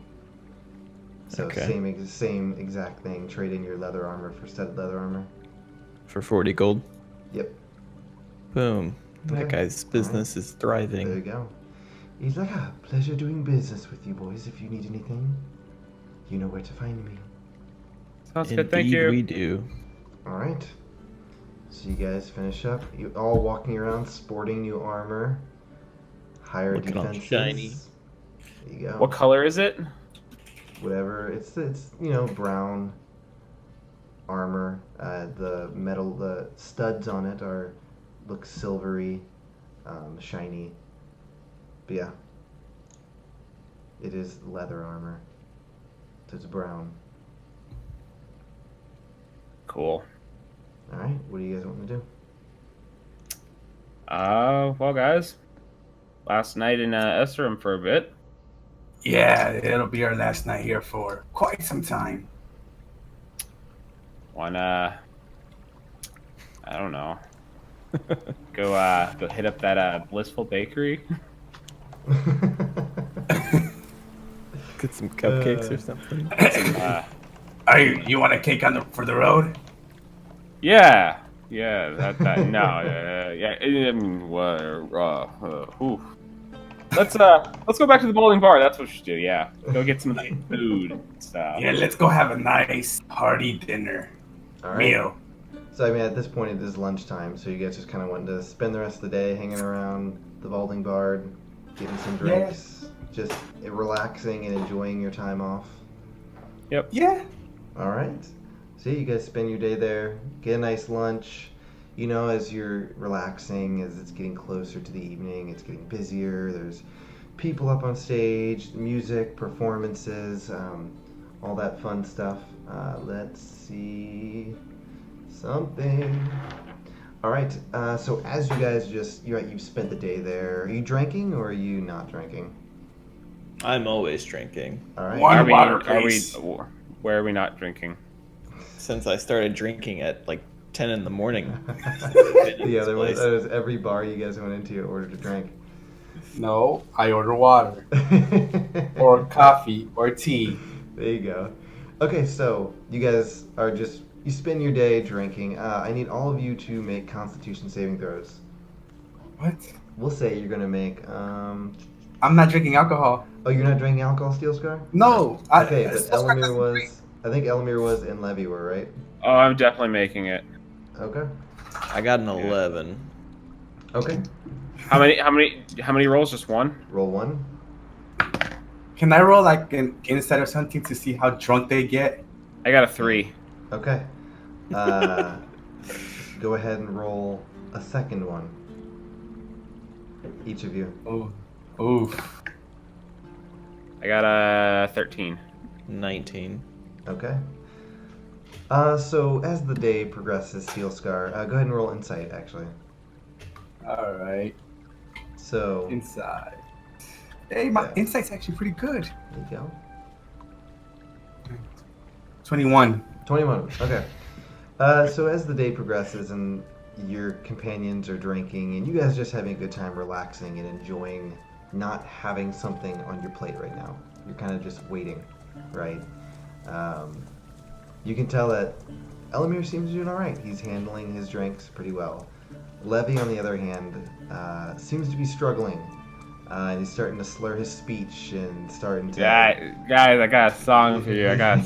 So Okay. same exact thing. Trade in your leather armor for studded leather armor. For 40 gold. Yep. Boom. That Okay. guy's business is There you thriving. go. He's like, pleasure doing business with you boys. If you need anything, you know where to find me. Sounds good, thank Indeed you. we do. All right. So you guys finish up. You all walking around sporting new armor, higher Looking all defenses. shiny. There you go. What color is it? Whatever. It's brown armor. The studs on it look silvery, shiny. But yeah, it is leather armor. So it's brown. Cool. All right. What do you guys want to do? Well, guys, last night in Eserim for a bit. Yeah, it'll be our last night here for quite some time. Wanna, I don't know, go hit up that Blissful Bakery. Get some cupcakes or something. You want a cake for the road? Yeah. No. Yeah. I mean, ooh. Let's go back to the bowling bar. That's what we should do. Yeah. Go get some nice food and stuff. Yeah, let's go have a nice hearty dinner. All right. Meal. So I mean, at this point, it is lunchtime, so you guys just kind of want to spend the rest of the day hanging around the vaulting bar, getting some drinks, just relaxing and enjoying your time off. Yep. Yeah. All right. So you guys spend your day there, get a nice lunch. You know, as you're relaxing, as it's getting closer to the evening, it's getting busier. There's people up on stage, music, performances, all that fun stuff. Let's see something. All right. So as you guys you've spent the day there. Are you drinking or are you not drinking? I'm always drinking. All right. Where are we not drinking? Since I started drinking at like 10 in the morning. Yeah, there was every bar you guys went into ordered a drink. No, I order water. Or coffee or tea. There you go. Okay, so you guys are you spend your day drinking. I need all of you to make Constitution saving throws. What? We'll say you're gonna make. I'm not drinking alcohol. Oh, you're not drinking alcohol, Steel Scar? No. Okay, but Elamir was. I think Elamir was and Levy were, right? Oh, I'm definitely making it. Okay. I got an 11. Okay. How many rolls? Just one? Roll one. Can I roll like an insight or something to see how drunk they get? I got a 3. Okay. Go ahead and roll a second one. Each of you. Oh. I got a 13. 19. Okay. So as the day progresses, Steel Scar, go ahead and roll insight, actually. All right. So. Inside. Hey, my insight's actually pretty good. There you go. 21. 21. Okay. So as the day progresses and your companions are drinking and you guys are just having a good time relaxing and enjoying not having something on your plate right now. You're kind of just waiting, right? You can tell that Elamir seems to be doing all right. He's handling his drinks pretty well. Levy, on the other hand, seems to be struggling. And he's starting to slur his speech and starting to... Guys, I got a song for you. I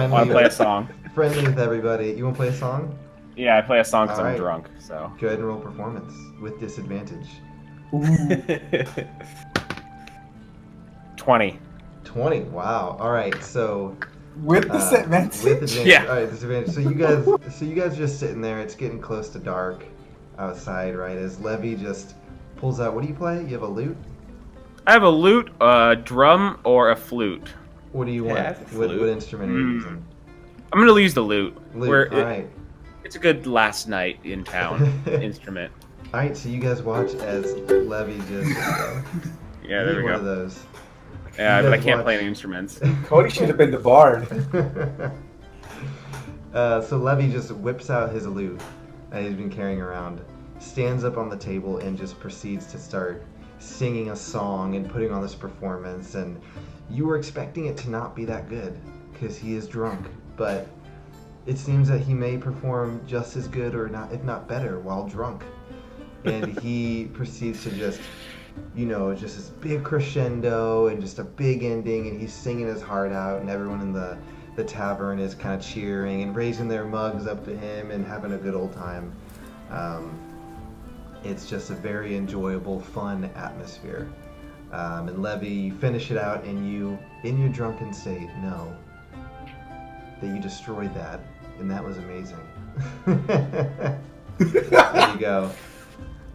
want to play a song. Friendly with everybody. You want to play a song? Yeah, I play a song because All I'm right. drunk. So Go ahead and roll performance with disadvantage. 20. 20. Wow. All right. So With disadvantage? with advantage. Yeah. All right, disadvantage. So you guys are just sitting there. It's getting close to dark outside, right? As Levy just pulls out. What do you play? You have a lute. I have a lute, a drum, or a flute. What do you want? Yeah, I have a What flute. instrument are you using? I'm gonna use the lute. Lute. All right. It's a good last night in town instrument. All right. So you guys watch as Levy just. Yeah, there we one go. of those. Yeah, You but I guys can't watch- play any instruments. Cody should have been the bard. So Levy just whips out his lute that he's been carrying around, stands up on the table, and just proceeds to start singing a song and putting on this performance. And you were expecting it to not be that good because he is drunk, but it seems that he may perform just as good or not, if not better, while drunk. And he proceeds to just, just this big crescendo and just a big ending, and he's singing his heart out, and everyone in the tavern is kind of cheering and raising their mugs up to him and having a good old time. It's just a very enjoyable, fun atmosphere. And Levy, you finish it out, and you, in your drunken state, know that you destroyed that, and that was amazing. There you go.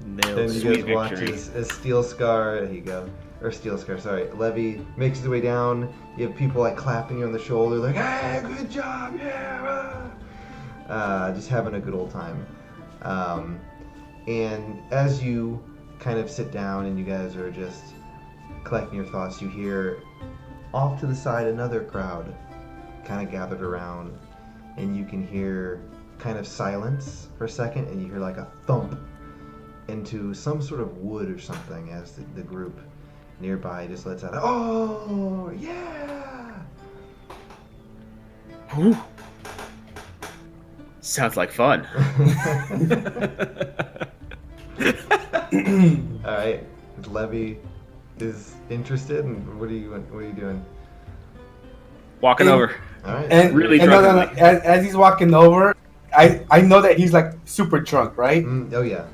Nailed Then you Sweet guys watch victory. as Steel Scar, there you go. Or Steel Scar, sorry. Levy makes his way down. You have people like clapping you on the shoulder, like, hey, good job, yeah. Just having a good old time. And as you kind of sit down and you guys are just collecting your thoughts, you hear off to the side another crowd kind of gathered around, and you can hear kind of silence for a second, and you hear like a thump into some sort of wood or something as the group nearby just lets out a, "Oh, yeah!" Whew. Sounds like fun. All right, Levy is interested, and what are you doing? Walking over. All right, And, Really and drunkenly. as he's walking over, I know that he's like super drunk, right? Oh yeah,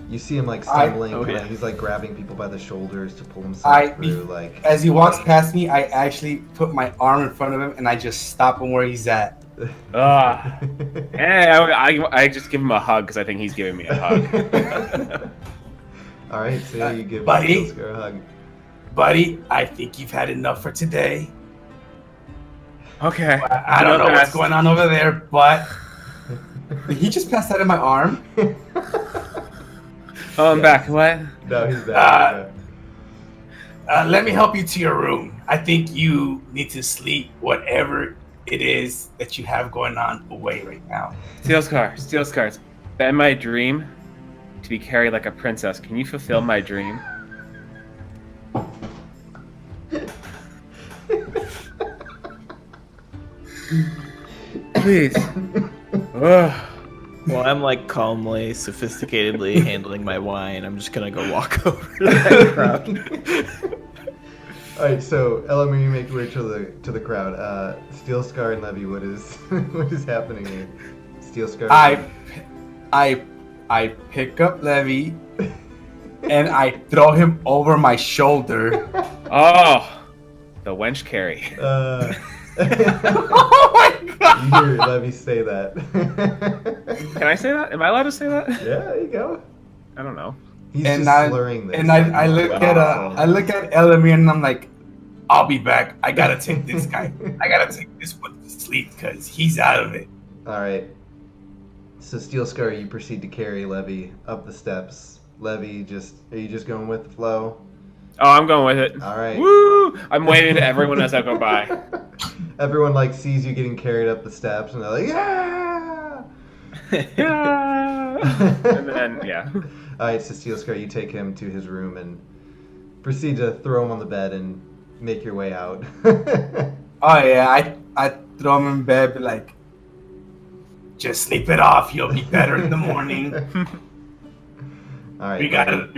you see him like stumbling. Oh, yeah. He's like grabbing people by the shoulders to pull himself through. Like As he walks past me, I actually put my arm in front of him and I just stop him where he's at. Hey, I just give him a hug because I think he's giving me a hug. All right, so you give Buddy. Steelscar a hug. Buddy, I think you've had enough for today. Okay. I don't know what's going on over there, but did he just pass out in my arm? Oh, I'm back. What? No, he's back. Let me help you to your room. I think you need to sleep whatever it is that you have going on away right now. Steel scars. It's been my dream to be carried like a princess. Can you fulfill my dream? Please. Ugh. Well, I'm like calmly, sophisticatedly handling my wine. I'm just gonna go walk over to that crowd. All right, so Elamir, you make your way to the crowd. Steelscar and Levy, what is what is happening here? Steelscar. I pick up Levy and I throw him over my shoulder. Oh, the wench carry. Oh my god! You hear Levy say that. Can I say that? Am I allowed to say that? Yeah, there you go. I don't know. He's And just I- slurring this. And I look at Elamir and I'm like, I'll be back. I gotta take this guy. I gotta take this one to sleep because he's out of it. All right. So Steelscar, you proceed to carry Levy up the steps. Levy, are you just going with the flow? Oh, I'm going with it. All right. Woo! I'm waving to everyone as I go by. Everyone like sees you getting carried up the steps, and they're like, "Yeah!" Yeah. And then, yeah. All right, so Steelscar, you take him to his room and proceed to throw him on the bed and make your way out. Oh yeah, I throw him in bed, be like, just sleep it off. You'll be better in the morning. All right. We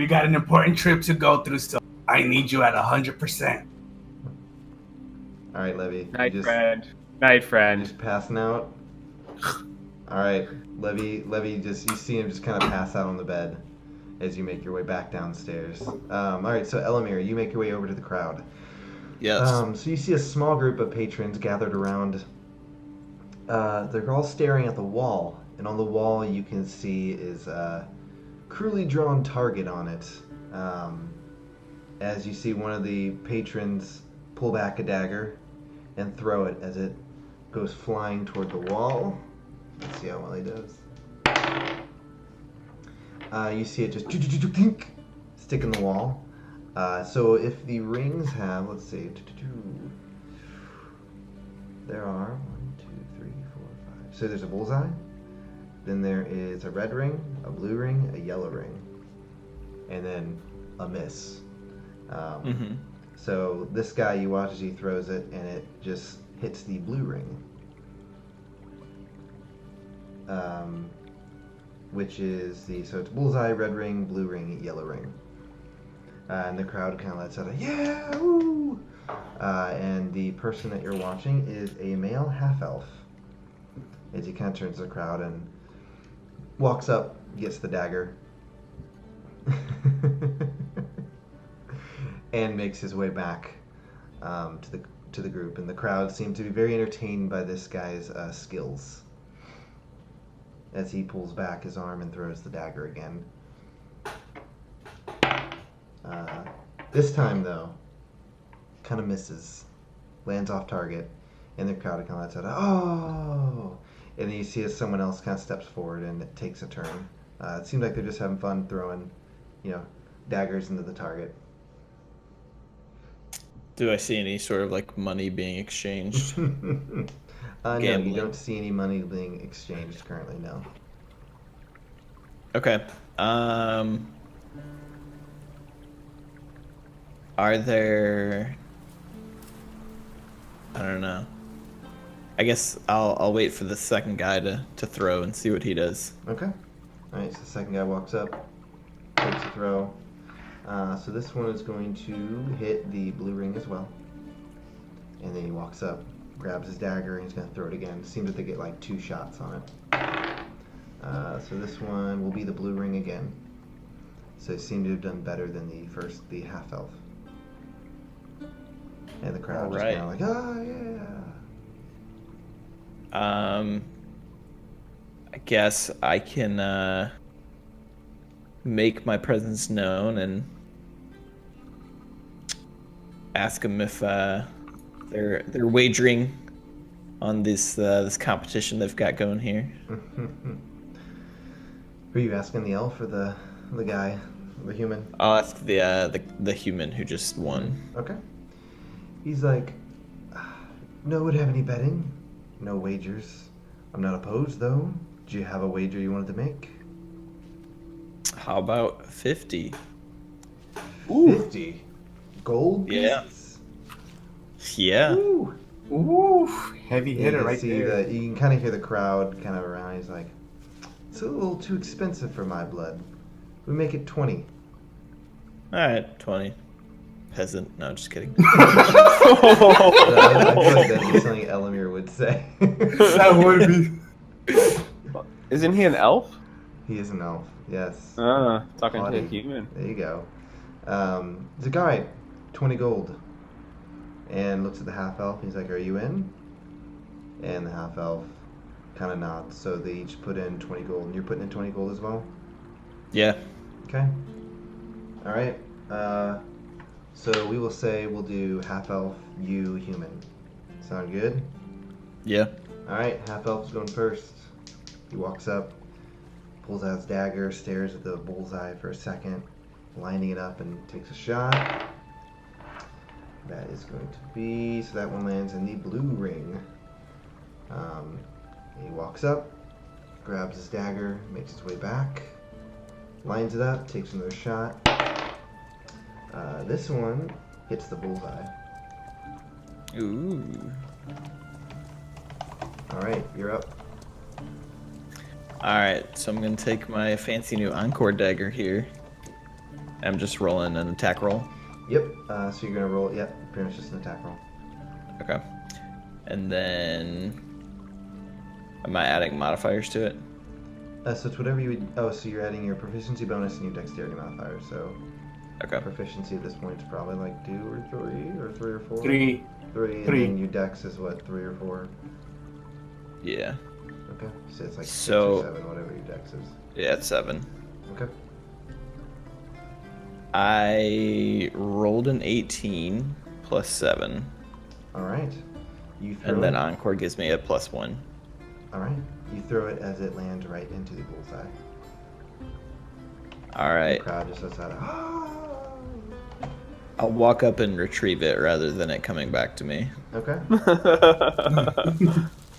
got an important trip to go through, so I need you at 100%. All right, Levy. Night, you friend. Night, friend. just passing out. All right, Levy. You see him just kind of pass out on the bed as you make your way back downstairs. All right, so Elamir, you make your way over to the crowd. Yes. So you see a small group of patrons gathered around. They're all staring at the wall, and on the wall you can see is a cruelly drawn target on it. As you see one of the patrons pull back a dagger and throw it as it goes flying toward the wall. Let's see how well he does. You see it just stick in the wall. So if the rings have, let's see, there are 1, 2, 3, 4, 5. So there's a bullseye. Then there is a red ring, a blue ring, a yellow ring, and then a miss. So this guy, you watch as he throws it, and it just hits the blue ring, which is so it's bullseye, red ring, blue ring, yellow ring. And the crowd kind of lets out a yeah, woo! And the person that you're watching is a male half-elf. As he kind of turns to the crowd and walks up, gets the dagger, and makes his way back to the group. And the crowd seem to be very entertained by this guy's skills as he pulls back his arm and throws the dagger again. This time, though, kind of misses, lands off target, and the crowd kind of lets out a, oh! And then you see as someone else kind of steps forward and it takes a turn. It seems like they're just having fun throwing, daggers into the target. Do I see any sort of like money being exchanged? No, you Gambling. don't see any money being exchanged currently, no. Okay. Are there? I don't know. I guess I'll wait for the second guy to throw and see what he does. Okay. Alright, so the second guy walks up, takes a throw. So this one is going to hit the blue ring as well. And then he walks up, grabs his dagger, and he's going to throw it again. It seems that they get like 2 shots on it. So this one will be the blue ring again. So they seem to have done better than the half-elf. And the crowd just kind of like, oh yeah. I guess I can make my presence known and ask them if they're wagering on this competition they've got going here. Were you asking the elf or the guy, the human? I'll ask the human who just won. Okay. He's like, no would have any betting, no wagers. I'm not opposed though. Do you have a wager you wanted to make? How about 50? 50 gold Yeah. pieces? Yeah. Ooh. Ooh, heavy You hitter can right see there. you can kind of hear the crowd kind of around. He's like, it's a little too expensive for my blood. We make it 20. All right, 20. Peasant. No, just kidding. I feel like that'd be something Elamir would say. That would be. Isn't he an elf? He is an elf, yes. Talking to Haughty. a human. There you go. He's like, all right, 20 gold. And looks at the half-elf. He's like, are you in? And the half-elf kind of nods. So they each put in 20 gold. And you're putting in 20 gold as well? Yeah. Okay. All right. So we will say we'll do half-elf, you, human. Sound good? Yeah. All right, half-elf's going first. He walks up, pulls out his dagger, stares at the bullseye for a second, lining it up, and takes a shot. That is going to be, so that one lands in the blue ring. He walks up, grabs his dagger, makes his way back, lines it up, takes another shot. This one hits the bullseye. Ooh. All right, you're up. All right, so I'm gonna take my fancy new Encore dagger here. I'm just rolling an attack roll. Yep. So you're gonna roll. Yep. Pretty much just an attack roll. Okay. And then, am I adding modifiers to it? So it's whatever you would. Oh, so you're adding your proficiency bonus and your dexterity modifier. So Okay. proficiency at this point is probably like 2 or 3 or 3 or 4. 3. 3. Three. And then your dex is what, 3 or 4. Yeah. Okay. So it's like 6 So- or 7, whatever your dex is. Yeah, it's 7. Okay. I rolled an 18 plus 7, All right. You throw and then it. Encore gives me a plus 1. All right. You throw it as it lands right into the bullseye. All right. The crowd just lets out a. "Ah!" I'll walk up and retrieve it rather than it coming back to me. Okay. All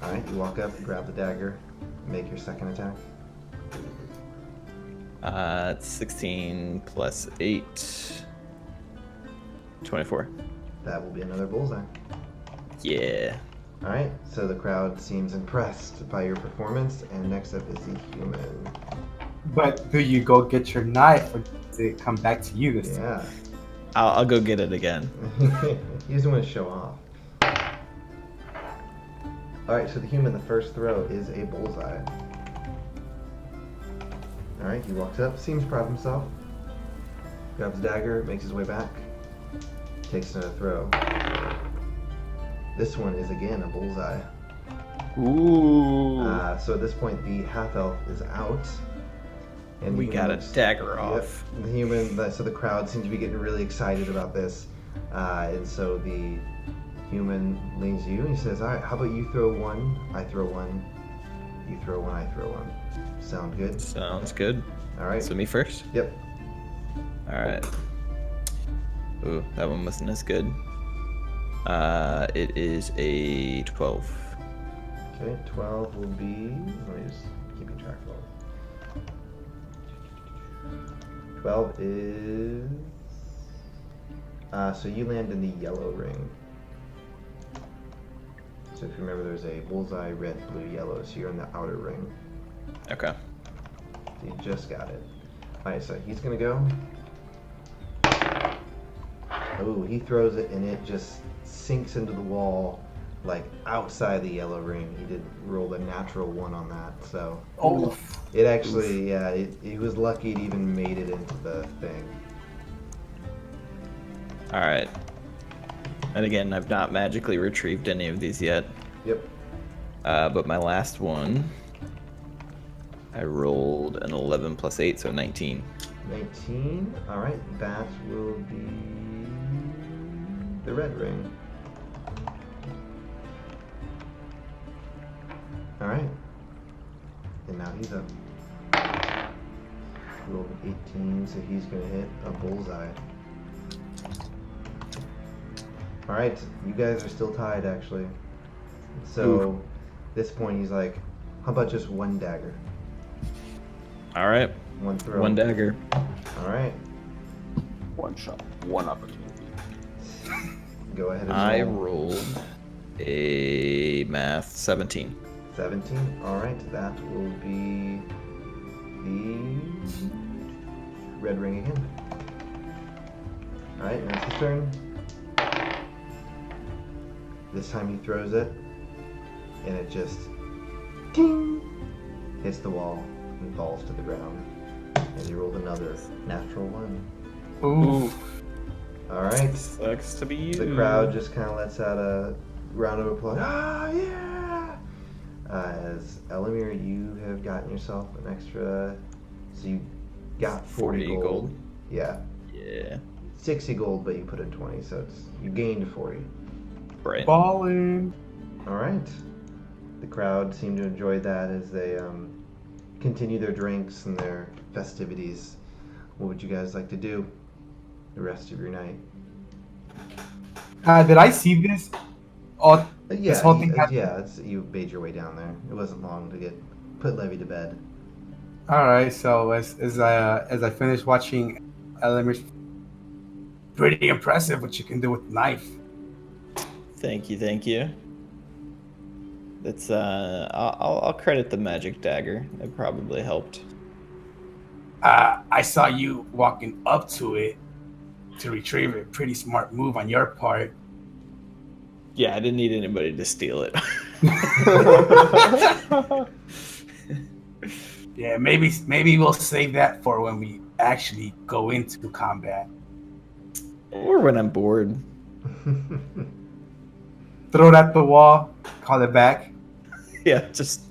right. You walk up, grab the dagger, make your second attack. It's 16 plus 8. 24. That will be another bullseye. Yeah. All right. So the crowd seems impressed by your performance, and next up is the human. But do you go get your knife or does it come back to you this time? Yeah. I'll go get it again. He doesn't want to show off. All right. So the human, the first throw is a bullseye. All right. He walks up, seems proud of himself, grabs a dagger, makes his way back, takes another throw. This one is again a bullseye. Ooh. So at this point, the half-elf is out. And We the got a humans- dagger Yep, off. the human, so the crowd seems to be getting really excited about this. And so the human leans to you and he says, all right, how about you throw 1, I throw 1, you throw 1, I throw 1. Sound good? Sounds good. All right. So me first? Yep. All right. Ooh, that one wasn't as good. It is a 12. Okay, 12 will be, let me just keep track of all. 12 is So you land in the yellow ring. So if you remember, there's a bullseye, red, blue, yellow. So you're in the outer ring. Okay. So you just got it. Alright, so he's gonna go. Oh, he throws it and it just sinks into the wall, like outside the yellow ring. He did roll a natural 1 on that, so. Oh. It actually, yeah, he was lucky it even made it into the thing. All right. And again, I've not magically retrieved any of these yet. Yep. But my last one, I rolled an 11 plus 8, so 19. 19. Alright, that will be the red ring. Alright. And now he's up. He rolled an 18, so he's going to hit a bullseye. Alright, you guys are still tied, actually. So, at this point, he's like, how about just 1 dagger? All right. 1 throw. 1 dagger. Alright, One shot, one opportunity. go ahead and I roll. rolled a math 17. 17. Alright, that will be the red ring again. Alright, now it's his turn. This time he throws it, and it just ding, hits the wall and falls to the ground. And he rolled another natural 1. Ooh. Alright, Sucks to be you. the crowd just kind of lets out a round of applause. Ah, yeah! As Elamir, you have gotten yourself an extra, so you got 40 gold. Yeah, Yeah. 60 gold, but you put in 20, so you gained 40. Right. Ballin'. All right. The crowd seemed to enjoy that as they continue their drinks and their festivities. What would you guys like to do the rest of your night? Did I see this? Oh, Yeah, this whole thing happened. yeah. You made your way down there. It wasn't long to get put Levy to bed. All right. So as I finish watching Elamir, pretty impressive what you can do with a knife. Thank you. That's I'll credit the magic dagger. It probably helped. I saw you walking up to it to retrieve it. Pretty smart move on your part. Yeah, I didn't need anybody to steal it. Yeah, maybe we'll save that for when we actually go into combat. Or when I'm bored. Throw it at the wall, call it back. Yeah, just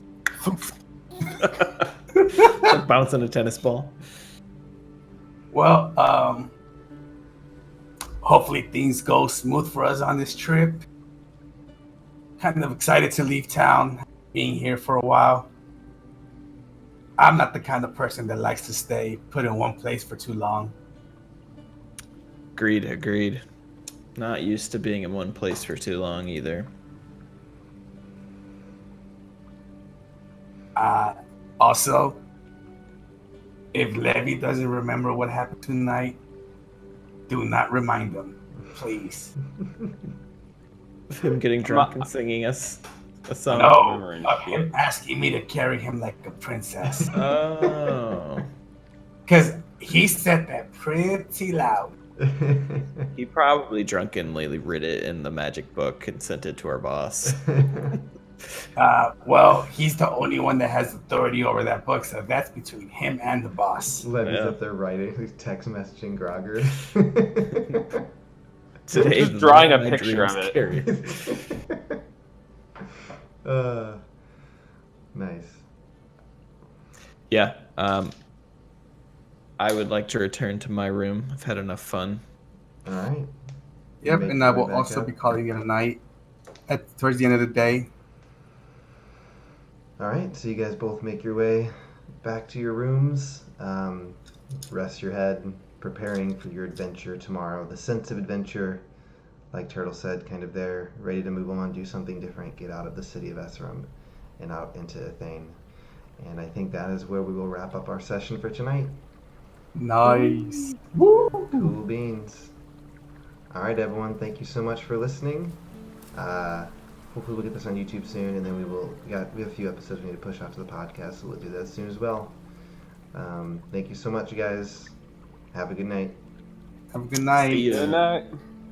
bouncing a tennis ball. Well, hopefully things go smooth for us on this trip. Kind of excited to leave town, being here for a while. I'm not the kind of person that likes to stay put in one place for too long. Agreed. Not used to being in one place for too long either. Also, if Levy doesn't remember what happened tonight, do not remind him, please. Him getting drunk and singing us a song. No, of him asking me to carry him like a princess. Oh. Because he said that pretty loud. He probably drunkenly read it in the magic book and sent it to our boss. Well, he's the only one that has authority over that book, so that's between him and the boss. Levy's Yeah. up there writing, he's text messaging Grogard. Today, Just drawing a my picture of dreams it. carry. Nice. Yeah. I would like to return to my room. I've had enough fun. All right. Yep, Make and your I way will back also up. be calling it a night towards the end of the day. All right, so you guys both make your way back to your rooms. Rest your head, preparing for your adventure tomorrow. The sense of adventure, like Turtle said, kind of there, ready to move on, do something different, get out of the city of Eserim and out into Thane. And I think that is where we will wrap up our session for tonight. Nice. Cool beans. All right, everyone. Thank you so much for listening. Hopefully we'll get this on YouTube soon, and then we have a few episodes we need to push off to the podcast, so we'll do that soon as well. Thank you so much, you guys. Have a good night. Have a good night. See ya. Good night.